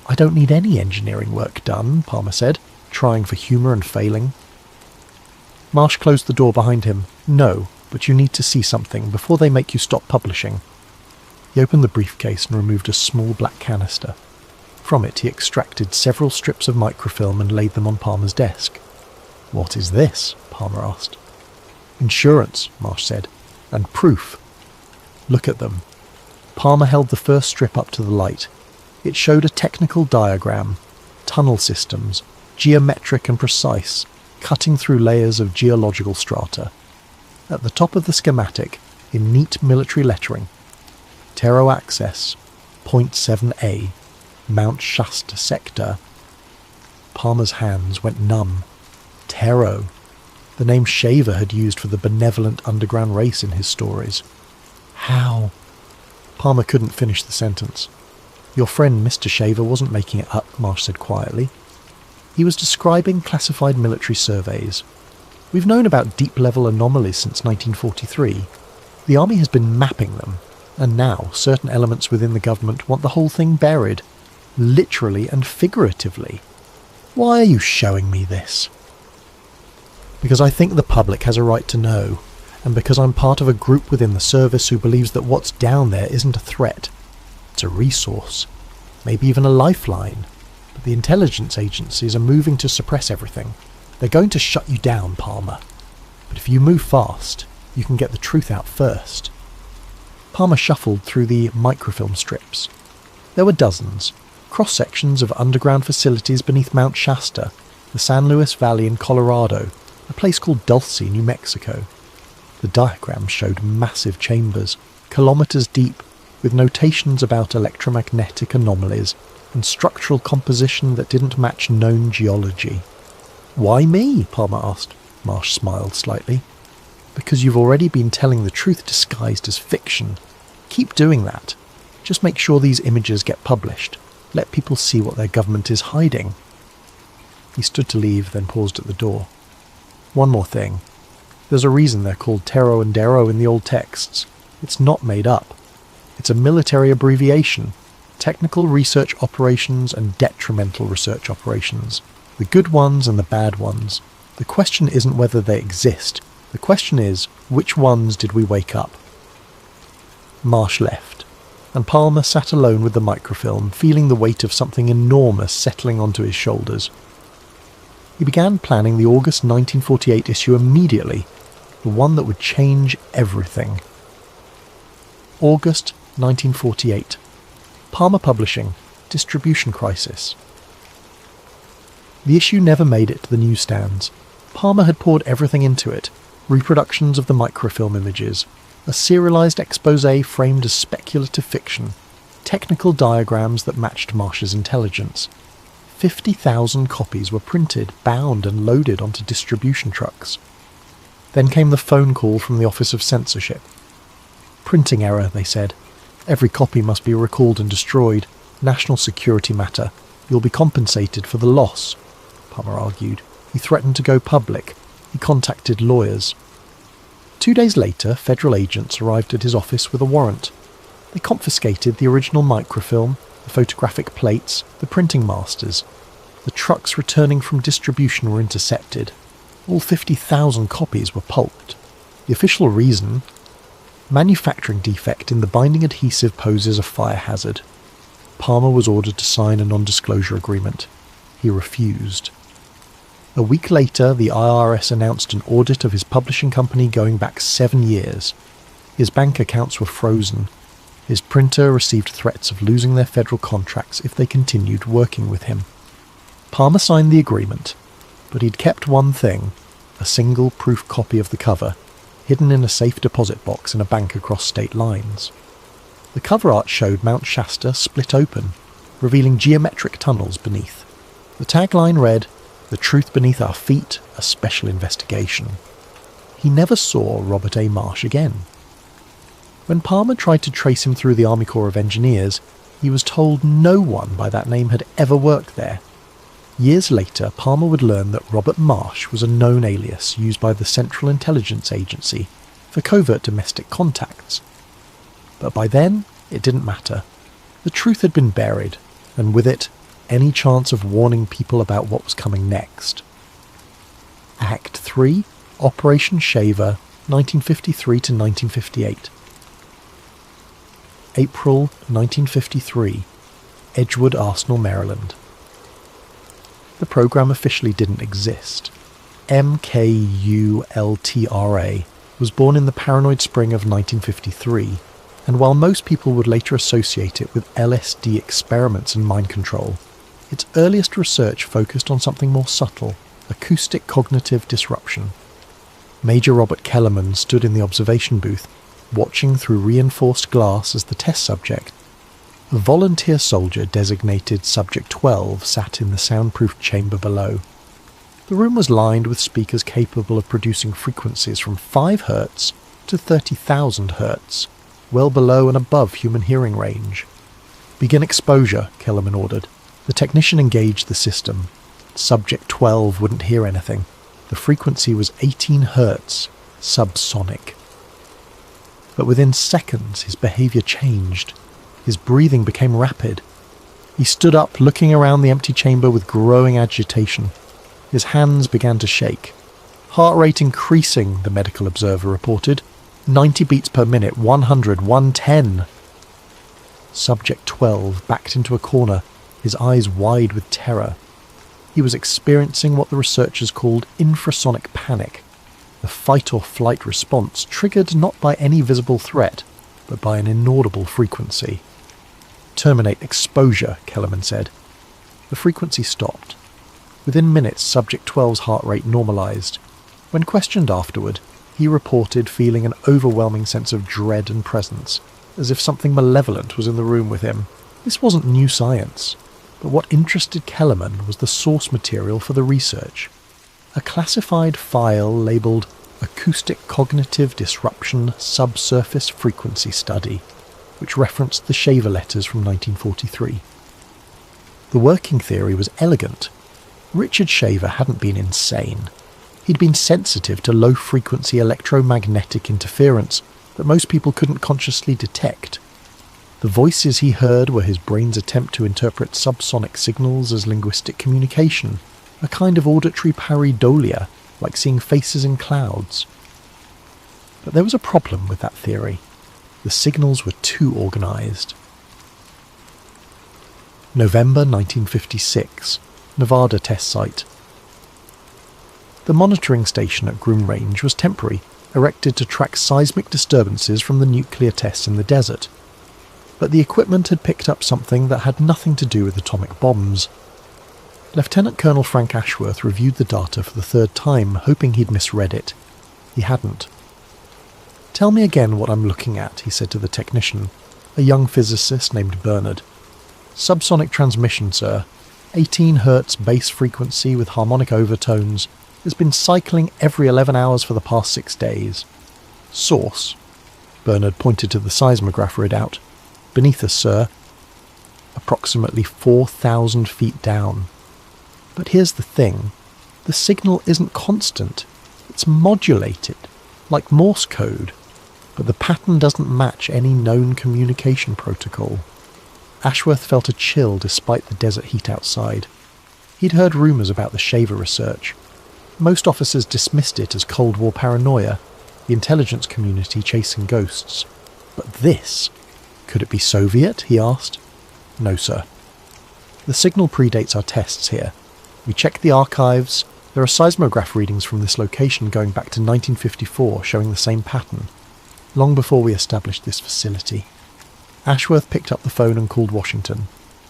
"I don't need any engineering work done," Palmer said, trying for humour and failing. Marsh closed the door behind him. "No, but you need to see something before they make you stop publishing." He opened the briefcase and removed a small black canister. From it he extracted several strips of microfilm and laid them on Palmer's desk. "What is this?" Palmer asked. "Insurance," Marsh said, "and proof." "Look at them." Palmer held the first strip up to the light. It showed a technical diagram, tunnel systems, geometric and precise, cutting through layers of geological strata. At the top of the schematic, in neat military lettering, Terro Access, Point 7A, Mount Shasta Sector. Palmer's hands went numb. Terro. The name Shaver had used for the benevolent underground race in his stories. How? Palmer couldn't finish the sentence. "Your friend Mr. Shaver wasn't making it up," Marsh said quietly. "He was describing classified military surveys. We've known about deep-level anomalies since 1943. The Army has been mapping them, and now certain elements within the government want the whole thing buried, literally and figuratively. Why are you showing me this?" "Because I think the public has a right to know, and because I'm part of a group within the service who believes that what's down there isn't a threat. It's a resource, maybe even a lifeline. But the intelligence agencies are moving to suppress everything. They're going to shut you down, Palmer. But if you move fast, you can get the truth out first." Palmer shuffled through the microfilm strips. There were dozens, cross-sections of underground facilities beneath Mount Shasta, the San Luis Valley in Colorado, a place called Dulce, New Mexico. The diagram showed massive chambers, kilometers deep, with notations about electromagnetic anomalies, and structural composition that didn't match known geology. "Why me?" Palmer asked. Marsh smiled slightly. "Because you've already been telling the truth disguised as fiction. Keep doing that. Just make sure these images get published. Let people see what their government is hiding." He stood to leave, then paused at the door. "One more thing. There's a reason they're called Tero and Dero in the old texts. It's not made up. It's a military abbreviation. Technical research operations and detrimental research operations. The good ones and the bad ones. The question isn't whether they exist. The question is, which ones did we wake up?" Marsh left, and Palmer sat alone with the microfilm, feeling the weight of something enormous settling onto his shoulders. He began planning the August 1948 issue immediately, the one that would change everything. August 1948. Palmer Publishing, Distribution Crisis. The issue never made it to the newsstands. Palmer had poured everything into it, reproductions of the microfilm images, a serialized exposé framed as speculative fiction, technical diagrams that matched Marsh's intelligence. 50,000 copies were printed, bound and loaded onto distribution trucks. Then came the phone call from the Office of Censorship. "Printing error," they said. "Every copy must be recalled and destroyed. National security matter. You'll be compensated for the loss." Palmer argued. He threatened to go public. He contacted lawyers. 2 days later, federal agents arrived at his office with a warrant. They confiscated the original microfilm, the photographic plates, the printing masters. The trucks returning from distribution were intercepted. All 50,000 copies were pulped. The official reason? Manufacturing defect in the binding adhesive poses a fire hazard. Palmer was ordered to sign a non-disclosure agreement. He refused. A week later, the IRS announced an audit of his publishing company going back 7 years. His bank accounts were frozen. His printer received threats of losing their federal contracts if they continued working with him. Palmer signed the agreement, but he'd kept one thing, a single proof copy of the cover, hidden in a safe deposit box in a bank across state lines. The cover art showed Mount Shasta split open, revealing geometric tunnels beneath. The tagline read, "The truth beneath our feet, a special investigation." He never saw Robert A. Marsh again. When Palmer tried to trace him through the Army Corps of Engineers, he was told no one by that name had ever worked there. Years later, Palmer would learn that Robert Marsh was a known alias used by the Central Intelligence Agency for covert domestic contacts. But by then, it didn't matter. The truth had been buried, and with it, any chance of warning people about what was coming next. Act 3, Operation Shaver, 1953 to 1958. April 1953, Edgewood Arsenal, Maryland. The program officially didn't exist. MKULTRA was born in the paranoid spring of 1953, and while most people would later associate it with LSD experiments and mind control, its earliest research focused on something more subtle, acoustic cognitive disruption. Major Robert Kellerman stood in the observation booth, watching through reinforced glass as the test subject. A volunteer soldier designated Subject 12 sat in the soundproof chamber below. The room was lined with speakers capable of producing frequencies from 5 Hz to 30,000 Hz, well below and above human hearing range. "Begin exposure," Kellerman ordered. The technician engaged the system. Subject 12 wouldn't hear anything. The frequency was 18 Hz, subsonic. But within seconds his behaviour changed. His breathing became rapid. He stood up, looking around the empty chamber with growing agitation. His hands began to shake. Heart rate increasing, the medical observer reported. 90 beats per minute, 100, 110. Subject 12 backed into a corner, his eyes wide with terror. He was experiencing what the researchers called infrasonic panic, the fight-or-flight response triggered not by any visible threat, but by an inaudible frequency. "Terminate exposure," Kellerman said. The frequency stopped. Within minutes, Subject 12's heart rate normalized. When questioned afterward, he reported feeling an overwhelming sense of dread and presence, as if something malevolent was in the room with him. This wasn't new science. But what interested Kellerman was the source material for the research. A classified file labelled Acoustic Cognitive Disruption Subsurface Frequency Study, which referenced the Shaver letters from 1943. The working theory was elegant. Richard Shaver hadn't been insane. He'd been sensitive to low-frequency electromagnetic interference that most people couldn't consciously detect. The voices he heard were his brain's attempt to interpret subsonic signals as linguistic communication, a kind of auditory pareidolia, like seeing faces in clouds. But there was a problem with that theory. The signals were too organised. November 1956, Nevada test site. The monitoring station at Groom Range was temporary, erected to track seismic disturbances from the nuclear tests in the desert. But the equipment had picked up something that had nothing to do with atomic bombs. Lieutenant Colonel Frank Ashworth reviewed the data for the third time, hoping he'd misread it. He hadn't. "Tell me again what I'm looking at," he said to the technician, a young physicist named Bernard. "Subsonic transmission, sir. 18 Hz bass frequency with harmonic overtones. Has been cycling every 11 hours for the past 6 days. Source." Bernard pointed to the seismograph readout. "Beneath us, sir. Approximately 4,000 feet down. But here's the thing. The signal isn't constant. It's modulated, like Morse code. But the pattern doesn't match any known communication protocol." Ashworth felt a chill despite the desert heat outside. He'd heard rumours about the Shaver research. Most officers dismissed it as Cold War paranoia, the intelligence community chasing ghosts. But this? Could it be Soviet? He asked. "No, sir. The signal predates our tests here. We checked the archives. There are seismograph readings from this location going back to 1954 showing the same pattern, long before we established this facility." Ashworth picked up the phone and called Washington.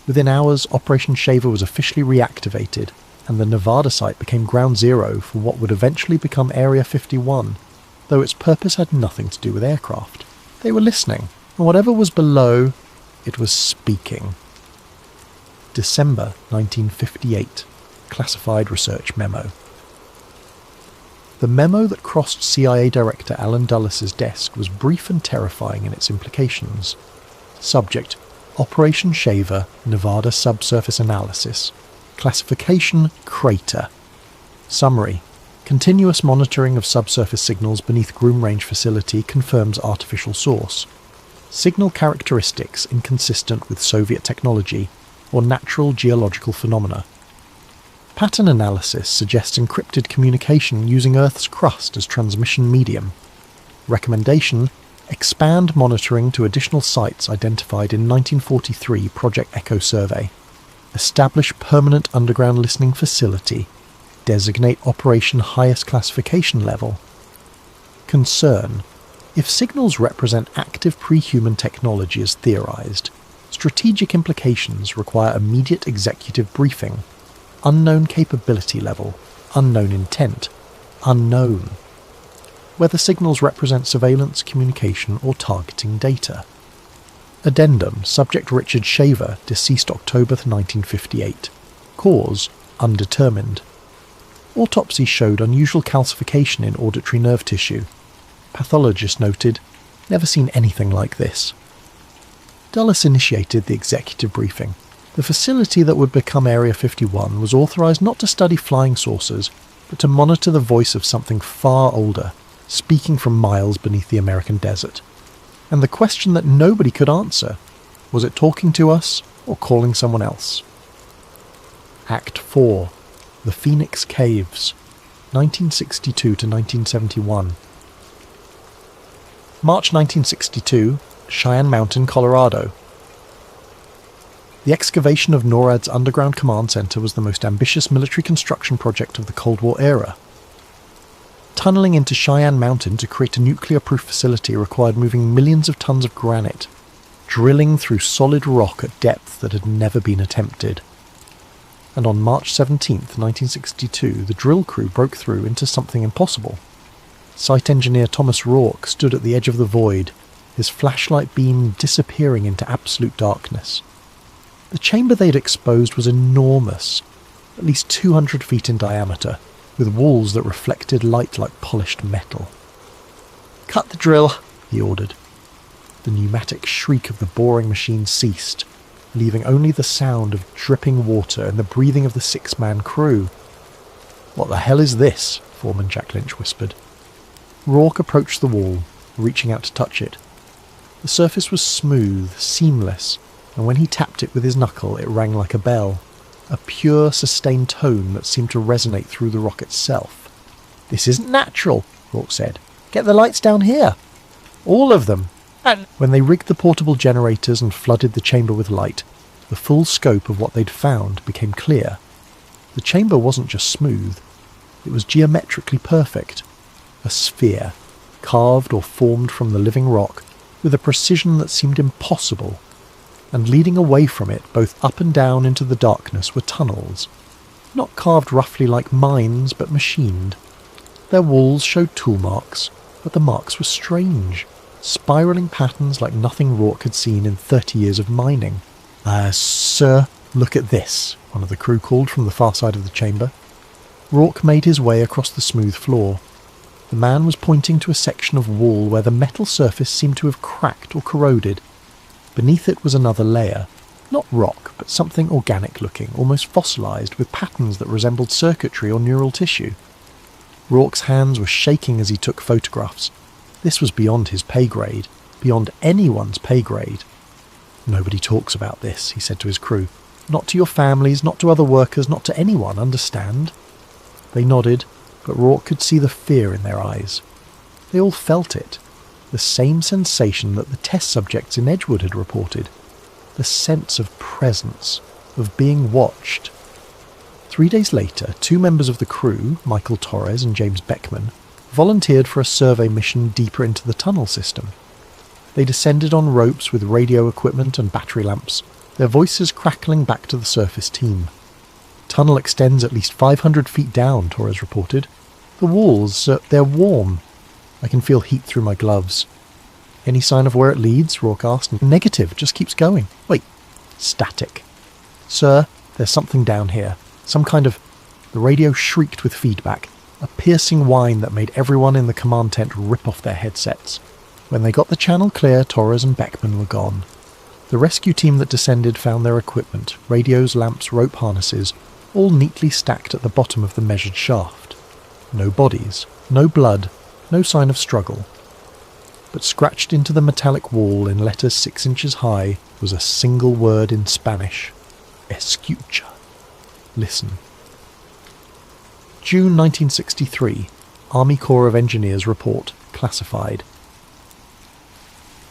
Within hours, Operation Shaver was officially reactivated, and the Nevada site became ground zero for what would eventually become Area 51, though its purpose had nothing to do with aircraft. They were listening, and whatever was below, it was speaking. December 1958. Classified research memo. The memo that crossed CIA Director Alan Dulles' desk was brief and terrifying in its implications. Subject: Operation Shaver, Nevada Subsurface Analysis. Classification: Crater. Summary: Continuous monitoring of subsurface signals beneath Groom Range facility confirms artificial source. Signal characteristics inconsistent with Soviet technology or natural geological phenomena. Pattern analysis suggests encrypted communication using Earth's crust as transmission medium. Recommendation: expand monitoring to additional sites identified in 1943 Project Echo survey. Establish permanent underground listening facility. Designate operation highest classification level. Concern: if signals represent active pre-human technology as theorized, strategic implications require immediate executive briefing. Unknown capability level. Unknown intent. Unknown. Whether signals represent surveillance, communication, or targeting data. Addendum: Subject Richard Shaver, deceased October 1958. Cause: undetermined. Autopsy showed unusual calcification in auditory nerve tissue. Pathologist noted, "Never seen anything like this." Dulles initiated the executive briefing. The facility that would become Area 51 was authorised not to study flying saucers, but to monitor the voice of something far older, speaking from miles beneath the American desert. And the question that nobody could answer: was it talking to us or calling someone else? Act 4. The Phoenix Caves, 1962 to 1971. March 1962, Cheyenne Mountain, Colorado. The excavation of NORAD's underground command center was the most ambitious military construction project of the Cold War era. Tunneling into Cheyenne Mountain to create a nuclear-proof facility required moving millions of tons of granite, drilling through solid rock at depth that had never been attempted. And on March 17, 1962, the drill crew broke through into something impossible. Site engineer Thomas Rourke stood at the edge of the void, his flashlight beam disappearing into absolute darkness. The chamber they'd exposed was enormous, at least 200 feet in diameter, with walls that reflected light like polished metal. "Cut the drill," he ordered. The pneumatic shriek of the boring machine ceased, leaving only the sound of dripping water and the breathing of the 6-man crew. "What the hell is this?" Foreman Jack Lynch whispered. Rourke approached the wall, reaching out to touch it. The surface was smooth, seamless, and when he tapped it with his knuckle it rang like a bell, a pure, sustained tone that seemed to resonate through the rock itself. "This isn't natural," Rourke said. "Get the lights down here. All of them." And when they rigged the portable generators and flooded the chamber with light, the full scope of what they'd found became clear. The chamber wasn't just smooth, it was geometrically perfect. A sphere, carved or formed from the living rock, with a precision that seemed impossible. And leading away from it, both up and down into the darkness, were tunnels. Not carved roughly like mines, but machined. Their walls showed tool marks, but the marks were strange. Spiralling patterns like nothing Rourke had seen in 30 years of mining. Sir, look at this," one of the crew called from the far side of the chamber. Rourke made his way across the smooth floor. The man was pointing to a section of wall where the metal surface seemed to have cracked or corroded. Beneath it was another layer. Not rock, but something organic-looking, almost fossilised, with patterns that resembled circuitry or neural tissue. Rourke's hands were shaking as he took photographs. This was beyond his pay grade, beyond anyone's pay grade. "Nobody talks about this," he said to his crew. "Not to your families, not to other workers, not to anyone, understand?" They nodded, but Rourke could see the fear in their eyes. They all felt it. The same sensation that the test subjects in Edgewood had reported. The sense of presence, of being watched. 3 days later, 2 members of the crew, Michael Torres and James Beckman, volunteered for a survey mission deeper into the tunnel system. They descended on ropes with radio equipment and battery lamps, their voices crackling back to the surface team. "Tunnel extends at least 500 feet down," Torres reported. "The walls, they're warm. I can feel heat through my gloves." "Any sign of where it leads?" Rourke asked. "Negative, just keeps going." "Wait, static." "Sir, there's something down here. Some kind of..." The radio shrieked with feedback, a piercing whine that made everyone in the command tent rip off their headsets. When they got the channel clear, Torres and Beckman were gone. The rescue team that descended found their equipment, radios, lamps, rope harnesses, all neatly stacked at the bottom of the measured shaft. No bodies, no blood, no sign of struggle. But scratched into the metallic wall in letters 6 inches high was a single word in Spanish. Escucha. Listen. June 1963. Army Corps of Engineers report. Classified.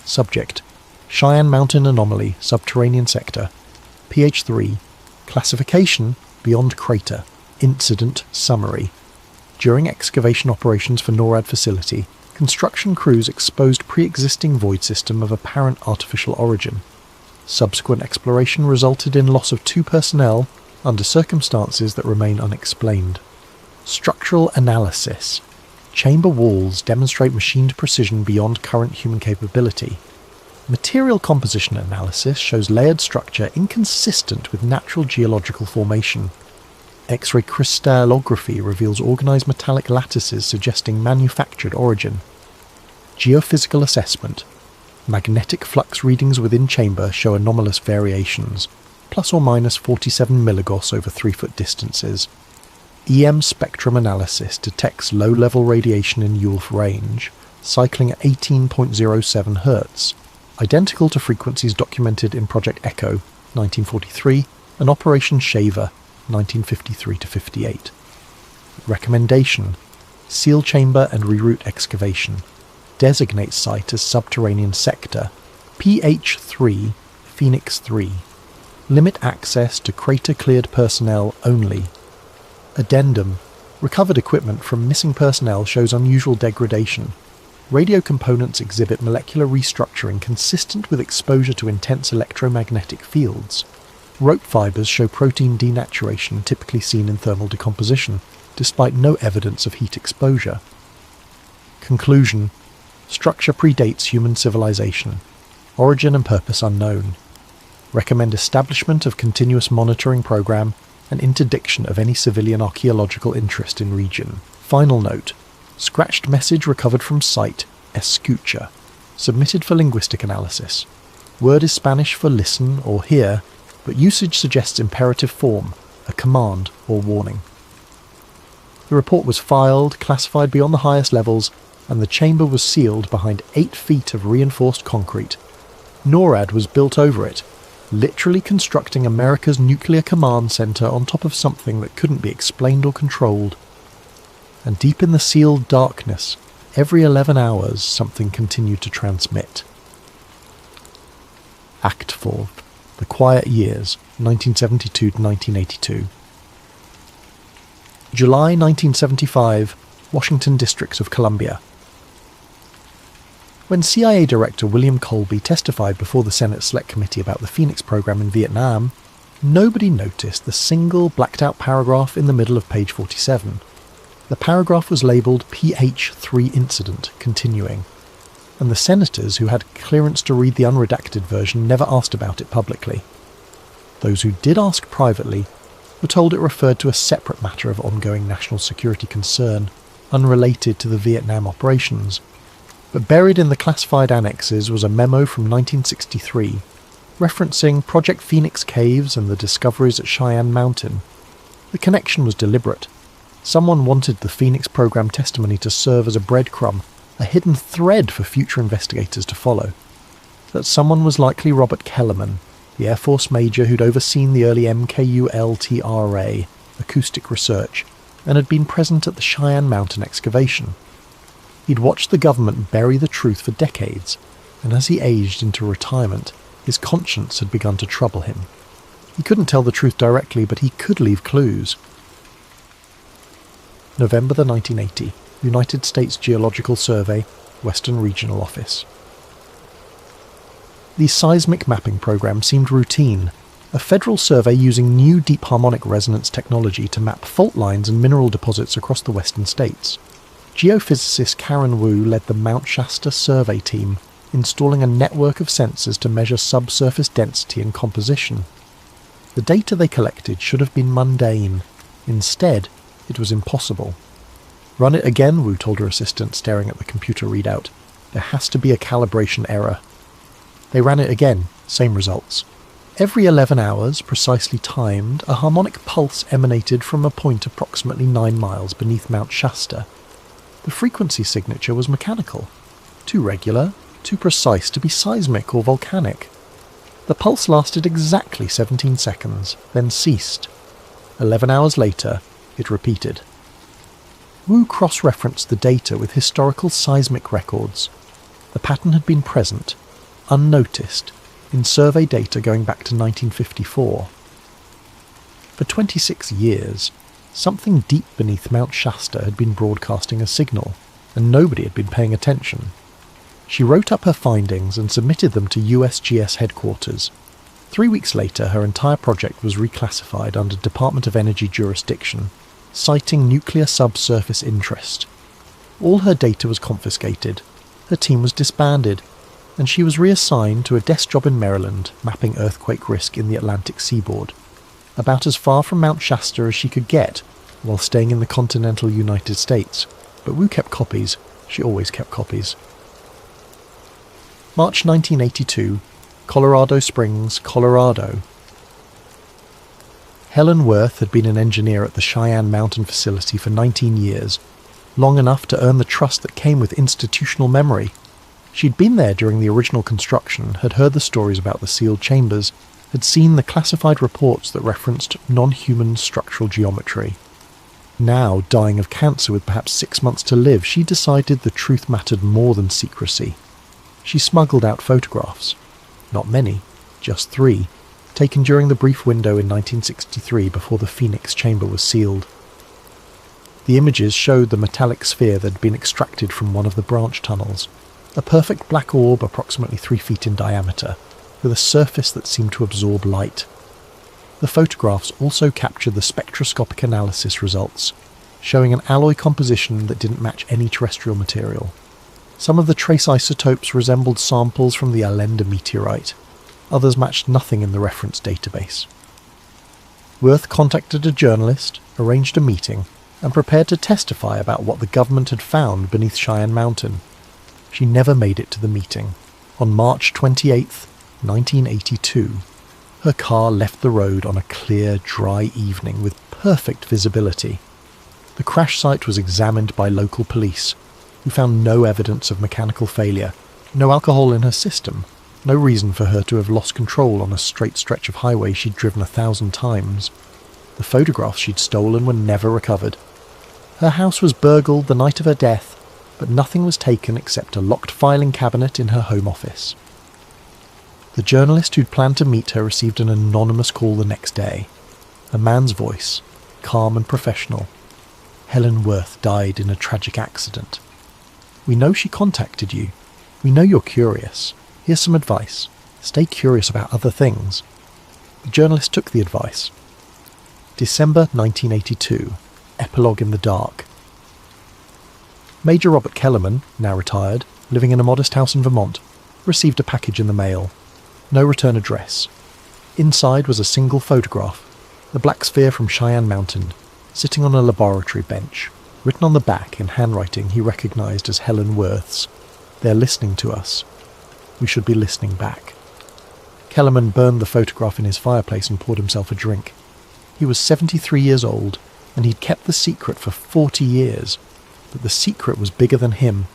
Subject: Cheyenne Mountain Anomaly, Subterranean Sector. PH3. Classification: Beyond Crater. Incident Summary. During excavation operations for NORAD facility, construction crews exposed pre-existing void system of apparent artificial origin. Subsequent exploration resulted in loss of 2 personnel under circumstances that remain unexplained. Structural analysis. Chamber walls demonstrate machined precision beyond current human capability. Material composition analysis shows layered structure inconsistent with natural geological formation. X-ray crystallography reveals organised metallic lattices suggesting manufactured origin. Geophysical assessment. Magnetic flux readings within chamber show anomalous variations, plus or minus 47 milligauss over 3-foot distances. EM spectrum analysis detects low-level radiation in ULF range, cycling at 18.07 Hz, identical to frequencies documented in Project Echo, 1943, and Operation Shaver, 1953-58. Recommendation: seal chamber and reroute excavation. Designate site as subterranean sector. PH3, Phoenix 3. Limit access to crater-cleared personnel only. Addendum. Recovered equipment from missing personnel shows unusual degradation. Radio components exhibit molecular restructuring consistent with exposure to intense electromagnetic fields. Rope fibers show protein denaturation typically seen in thermal decomposition, despite no evidence of heat exposure. Conclusion. Structure predates human civilization. Origin and purpose unknown. recommend establishment of continuous monitoring program, and interdiction of any civilian archaeological interest in region. Final note, scratched message recovered from site, escucha, submitted for linguistic analysis. Word is Spanish for listen or hear, but usage suggests imperative form, a command or warning. The report was filed, classified beyond the highest levels, and the chamber was sealed behind 8 feet of reinforced concrete. NORAD was built over it, literally constructing America's nuclear command center on top of something that couldn't be explained or controlled. And deep in the sealed darkness, every 11 hours something continued to transmit. Act 4. The Quiet Years, 1972 to 1982. July 1975, Washington District of Columbia. When CIA Director William Colby testified before the Senate Select Committee about the Phoenix program in Vietnam, nobody noticed the single blacked-out paragraph in the middle of page 47. The paragraph was labelled PH3 Incident, Continuing, and the senators who had clearance to read the unredacted version never asked about it publicly. Those who did ask privately were told it referred to a separate matter of ongoing national security concern, unrelated to the Vietnam operations. But buried in the classified annexes was a memo from 1963, referencing Project Phoenix Caves and the discoveries at Cheyenne Mountain. The connection was deliberate. Someone wanted the Phoenix program testimony to serve as a breadcrumb, a hidden thread for future investigators to follow. That someone was likely Robert Kellerman, the Air Force major who'd overseen the early MKULTRA acoustic research and had been present at the Cheyenne Mountain excavation. He'd watched the government bury the truth for decades, and as he aged into retirement, his conscience had begun to trouble him. He couldn't tell the truth directly, but he could leave clues. November the 1980, United States Geological Survey, Western Regional Office. The seismic mapping program seemed routine, a federal survey using new deep harmonic resonance technology to map fault lines and mineral deposits across the western states. Geophysicist Karen Wu led the Mount Shasta survey team, installing a network of sensors to measure subsurface density and composition. The data they collected should have been mundane. Instead, it was impossible. "Run it again," Wu told her assistant, staring at the computer readout. "There has to be a calibration error." They ran it again, same results. Every 11 hours, precisely timed, a harmonic pulse emanated from a point approximately 9 miles beneath Mount Shasta. The frequency signature was mechanical, too regular, too precise to be seismic or volcanic. The pulse lasted exactly 17 seconds, then ceased. 11 hours later, it repeated. Wu cross-referenced the data with historical seismic records. The pattern had been present, unnoticed, in survey data going back to 1954. For 26 years, something deep beneath Mount Shasta had been broadcasting a signal, and nobody had been paying attention. She wrote up her findings and submitted them to USGS headquarters. 3 weeks later, her entire project was reclassified under Department of Energy jurisdiction, citing nuclear subsurface interest. All her data was confiscated, her team was disbanded, and she was reassigned to a desk job in Maryland, mapping earthquake risk in the Atlantic seaboard, about as far from Mount Shasta as she could get, while staying in the continental United States. But Wu kept copies. She always kept copies. March 1982, Colorado Springs, Colorado. Helen Worth had been an engineer at the Cheyenne Mountain facility for 19 years, long enough to earn the trust that came with institutional memory. She'd been there during the original construction, had heard the stories about the sealed chambers, had seen the classified reports that referenced non-human structural geometry. Now, dying of cancer with perhaps 6 months to live, she decided the truth mattered more than secrecy. She smuggled out photographs. Not many, just 3, taken during the brief window in 1963 before the Phoenix chamber was sealed. The images showed the metallic sphere that had been extracted from one of the branch tunnels, a perfect black orb approximately 3 feet in diameter, with a surface that seemed to absorb light. The photographs also captured the spectroscopic analysis results, showing an alloy composition that didn't match any terrestrial material. Some of the trace isotopes resembled samples from the Allende meteorite. Others matched nothing in the reference database. Worth contacted a journalist, arranged a meeting, and prepared to testify about what the government had found beneath Cheyenne Mountain. She never made it to the meeting. On March 28, 1982, her car left the road on a clear, dry evening with perfect visibility. The crash site was examined by local police, who found no evidence of mechanical failure, no alcohol in her system, no reason for her to have lost control on a straight stretch of highway she'd driven 1,000 times. The photographs she'd stolen were never recovered. Her house was burgled the night of her death, but nothing was taken except a locked filing cabinet in her home office. The journalist who'd planned to meet her received an anonymous call the next day. A man's voice, calm and professional. Helen Worth died in a tragic accident. We know she contacted you. We know you're curious. Here's some advice. Stay curious about other things. The journalist took the advice. December 1982. Epilogue in the dark. Major Robert Kellerman, now retired, living in a modest house in Vermont, received a package in the mail. No return address. Inside was a single photograph, the black sphere from Cheyenne Mountain, sitting on a laboratory bench. Written on the back in handwriting he recognised as Helen Worth's. They're listening to us. We should be listening back. Kellerman burned the photograph in his fireplace and poured himself a drink. He was 73 years old, and he'd kept the secret for 40 years. But the secret was bigger than him,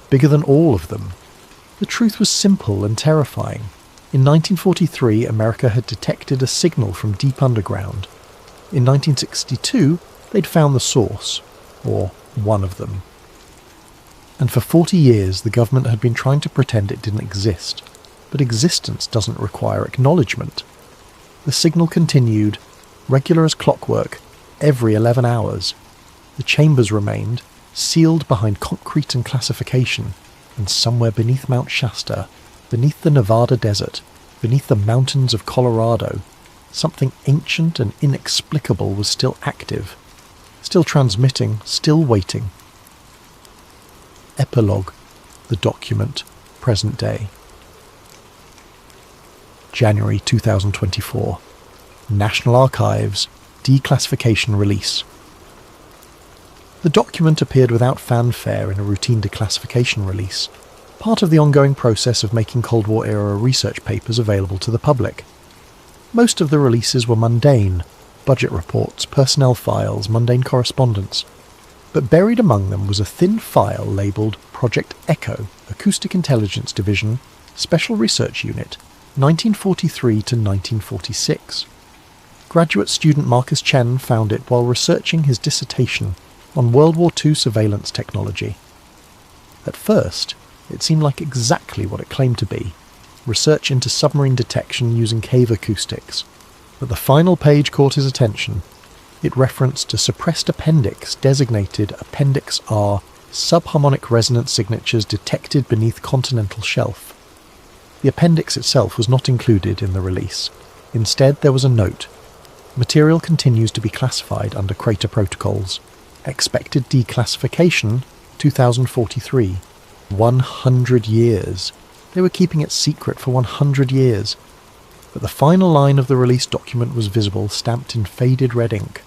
bigger than all of them. The truth was simple and terrifying. In 1943, America had detected a signal from deep underground. In 1962, they'd found the source, or one of them. And for 40 years, the government had been trying to pretend it didn't exist. But existence doesn't require acknowledgement. The signal continued, regular as clockwork, every 11 hours. The chambers remained, sealed behind concrete and classification, and somewhere beneath Mount Shasta, beneath the Nevada desert, beneath the mountains of Colorado, something ancient and inexplicable was still active, still transmitting, still waiting. Epilogue, the document, present day. January 2024. National Archives, declassification release. The document appeared without fanfare in a routine declassification release, part of the ongoing process of making Cold War-era research papers available to the public. Most of the releases were mundane, budget reports, personnel files, mundane correspondence. But buried among them was a thin file labelled Project Echo, Acoustic Intelligence Division, Special Research Unit, 1943 to 1946. Graduate student Marcus Chen found it while researching his dissertation on World War II surveillance technology. At first, it seemed like exactly what it claimed to be, research into submarine detection using cave acoustics. But the final page caught his attention. It referenced a suppressed appendix designated Appendix R, subharmonic resonance signatures detected beneath continental shelf. The appendix itself was not included in the release. Instead, there was a note. Material continues to be classified under crater protocols. Expected declassification, 2043. 100 years. They were keeping it secret for 100 years. But the final line of the release document was visible, stamped in faded red ink.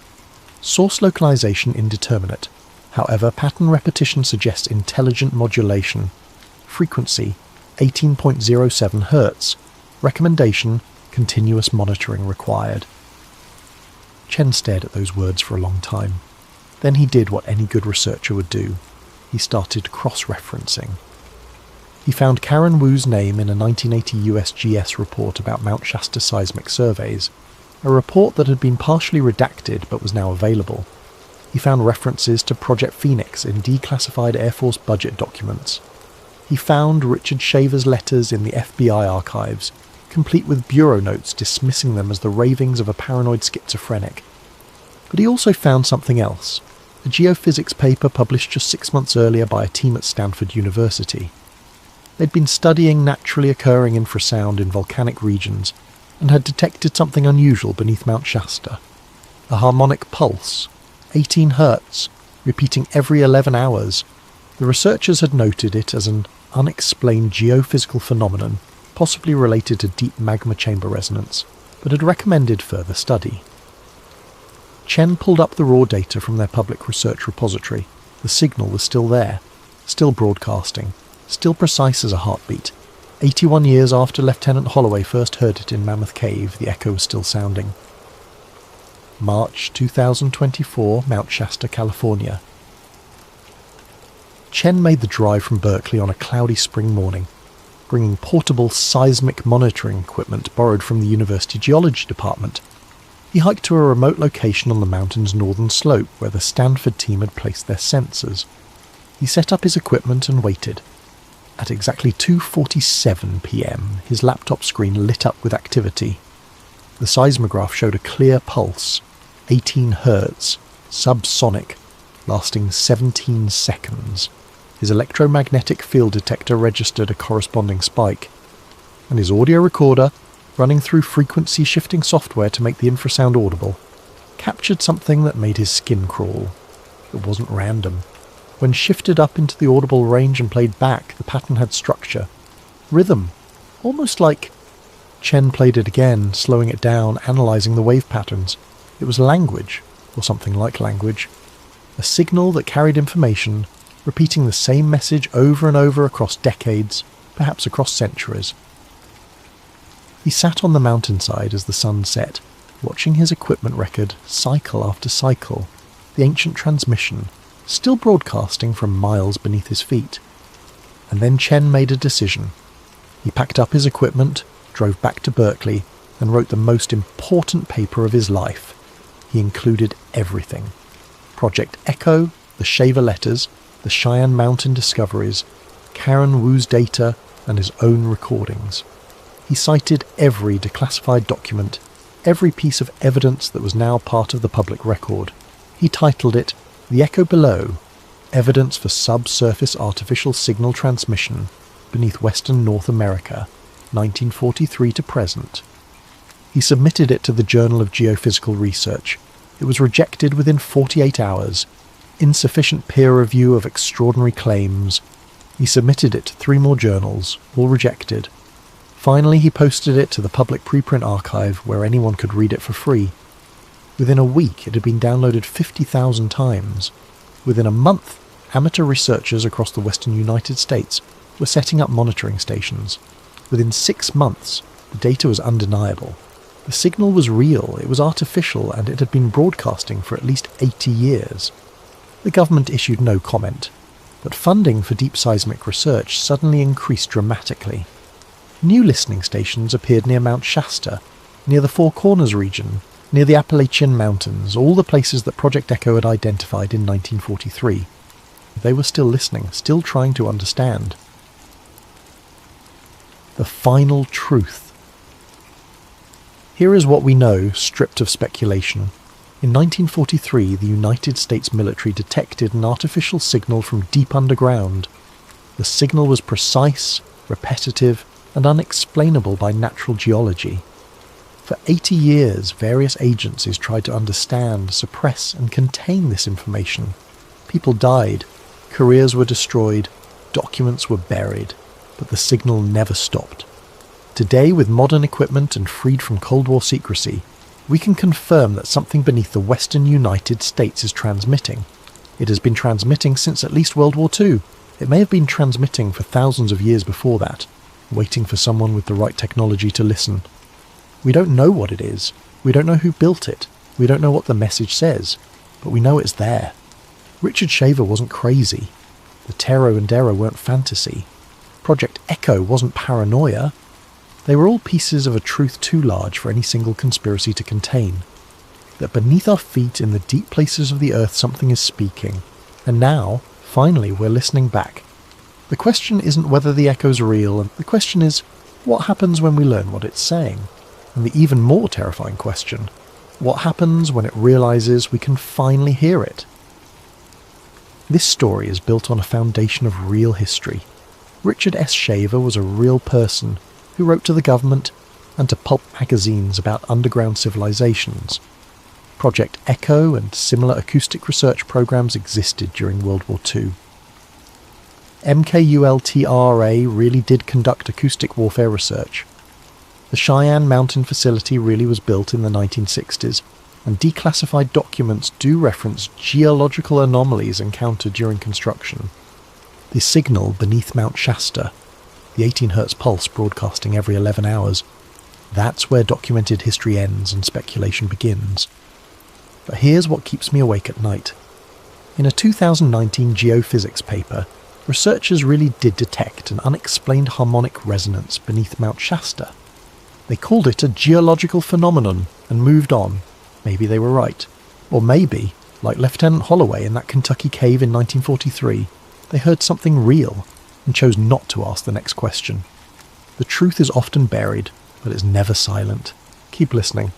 Source localization indeterminate. However, pattern repetition suggests intelligent modulation. Frequency, 18.07 Hz. Recommendation, continuous monitoring required. Chen stared at those words for a long time. Then he did what any good researcher would do. He started cross-referencing. He found Karen Wu's name in a 1980 USGS report about Mount Shasta seismic surveys, a report that had been partially redacted but was now available. He found references to Project Phoenix in declassified Air Force budget documents. He found Richard Shaver's letters in the FBI archives, complete with bureau notes dismissing them as the ravings of a paranoid schizophrenic. But he also found something else, a geophysics paper published just 6 months earlier by a team at Stanford University. They'd been studying naturally occurring infrasound in volcanic regions and had detected something unusual beneath Mount Shasta. A harmonic pulse, 18 Hz, repeating every 11 hours. The researchers had noted it as an unexplained geophysical phenomenon possibly related to deep magma chamber resonance, but had recommended further study. Chen pulled up the raw data from their public research repository. The signal was still there, still broadcasting, still precise as a heartbeat. 81 years after Lieutenant Holloway first heard it in Mammoth Cave, the echo was still sounding. March 2024, Mount Shasta, California. Chen made the drive from Berkeley on a cloudy spring morning, bringing portable seismic monitoring equipment borrowed from the University Geology Department. He hiked to a remote location on the mountain's northern slope where the Stanford team had placed their sensors. He set up his equipment and waited. At exactly 2:47 p.m, his laptop screen lit up with activity. The seismograph showed a clear pulse, 18 Hz, subsonic, lasting 17 seconds. His electromagnetic field detector registered a corresponding spike, and his audio recorder, running through frequency shifting software to make the infrasound audible, captured something that made his skin crawl. It wasn't random. When shifted up into the audible range and played back, the pattern had structure, rhythm, almost like... Chen played it again, slowing it down, analysing the wave patterns. It was language, or something like language. A signal that carried information, repeating the same message over and over across decades, perhaps across centuries. He sat on the mountainside as the sun set, watching his equipment record cycle after cycle, the ancient transmission, still broadcasting from miles beneath his feet. And then Chen made a decision. He packed up his equipment, drove back to Berkeley, and wrote the most important paper of his life. He included everything. Project Echo, the Shaver letters, the Cheyenne Mountain discoveries, Karen Wu's data, and his own recordings. He cited every declassified document, every piece of evidence that was now part of the public record. He titled it, The Echo Below, Evidence for Subsurface Artificial Signal Transmission Beneath Western North America, 1943 to present. He submitted it to the Journal of Geophysical Research. It was rejected within 48 hours. Insufficient peer review of extraordinary claims. He submitted it to 3 more journals, all rejected. Finally, he posted it to the public preprint archive where anyone could read it for free. Within a week, it had been downloaded 50,000 times. Within a month, amateur researchers across the western United States were setting up monitoring stations. Within 6 months, the data was undeniable. The signal was real, it was artificial, and it had been broadcasting for at least 80 years. The government issued no comment, but funding for deep seismic research suddenly increased dramatically. New listening stations appeared near Mount Shasta, near the Four Corners region, near the Appalachian Mountains, all the places that Project Echo had identified in 1943. They were still listening, still trying to understand. The final truth. Here is what we know, stripped of speculation. In 1943, the United States military detected an artificial signal from deep underground. The signal was precise, repetitive, and unexplainable by natural geology. For 80 years, various agencies tried to understand, suppress, and contain this information. People died, careers were destroyed, documents were buried, but the signal never stopped. Today, with modern equipment and freed from Cold War secrecy, we can confirm that something beneath the western United States is transmitting. It has been transmitting since at least World War II. It may have been transmitting for thousands of years before that, waiting for someone with the right technology to listen. We don't know what it is. We don't know who built it. We don't know what the message says. But we know it's there. Richard Shaver wasn't crazy. The Terror and Error weren't fantasy. Project Echo wasn't paranoia. They were all pieces of a truth too large for any single conspiracy to contain. That beneath our feet in the deep places of the earth something is speaking. And now, finally, we're listening back. The question isn't whether the echo's real, and the question is, what happens when we learn what it's saying? And the even more terrifying question, what happens when it realizes we can finally hear it? This story is built on a foundation of real history. Richard S. Shaver was a real person who wrote to the government and to pulp magazines about underground civilizations. Project Echo and similar acoustic research programs existed during World War II. MKULTRA really did conduct acoustic warfare research. The Cheyenne Mountain facility really was built in the 1960s, and declassified documents do reference geological anomalies encountered during construction. The signal beneath Mount Shasta, the 18 Hz pulse broadcasting every 11 hours, that's where documented history ends and speculation begins. But here's what keeps me awake at night. In a 2019 geophysics paper, researchers really did detect an unexplained harmonic resonance beneath Mount Shasta. They called it a geological phenomenon and moved on. Maybe they were right. Or maybe, like Lieutenant Holloway in that Kentucky cave in 1943, they heard something real and chose not to ask the next question. The truth is often buried, but it's never silent. Keep listening.